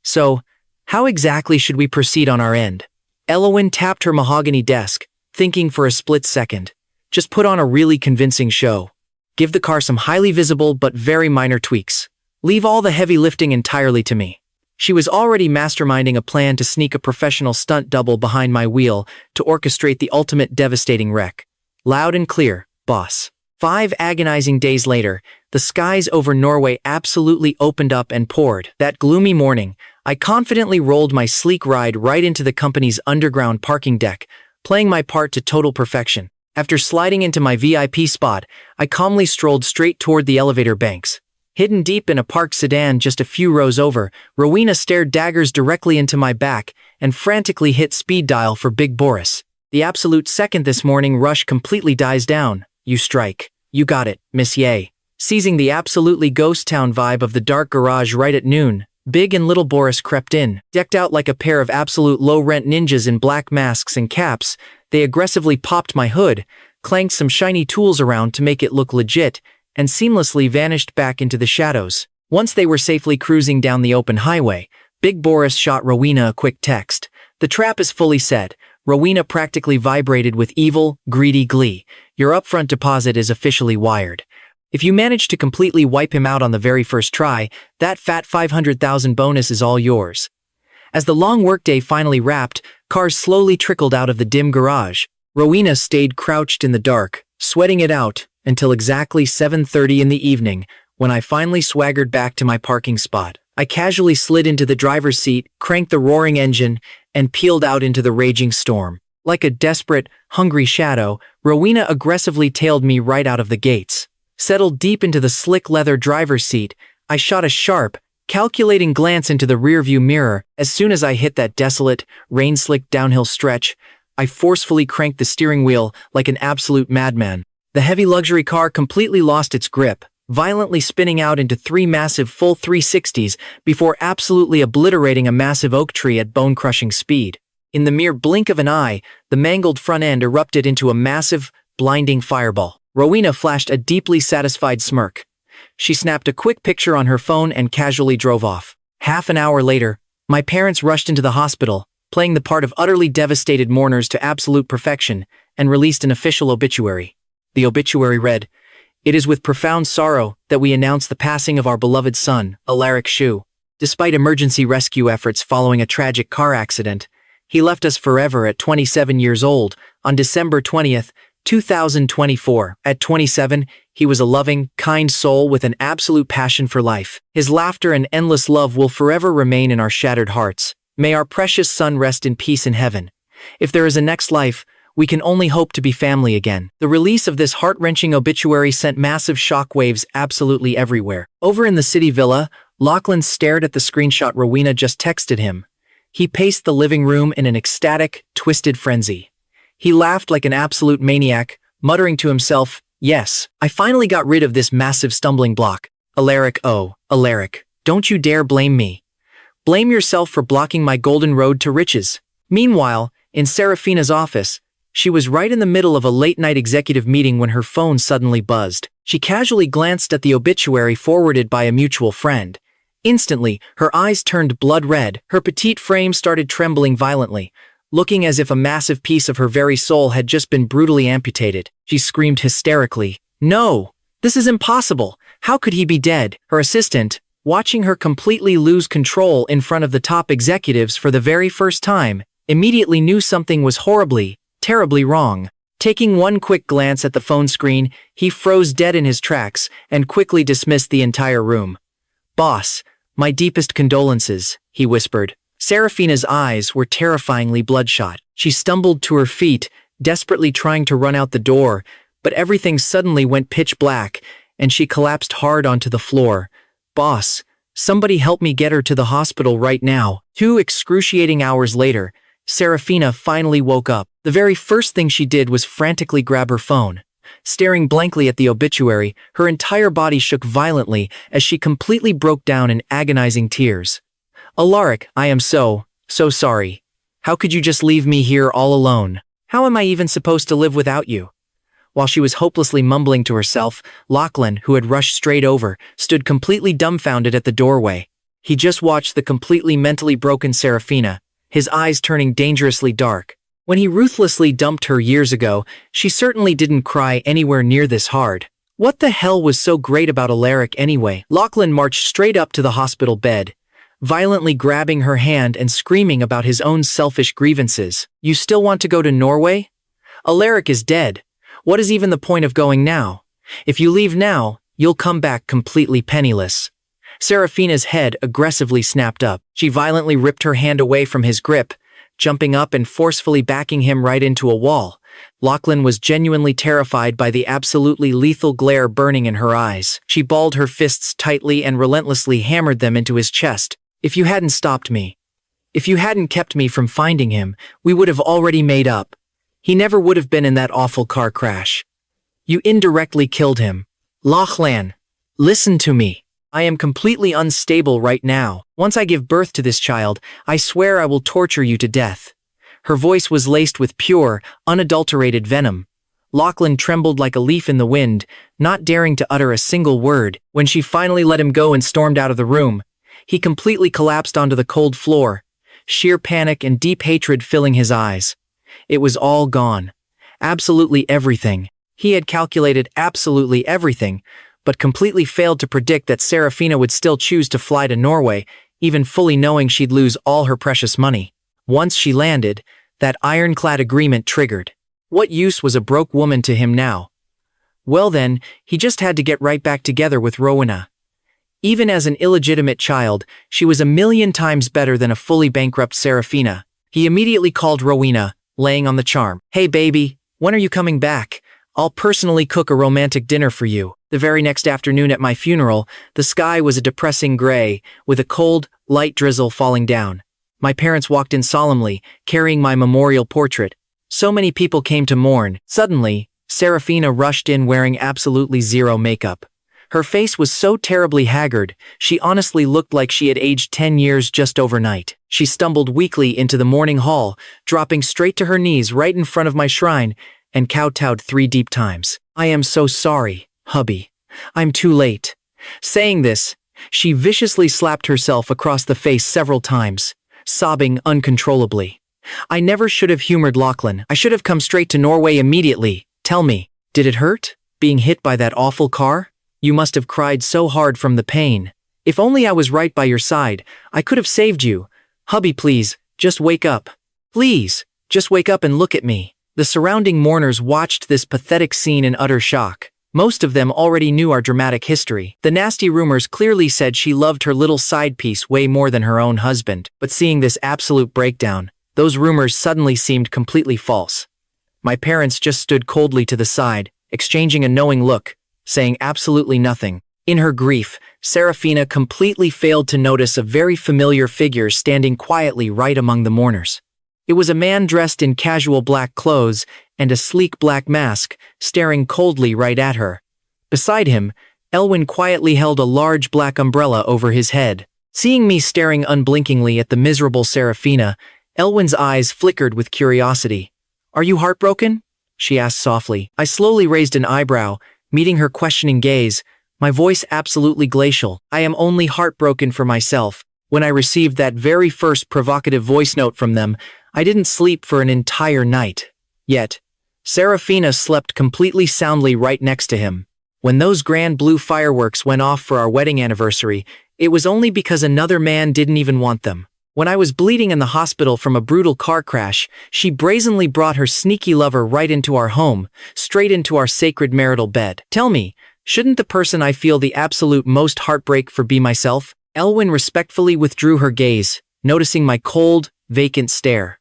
So, how exactly should we proceed on our end? Elowen tapped her mahogany desk, thinking for a split second. Just put on a really convincing show. Give the car some highly visible but very minor tweaks. Leave all the heavy lifting entirely to me. She was already masterminding a plan to sneak a professional stunt double behind my wheel to orchestrate the ultimate devastating wreck. Loud and clear, boss. 5 agonizing days later, the skies over Norway absolutely opened up and poured. That gloomy morning, I confidently rolled my sleek ride right into the company's underground parking deck, playing my part to total perfection. After sliding into my VIP spot, I calmly strolled straight toward the elevator banks. Hidden deep in a parked sedan just a few rows over, Rowena stared daggers directly into my back and frantically hit speed dial for Big Boris. The absolute second this morning rush completely dies down. You strike. You got it, Miss Ye. Seizing the absolutely ghost town vibe of the dark garage right at noon, Big and Little Boris crept in. Decked out like a pair of absolute low-rent ninjas in black masks and caps, they aggressively popped my hood, clanked some shiny tools around to make it look legit, and seamlessly vanished back into the shadows. Once they were safely cruising down the open highway, Big Boris shot Rowena a quick text. The trap is fully set. Rowena practically vibrated with evil, greedy glee. Your upfront deposit is officially wired. If you manage to completely wipe him out on the very first try, that fat 500,000 bonus is all yours. As the long workday finally wrapped, cars slowly trickled out of the dim garage. Rowena stayed crouched in the dark, sweating it out, until exactly 7:30 in the evening, when I finally swaggered back to my parking spot. I casually slid into the driver's seat, cranked the roaring engine, and peeled out into the raging storm. Like a desperate, hungry shadow, Rowena aggressively tailed me right out of the gates. Settled deep into the slick leather driver's seat, I shot a sharp, calculating glance into the rearview mirror. As soon as I hit that desolate, rain-slicked downhill stretch, I forcefully cranked the steering wheel like an absolute madman. The heavy luxury car completely lost its grip, violently spinning out into 3 massive full 360s before absolutely obliterating a massive oak tree at bone-crushing speed. In the mere blink of an eye, the mangled front end erupted into a massive, blinding fireball. Rowena flashed a deeply satisfied smirk. She snapped a quick picture on her phone and casually drove off. Half an hour later, my parents rushed into the hospital, playing the part of utterly devastated mourners to absolute perfection, and released an official obituary. The obituary read, "It is with profound sorrow that we announce the passing of our beloved son, Alaric Shu. Despite emergency rescue efforts following a tragic car accident, he left us forever at 27 years old on December 20th, 2024. At 27, he was a loving, kind soul with an absolute passion for life. His laughter and endless love will forever remain in our shattered hearts. May our precious son rest in peace in heaven. If there is a next life, we can only hope to be family again." The release of this heart-wrenching obituary sent massive shockwaves absolutely everywhere. Over in the city villa, Lachlan stared at the screenshot Rowena just texted him. He paced the living room in an ecstatic, twisted frenzy. He laughed like an absolute maniac, muttering to himself, "Yes, I finally got rid of this massive stumbling block. Alaric, oh, Alaric, don't you dare blame me. Blame yourself for blocking my golden road to riches." Meanwhile, in Seraphina's office, she was right in the middle of a late-night executive meeting when her phone suddenly buzzed. She casually glanced at the obituary forwarded by a mutual friend. Instantly, her eyes turned blood red, her petite frame started trembling violently, looking as if a massive piece of her very soul had just been brutally amputated. She screamed hysterically, "No! This is impossible! How could he be dead?" Her assistant, watching her completely lose control in front of the top executives for the very first time, immediately knew something was horribly, terribly wrong. Taking one quick glance at the phone screen, he froze dead in his tracks and quickly dismissed the entire room. "Boss, my deepest condolences," he whispered. Seraphina's eyes were terrifyingly bloodshot. She stumbled to her feet, desperately trying to run out the door, but everything suddenly went pitch black, and she collapsed hard onto the floor. "Boss, somebody help me get her to the hospital right now." 2 excruciating hours later, Seraphina finally woke up. The very first thing she did was frantically grab her phone. Staring blankly at the obituary, her entire body shook violently as she completely broke down in agonizing tears. "Alaric, I am so sorry. How could you just leave me here all alone? How am I even supposed to live without you?" While she was hopelessly mumbling to herself, Lachlan, who had rushed straight over, stood completely dumbfounded at the doorway. He just watched the completely mentally broken Seraphina, his eyes turning dangerously dark. When he ruthlessly dumped her years ago, she certainly didn't cry anywhere near this hard. What the hell was so great about Alaric anyway? Lachlan marched straight up to the hospital bed, violently grabbing her hand and screaming about his own selfish grievances. "You still want to go to Norway? Alaric is dead. What is even the point of going now? If you leave now, you'll come back completely penniless." Seraphina's head aggressively snapped up. She violently ripped her hand away from his grip, jumping up and forcefully backing him right into a wall. Lachlan was genuinely terrified by the absolutely lethal glare burning in her eyes. She balled her fists tightly and relentlessly hammered them into his chest. "If you hadn't stopped me, if you hadn't kept me from finding him, we would have already made up. He never would have been in that awful car crash. You indirectly killed him. Lachlan, listen to me. I am completely unstable right now. Once I give birth to this child, I swear I will torture you to death." Her voice was laced with pure, unadulterated venom. Lachlan trembled like a leaf in the wind, not daring to utter a single word. When she finally let him go and stormed out of the room, he completely collapsed onto the cold floor, sheer panic and deep hatred filling his eyes. It was all gone. Absolutely everything. He had calculated absolutely everything, but completely failed to predict that Seraphina would still choose to fly to Norway, even fully knowing she'd lose all her precious money. Once she landed, that ironclad agreement triggered. What use was a broke woman to him now? Well then, he just had to get right back together with Rowena. Even as an illegitimate child, she was a million times better than a fully bankrupt Seraphina. He immediately called Rowena, laying on the charm. "Hey baby, when are you coming back? I'll personally cook a romantic dinner for you." The very next afternoon at my funeral, the sky was a depressing gray, with a cold, light drizzle falling down. My parents walked in solemnly, carrying my memorial portrait. So many people came to mourn. Suddenly, Seraphina rushed in wearing absolutely zero makeup. Her face was so terribly haggard, she honestly looked like she had aged 10 years just overnight. She stumbled weakly into the mourning hall, dropping straight to her knees right in front of my shrine, and kowtowed 3 deep times. "I am so sorry, hubby. I'm too late." Saying this, she viciously slapped herself across the face several times, sobbing uncontrollably. "I never should have humored Lachlan. I should have come straight to Norway immediately. Tell me, did it hurt, being hit by that awful car? You must have cried so hard from the pain. If only I was right by your side, I could have saved you. Hubby, please, just wake up. Please, just wake up and look at me." The surrounding mourners watched this pathetic scene in utter shock. Most of them already knew our dramatic history. The nasty rumors clearly said she loved her little side piece way more than her own husband. But seeing this absolute breakdown, those rumors suddenly seemed completely false. My parents just stood coldly to the side, exchanging a knowing look, saying absolutely nothing. In her grief, Seraphina completely failed to notice a very familiar figure standing quietly right among the mourners. It was a man dressed in casual black clothes and a sleek black mask, staring coldly right at her. Beside him, Elwin quietly held a large black umbrella over his head. Seeing me staring unblinkingly at the miserable Seraphina, Elwin's eyes flickered with curiosity. "Are you heartbroken?" she asked softly. I slowly raised an eyebrow, meeting her questioning gaze, my voice absolutely glacial. "I am only heartbroken for myself. When I received that very first provocative voice note from them, I didn't sleep for an entire night." Yet, Seraphina slept completely soundly right next to him. When those grand blue fireworks went off for our wedding anniversary, it was only because another man didn't even want them. When I was bleeding in the hospital from a brutal car crash, she brazenly brought her sneaky lover right into our home, straight into our sacred marital bed. Tell me, shouldn't the person I feel the absolute most heartbreak for be myself? Elwin respectfully withdrew her gaze, noticing my cold, vacant stare.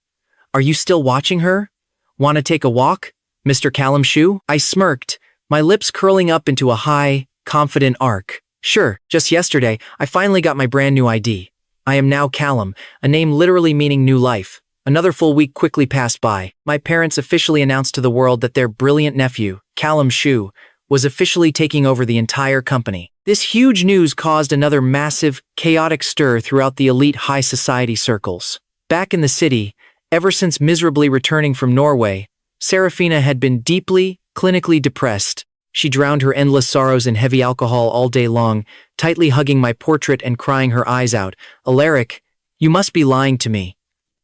"Are you still watching her? Want to take a walk, Mr. Callum-Shoe?" I smirked, my lips curling up into a high, confident arc. "Sure, just yesterday, I finally got my brand new ID. I am now Callum, a name literally meaning new life. Another full week quickly passed by. My parents officially announced to the world that their brilliant nephew, Callum Shu, was officially taking over the entire company. This huge news caused another massive, chaotic stir throughout the elite high society circles. Back in the city, ever since miserably returning from Norway, Seraphina had been deeply, clinically depressed. She drowned her endless sorrows in heavy alcohol all day long, tightly hugging my portrait and crying her eyes out. "Alaric, you must be lying to me.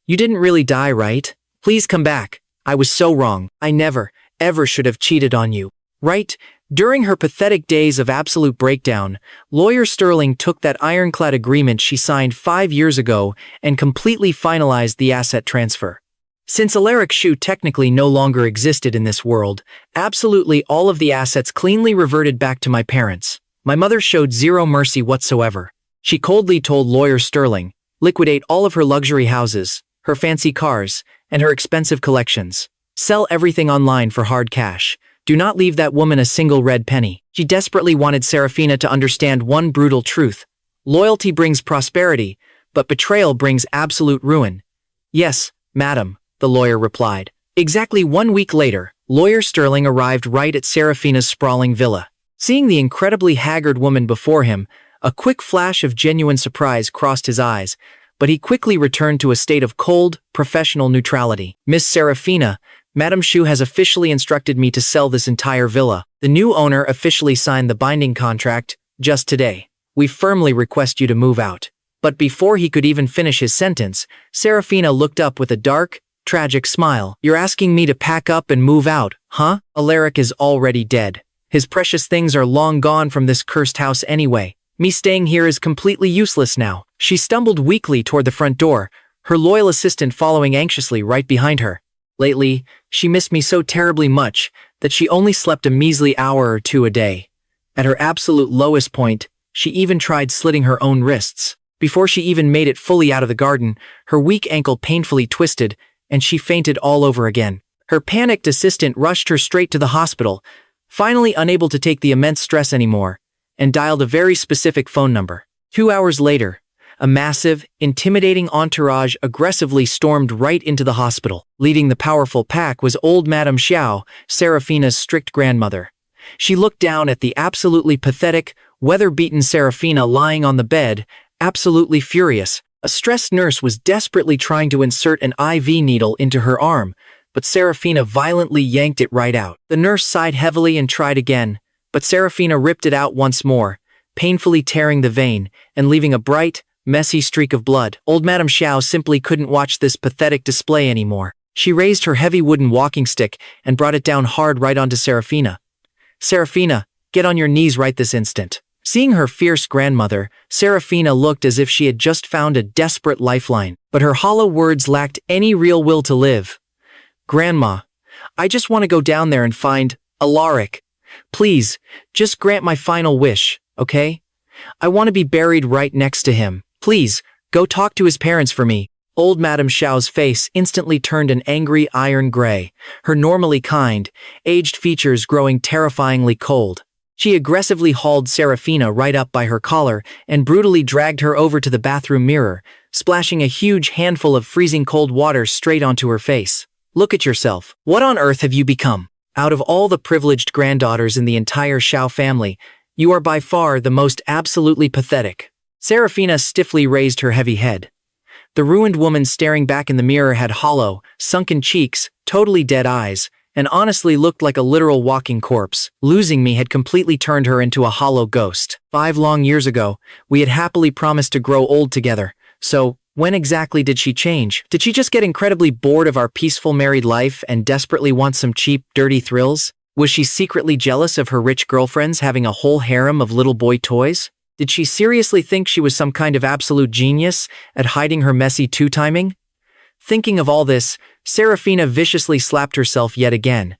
You didn't really die, right? Please come back. I was so wrong. I never, ever should have cheated on you." Right? During her pathetic days of absolute breakdown, lawyer Sterling took that ironclad agreement she signed 5 years ago and completely finalized the asset transfer. Since Alaric Shu technically no longer existed in this world, absolutely all of the assets cleanly reverted back to my parents. My mother showed zero mercy whatsoever. She coldly told lawyer Sterling, liquidate all of her luxury houses, her fancy cars, and her expensive collections. Sell everything online for hard cash. Do not leave that woman a single red penny. She desperately wanted Seraphina to understand one brutal truth. Loyalty brings prosperity, but betrayal brings absolute ruin. Yes, madam, the lawyer replied. Exactly 1 week later, lawyer Sterling arrived right at Seraphina's sprawling villa. Seeing the incredibly haggard woman before him, a quick flash of genuine surprise crossed his eyes, but he quickly returned to a state of cold, professional neutrality. "Miss Seraphina, Madam Shu has officially instructed me to sell this entire villa. The new owner officially signed the binding contract just today. We firmly request you to move out." But before he could even finish his sentence, Seraphina looked up with a dark, tragic smile. "You're asking me to pack up and move out, huh? Alaric is already dead. His precious things are long gone from this cursed house anyway. Me staying here is completely useless now." She stumbled weakly toward the front door, her loyal assistant following anxiously right behind her. Lately, she missed me so terribly much that she only slept a measly hour or two a day. At her absolute lowest point, she even tried slitting her own wrists. Before she even made it fully out of the garden, her weak ankle painfully twisted, and she fainted all over again. Her panicked assistant rushed her straight to the hospital, finally unable to take the immense stress anymore, and dialed a very specific phone number. 2 hours later, a massive, intimidating entourage aggressively stormed right into the hospital. Leading the powerful pack was old Madame Xiao, Seraphina's strict grandmother. She looked down at the absolutely pathetic, weather-beaten Seraphina lying on the bed, absolutely furious. A stressed nurse was desperately trying to insert an IV needle into her arm, but Seraphina violently yanked it right out. The nurse sighed heavily and tried again, but Seraphina ripped it out once more, painfully tearing the vein and leaving a bright, messy streak of blood. Old Madame Xiao simply couldn't watch this pathetic display anymore. She raised her heavy wooden walking stick and brought it down hard right onto Seraphina. "Seraphina, get on your knees right this instant." Seeing her fierce grandmother, Seraphina looked as if she had just found a desperate lifeline, but her hollow words lacked any real will to live. "Grandma, I just want to go down there and find Alaric. Please, just grant my final wish, okay? I want to be buried right next to him. Please, go talk to his parents for me." Old Madame Xiao's face instantly turned an angry iron gray, her normally kind, aged features growing terrifyingly cold. She aggressively hauled Seraphina right up by her collar and brutally dragged her over to the bathroom mirror, splashing a huge handful of freezing cold water straight onto her face. "Look at yourself. What on earth have you become? Out of all the privileged granddaughters in the entire Xiao family, you are by far the most absolutely pathetic." Seraphina stiffly raised her heavy head. The ruined woman staring back in the mirror had hollow, sunken cheeks, totally dead eyes, and honestly looked like a literal walking corpse. Losing me had completely turned her into a hollow ghost. 5 long years ago, we had happily promised to grow old together. So, when exactly did she change? Did she just get incredibly bored of our peaceful married life and desperately want some cheap, dirty thrills? Was she secretly jealous of her rich girlfriends having a whole harem of little boy toys? Did she seriously think she was some kind of absolute genius at hiding her messy two-timing? Thinking of all this, Seraphina viciously slapped herself yet again.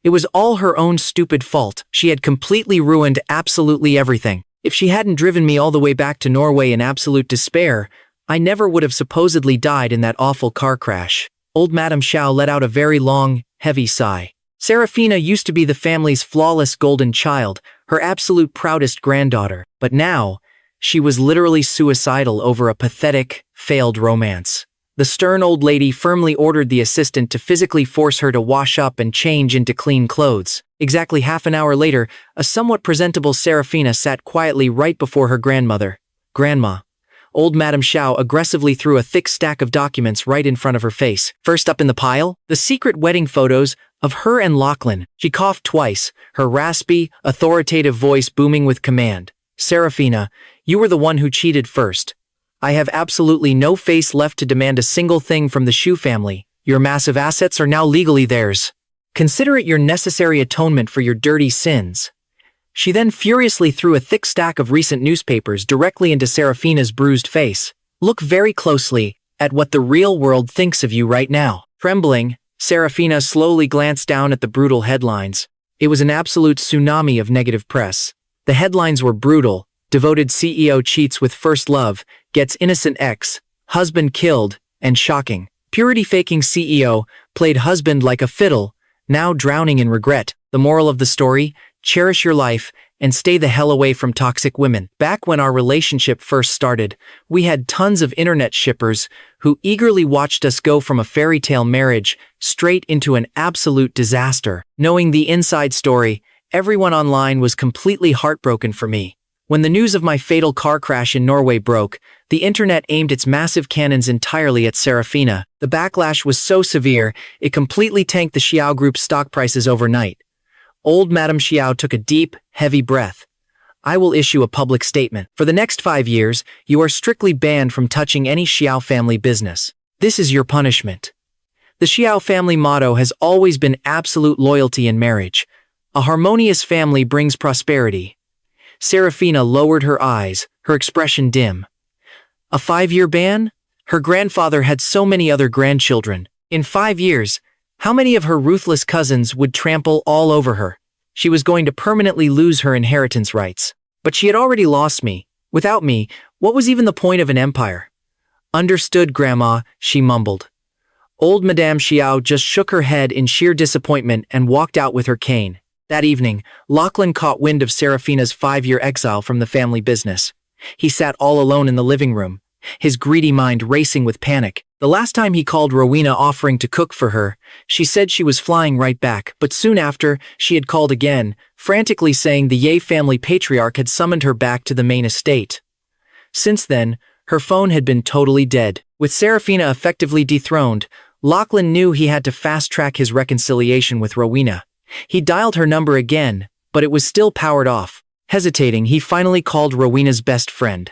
It was all her own stupid fault. She had completely ruined absolutely everything. If she hadn't driven me all the way back to Norway in absolute despair, I never would have supposedly died in that awful car crash. Old Madame Xiao let out a very long, heavy sigh. Seraphina used to be the family's flawless golden child, her absolute proudest granddaughter. But now, she was literally suicidal over a pathetic, failed romance. The stern old lady firmly ordered the assistant to physically force her to wash up and change into clean clothes. Exactly half an hour later, a somewhat presentable Seraphina sat quietly right before her grandmother. Grandma. Old Madame Xiao aggressively threw a thick stack of documents right in front of her face. First up in the pile, the secret wedding photos of her and Lachlan. She coughed twice, her raspy, authoritative voice booming with command. Seraphina, you were the one who cheated first. I have absolutely no face left to demand a single thing from the Shu family. Your massive assets are now legally theirs. Consider it your necessary atonement for your dirty sins. She then furiously threw a thick stack of recent newspapers directly into Seraphina's bruised face. Look very closely at what the real world thinks of you right now. Trembling, Seraphina slowly glanced down at the brutal headlines. It was an absolute tsunami of negative press. The headlines were brutal. Devoted CEO cheats with first love, gets innocent ex, husband killed, and shocking. Purity-faking CEO played husband like a fiddle, now drowning in regret. The moral of the story, cherish your life and stay the hell away from toxic women. Back when our relationship first started, we had tons of internet shippers who eagerly watched us go from a fairy tale marriage straight into an absolute disaster. Knowing the inside story, everyone online was completely heartbroken for me. When the news of my fatal car crash in Norway broke, the internet aimed its massive cannons entirely at Seraphina. The backlash was so severe, it completely tanked the Xiao Group's stock prices overnight. Old Madame Xiao took a deep, heavy breath. I will issue a public statement. For the next 5 years, you are strictly banned from touching any Xiao family business. This is your punishment. The Xiao family motto has always been absolute loyalty in marriage. A harmonious family brings prosperity. Seraphina lowered her eyes, her expression dim. A 5-year ban? Her grandfather had so many other grandchildren. In 5 years, how many of her ruthless cousins would trample all over her? She was going to permanently lose her inheritance rights. But she had already lost me. Without me, what was even the point of an empire? Understood, Grandma, she mumbled. Old Madame Xiao just shook her head in sheer disappointment and walked out with her cane. That evening, Lachlan caught wind of Seraphina's 5-year exile from the family business. He sat all alone in the living room, his greedy mind racing with panic. The last time he called Rowena offering to cook for her, she said she was flying right back, but soon after, she had called again, frantically saying the Ye family patriarch had summoned her back to the main estate. Since then, her phone had been totally dead. With Seraphina effectively dethroned, Lachlan knew he had to fast-track his reconciliation with Rowena. He dialed her number again, but it was still powered off. Hesitating, he finally called Rowena's best friend.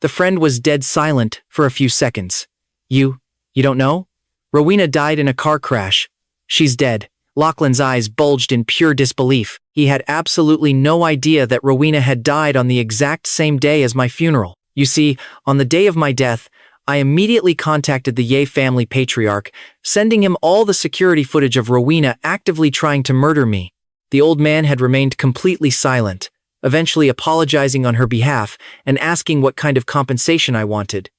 The friend was dead silent for a few seconds. You don't know? Rowena died in a car crash. She's dead. Lachlan's eyes bulged in pure disbelief. He had absolutely no idea that Rowena had died on the exact same day as my funeral. You see, on the day of my death, I immediately contacted the Ye family patriarch, sending him all the security footage of Rowena actively trying to murder me. The old man had remained completely silent, eventually apologizing on her behalf and asking what kind of compensation I wanted.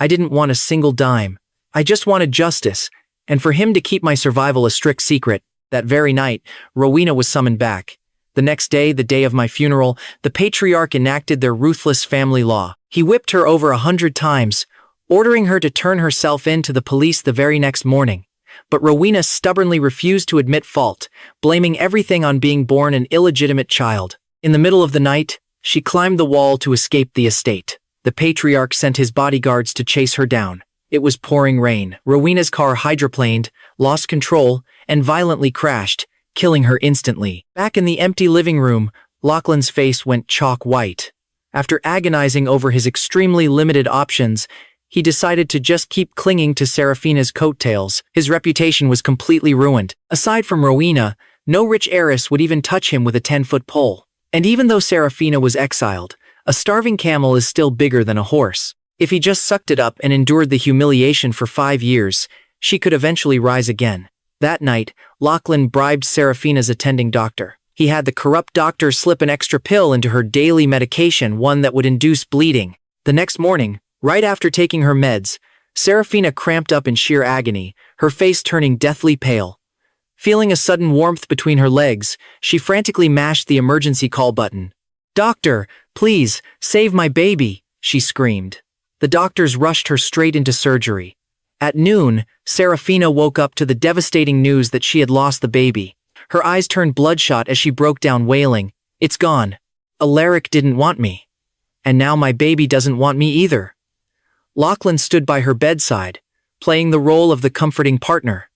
I didn't want a single dime. I just wanted justice, and for him to keep my survival a strict secret. That very night, Rowena was summoned back. The next day, the day of my funeral, the patriarch enacted their ruthless family law. He whipped her over 100 times, ordering her to turn herself in to the police the very next morning. But Rowena stubbornly refused to admit fault, blaming everything on being born an illegitimate child. In the middle of the night, she climbed the wall to escape the estate. The patriarch sent his bodyguards to chase her down. It was pouring rain. Rowena's car hydroplaned, lost control, and violently crashed, killing her instantly. Back in the empty living room, Lachlan's face went chalk white. After agonizing over his extremely limited options, he decided to just keep clinging to Seraphina's coattails. His reputation was completely ruined. Aside from Rowena, no rich heiress would even touch him with a 10-foot pole. And even though Seraphina was exiled, a starving camel is still bigger than a horse. If he just sucked it up and endured the humiliation for 5 years, she could eventually rise again. That night, Lachlan bribed Seraphina's attending doctor. He had the corrupt doctor slip an extra pill into her daily medication, one that would induce bleeding. The next morning, right after taking her meds, Seraphina cramped up in sheer agony, her face turning deathly pale. Feeling a sudden warmth between her legs, she frantically mashed the emergency call button. "Doctor, please, save my baby," she screamed. The doctors rushed her straight into surgery. At noon, Seraphina woke up to the devastating news that she had lost the baby. Her eyes turned bloodshot as she broke down wailing, "It's gone. Alaric didn't want me. And now my baby doesn't want me either." Lachlan stood by her bedside, playing the role of the comforting partner.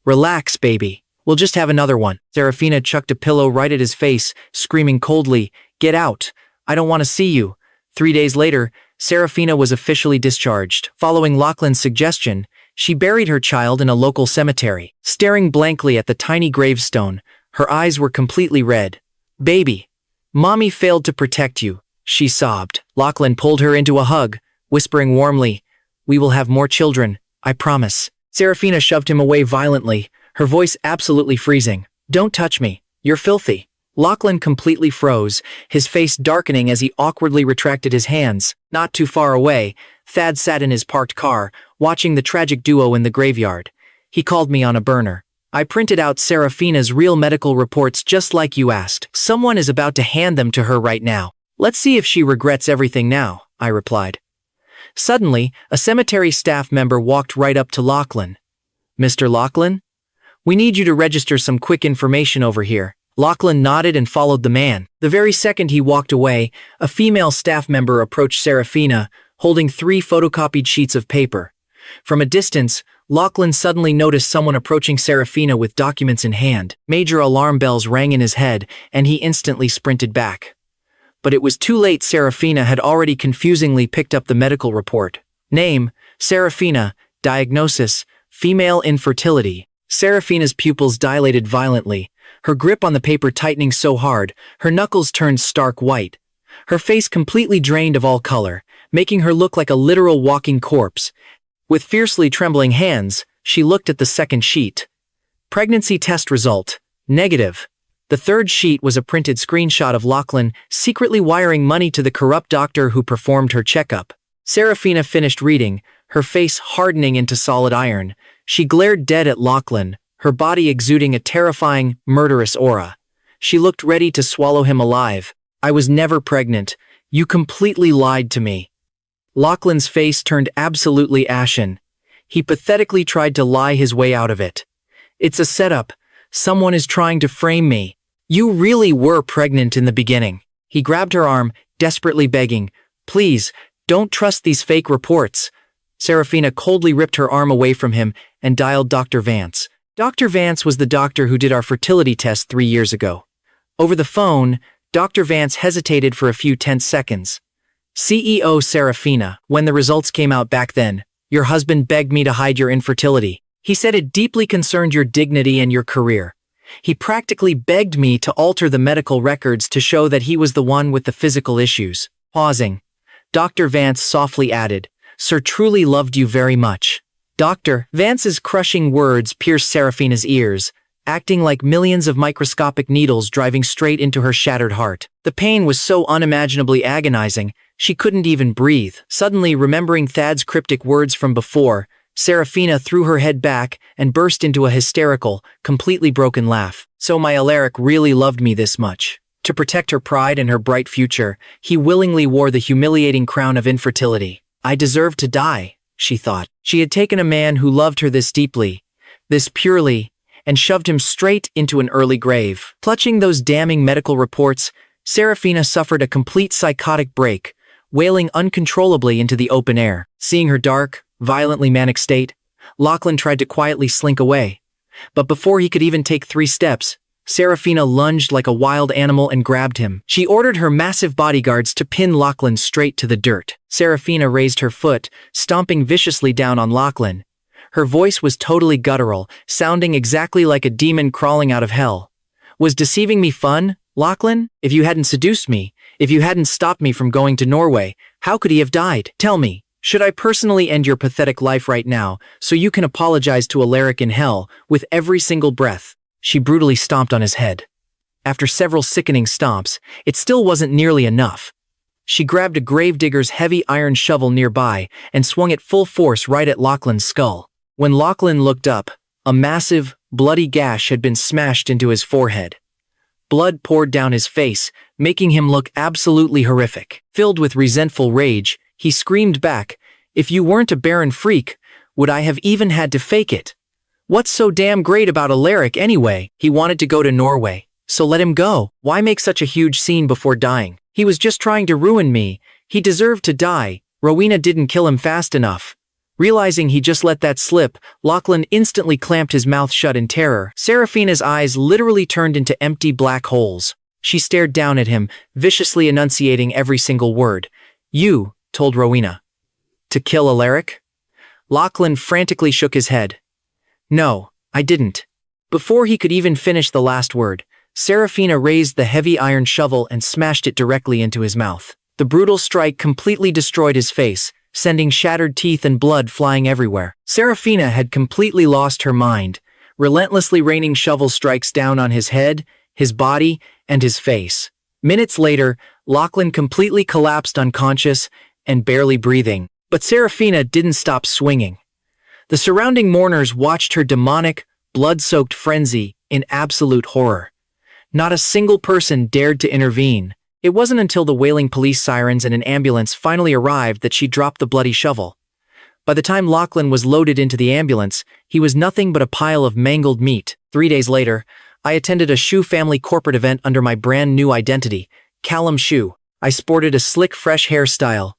"Relax, baby. We'll just have another one." Seraphina chucked a pillow right at his face, screaming coldly, "Get out. I don't want to see you." 3 days later, Seraphina was officially discharged. Following Lachlan's suggestion, she buried her child in a local cemetery. Staring blankly at the tiny gravestone, her eyes were completely red. "Baby, Mommy failed to protect you," she sobbed. Lachlan pulled her into a hug, whispering warmly, "We will have more children, I promise." Seraphina shoved him away violently, her voice absolutely freezing. "Don't touch me. You're filthy." Lachlan completely froze, his face darkening as he awkwardly retracted his hands. Not too far away, Thad sat in his parked car, watching the tragic duo in the graveyard. He called me on a burner. "I printed out Seraphina's real medical reports just like you asked. Someone is about to hand them to her right now. Let's see if she regrets everything now," I replied. Suddenly, a cemetery staff member walked right up to Lachlan. "Mr. Lachlan? We need you to register some quick information over here." Lachlan nodded and followed the man. The very second he walked away, a female staff member approached Seraphina, holding 3 photocopied sheets of paper. From a distance, Lachlan suddenly noticed someone approaching Seraphina with documents in hand. Major alarm bells rang in his head, and he instantly sprinted back. But it was too late. Seraphina had already confusingly picked up the medical report. Name, Seraphina. Diagnosis, female infertility. Seraphina's pupils dilated violently, her grip on the paper tightening so hard, her knuckles turned stark white. Her face completely drained of all color, making her look like a literal walking corpse. With fiercely trembling hands, she looked at the second sheet. Pregnancy test result, negative. The third sheet was a printed screenshot of Lachlan secretly wiring money to the corrupt doctor who performed her checkup. Seraphina finished reading, her face hardening into solid iron. She glared dead at Lachlan, her body exuding a terrifying, murderous aura. She looked ready to swallow him alive. "I was never pregnant. You completely lied to me." Lachlan's face turned absolutely ashen. He pathetically tried to lie his way out of it. "It's a setup. Someone is trying to frame me. You really were pregnant in the beginning." He grabbed her arm, desperately begging, "Please, don't trust these fake reports." Seraphina coldly ripped her arm away from him and dialed Dr. Vance. Dr. Vance was the doctor who did our fertility test 3 years ago. Over the phone, Dr. Vance hesitated for a few tense seconds. "CEO Seraphina, when the results came out back then, your husband begged me to hide your infertility. He said it deeply concerned your dignity and your career. He practically begged me to alter the medical records to show that he was the one with the physical issues." Pausing, Dr. Vance softly added, "Sir truly loved you very much." Dr. Vance's crushing words pierced Seraphina's ears, acting like millions of microscopic needles driving straight into her shattered heart. The pain was so unimaginably agonizing, she couldn't even breathe. Suddenly, remembering Thad's cryptic words from before, Seraphina threw her head back and burst into a hysterical, completely broken laugh. "So my Alaric really loved me this much. To protect her pride and her bright future, he willingly wore the humiliating crown of infertility. I deserved to die," she thought. She had taken a man who loved her this deeply, this purely, and shoved him straight into an early grave. Clutching those damning medical reports, Seraphina suffered a complete psychotic break, wailing uncontrollably into the open air. Seeing her dark, violently manic state, Lachlan tried to quietly slink away. But before he could even take 3 steps, Seraphina lunged like a wild animal and grabbed him. She ordered her massive bodyguards to pin Lachlan straight to the dirt. Seraphina raised her foot, stomping viciously down on Lachlan. Her voice was totally guttural, sounding exactly like a demon crawling out of hell. "Was deceiving me fun, Lachlan? If you hadn't seduced me, if you hadn't stopped me from going to Norway, how could he have died? Tell me, should I personally end your pathetic life right now so you can apologize to Alaric in hell with every single breath?" She brutally stomped on his head. After several sickening stomps, it still wasn't nearly enough. She grabbed a gravedigger's heavy iron shovel nearby and swung it full force right at Lachlan's skull. When Lachlan looked up, a massive, bloody gash had been smashed into his forehead. Blood poured down his face, making him look absolutely horrific. Filled with resentful rage, he screamed back, "If you weren't a barren freak, Would I have even had to fake it? What's so damn great about Alaric anyway? He wanted to go to Norway, so let him go. Why make such a huge scene before dying? He was just trying to ruin me. He deserved to die. Rowena didn't kill him fast enough. Realizing he just let that slip, Lachlan instantly clamped his mouth shut in terror. Seraphina's eyes literally turned into empty black holes. She stared down at him, viciously enunciating every single word. You told Rowena to kill Alaric? Lachlan frantically shook his head. No, I didn't. Before he could even finish the last word, Seraphina raised the heavy iron shovel and smashed it directly into his mouth. The brutal strike completely destroyed his face, sending shattered teeth and blood flying everywhere. Seraphina had completely lost her mind, relentlessly raining shovel strikes down on his head, his body, and his face. Minutes later, Lachlan completely collapsed unconscious and barely breathing. But Seraphina didn't stop swinging. The surrounding mourners watched her demonic, blood-soaked frenzy in absolute horror. Not a single person dared to intervene. It wasn't until the wailing police sirens and an ambulance finally arrived that she dropped the bloody shovel. By the time Lachlan was loaded into the ambulance, he was nothing but a pile of mangled meat. 3 days later, I attended a Shoe family corporate event under my brand new identity, Callum Shoe. I sported a slick, fresh hairstyle,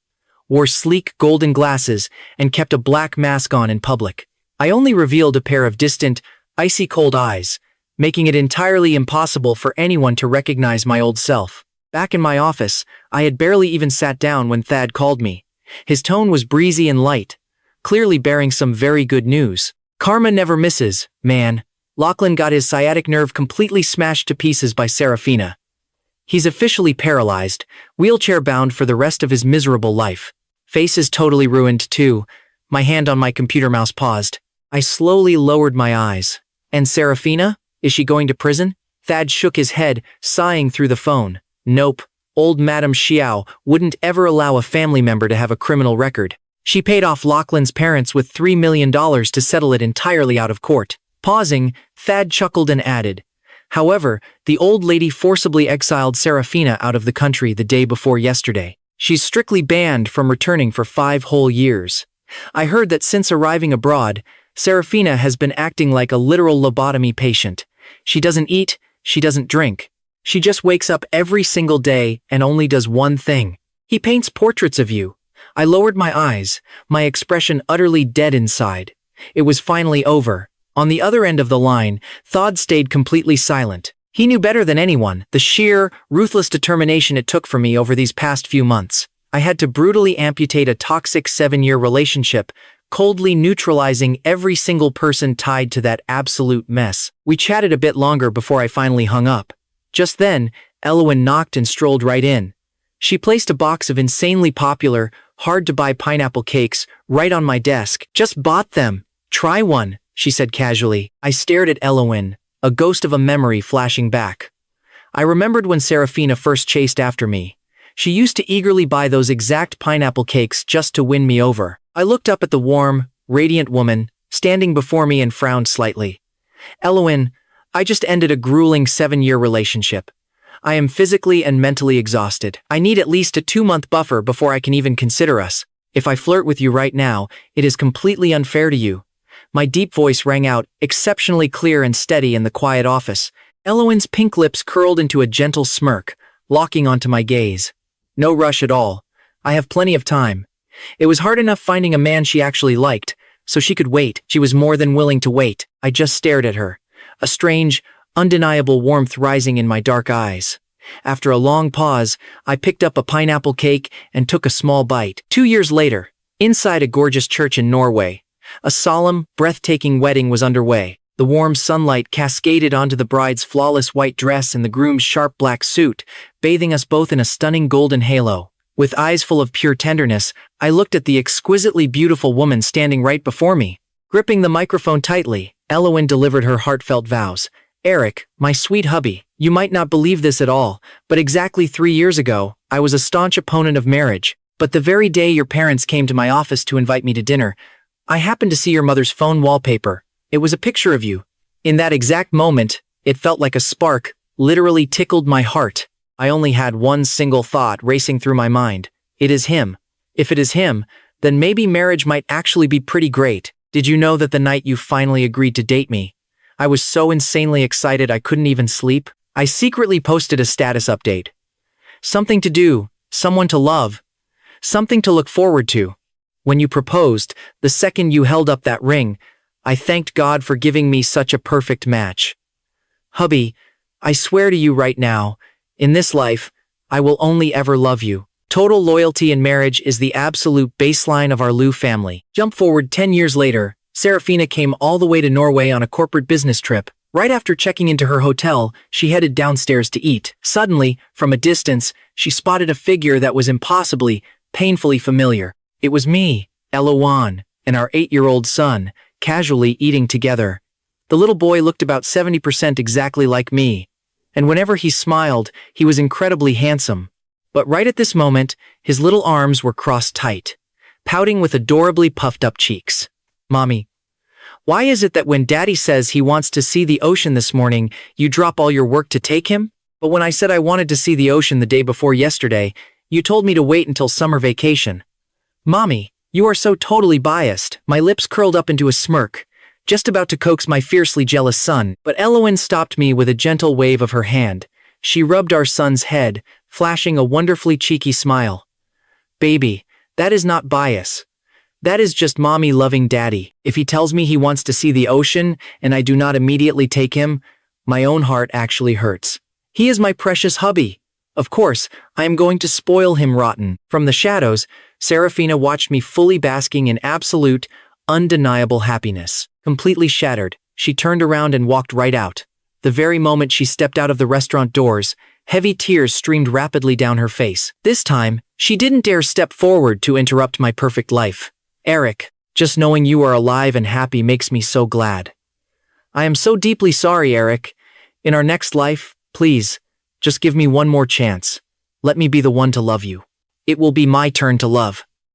wore sleek golden glasses, and kept a black mask on in public. I only revealed a pair of distant, icy cold eyes, making it entirely impossible for anyone to recognize my old self. Back in my office, I had barely even sat down when Thad called me. His tone was breezy and light, clearly bearing some very good news. Karma never misses, man. Lachlan got his sciatic nerve completely smashed to pieces by Seraphina. He's officially paralyzed, wheelchair-bound for the rest of his miserable life. Face is totally ruined, too. My hand on my computer mouse paused. I slowly lowered my eyes. And Seraphina? Is she going to prison? Thad shook his head, sighing through the phone. Nope. Old Madame Xiao wouldn't ever allow a family member to have a criminal record. She paid off Lachlan's parents with $3 million to settle it entirely out of court. Pausing, Thad chuckled and added, however, the old lady forcibly exiled Seraphina out of the country the day before yesterday. She's strictly banned from returning for 5 whole years. I heard that since arriving abroad, Seraphina has been acting like a literal lobotomy patient. She doesn't eat, she doesn't drink. She just wakes up every single day and only does one thing. He paints portraits of you. I lowered my eyes, my expression utterly dead inside. It was finally over. On the other end of the line, Thad stayed completely silent. He knew better than anyone the sheer, ruthless determination it took for me over these past few months. I had to brutally amputate a toxic 7-year relationship, coldly neutralizing every single person tied to that absolute mess. We chatted a bit longer before I finally hung up. Just then, Elowen knocked and strolled right in. She placed a box of insanely popular, hard-to-buy pineapple cakes right on my desk. Just bought them. Try one, she said casually. I stared at Elowen, a ghost of a memory flashing back. I remembered when Seraphina first chased after me. She used to eagerly buy those exact pineapple cakes just to win me over. I looked up at the warm, radiant woman, standing before me and frowned slightly. Elowen, I just ended a grueling 7-year relationship. I am physically and mentally exhausted. I need at least a 2-month buffer before I can even consider us. If I flirt with you right now, it is completely unfair to you. My deep voice rang out, exceptionally clear and steady in the quiet office. Elowen's pink lips curled into a gentle smirk, locking onto my gaze. No rush at all. I have plenty of time. It was hard enough finding a man she actually liked, so she could wait. She was more than willing to wait. I just stared at her, a strange, undeniable warmth rising in my dark eyes. After a long pause, I picked up a pineapple cake and took a small bite. 2 years later, inside a gorgeous church in Norway, a solemn, breathtaking wedding was underway. The warm sunlight cascaded onto the bride's flawless white dress and the groom's sharp black suit, bathing us both in a stunning golden halo. With eyes full of pure tenderness, I looked at the exquisitely beautiful woman standing right before me. Gripping the microphone tightly, Elowen delivered her heartfelt vows. Eric, my sweet hubby, you might not believe this at all, but exactly 3 years ago, I was a staunch opponent of marriage. But the very day your parents came to my office to invite me to dinner, I happened to see your mother's phone wallpaper. It was a picture of you. In that exact moment, it felt like a spark, literally tickled my heart. I only had one single thought racing through my mind. It is him. If it is him, then maybe marriage might actually be pretty great. Did you know that the night you finally agreed to date me, I was so insanely excited I couldn't even sleep? I secretly posted a status update. Something to do, someone to love, something to look forward to. When you proposed, the second you held up that ring, I thanked God for giving me such a perfect match. Hubby, I swear to you right now, in this life, I will only ever love you. Total loyalty in marriage is the absolute baseline of our Lu family. Jump forward 10 years later, Seraphina came all the way to Norway on a corporate business trip. Right after checking into her hotel, she headed downstairs to eat. Suddenly, from a distance, she spotted a figure that was impossibly, painfully familiar. It was me, Eloan, and our 8-year-old son, casually eating together. The little boy looked about 70% exactly like me, and whenever he smiled, he was incredibly handsome. But right at this moment, his little arms were crossed tight, pouting with adorably puffed-up cheeks. Mommy, why is it that when Daddy says he wants to see the ocean this morning, you drop all your work to take him? But when I said I wanted to see the ocean the day before yesterday, you told me to wait until summer vacation. Mommy, you are so totally biased. My lips curled up into a smirk, just about to coax my fiercely jealous son, but Eloan stopped me with a gentle wave of her hand. She rubbed our son's head, flashing a wonderfully cheeky smile. Baby, that is not bias. That is just mommy loving daddy. If he tells me he wants to see the ocean and I do not immediately take him, my own heart actually hurts. He is my precious hubby. Of course, I am going to spoil him rotten. From the shadows, Seraphina watched me fully basking in absolute, undeniable happiness. Completely shattered, she turned around and walked right out. The very moment she stepped out of the restaurant doors, heavy tears streamed rapidly down her face. This time, she didn't dare step forward to interrupt my perfect life. Eric, just knowing you are alive and happy makes me so glad. I am so deeply sorry, Eric. In our next life, please, just give me one more chance. Let me be the one to love you. It will be my turn to love.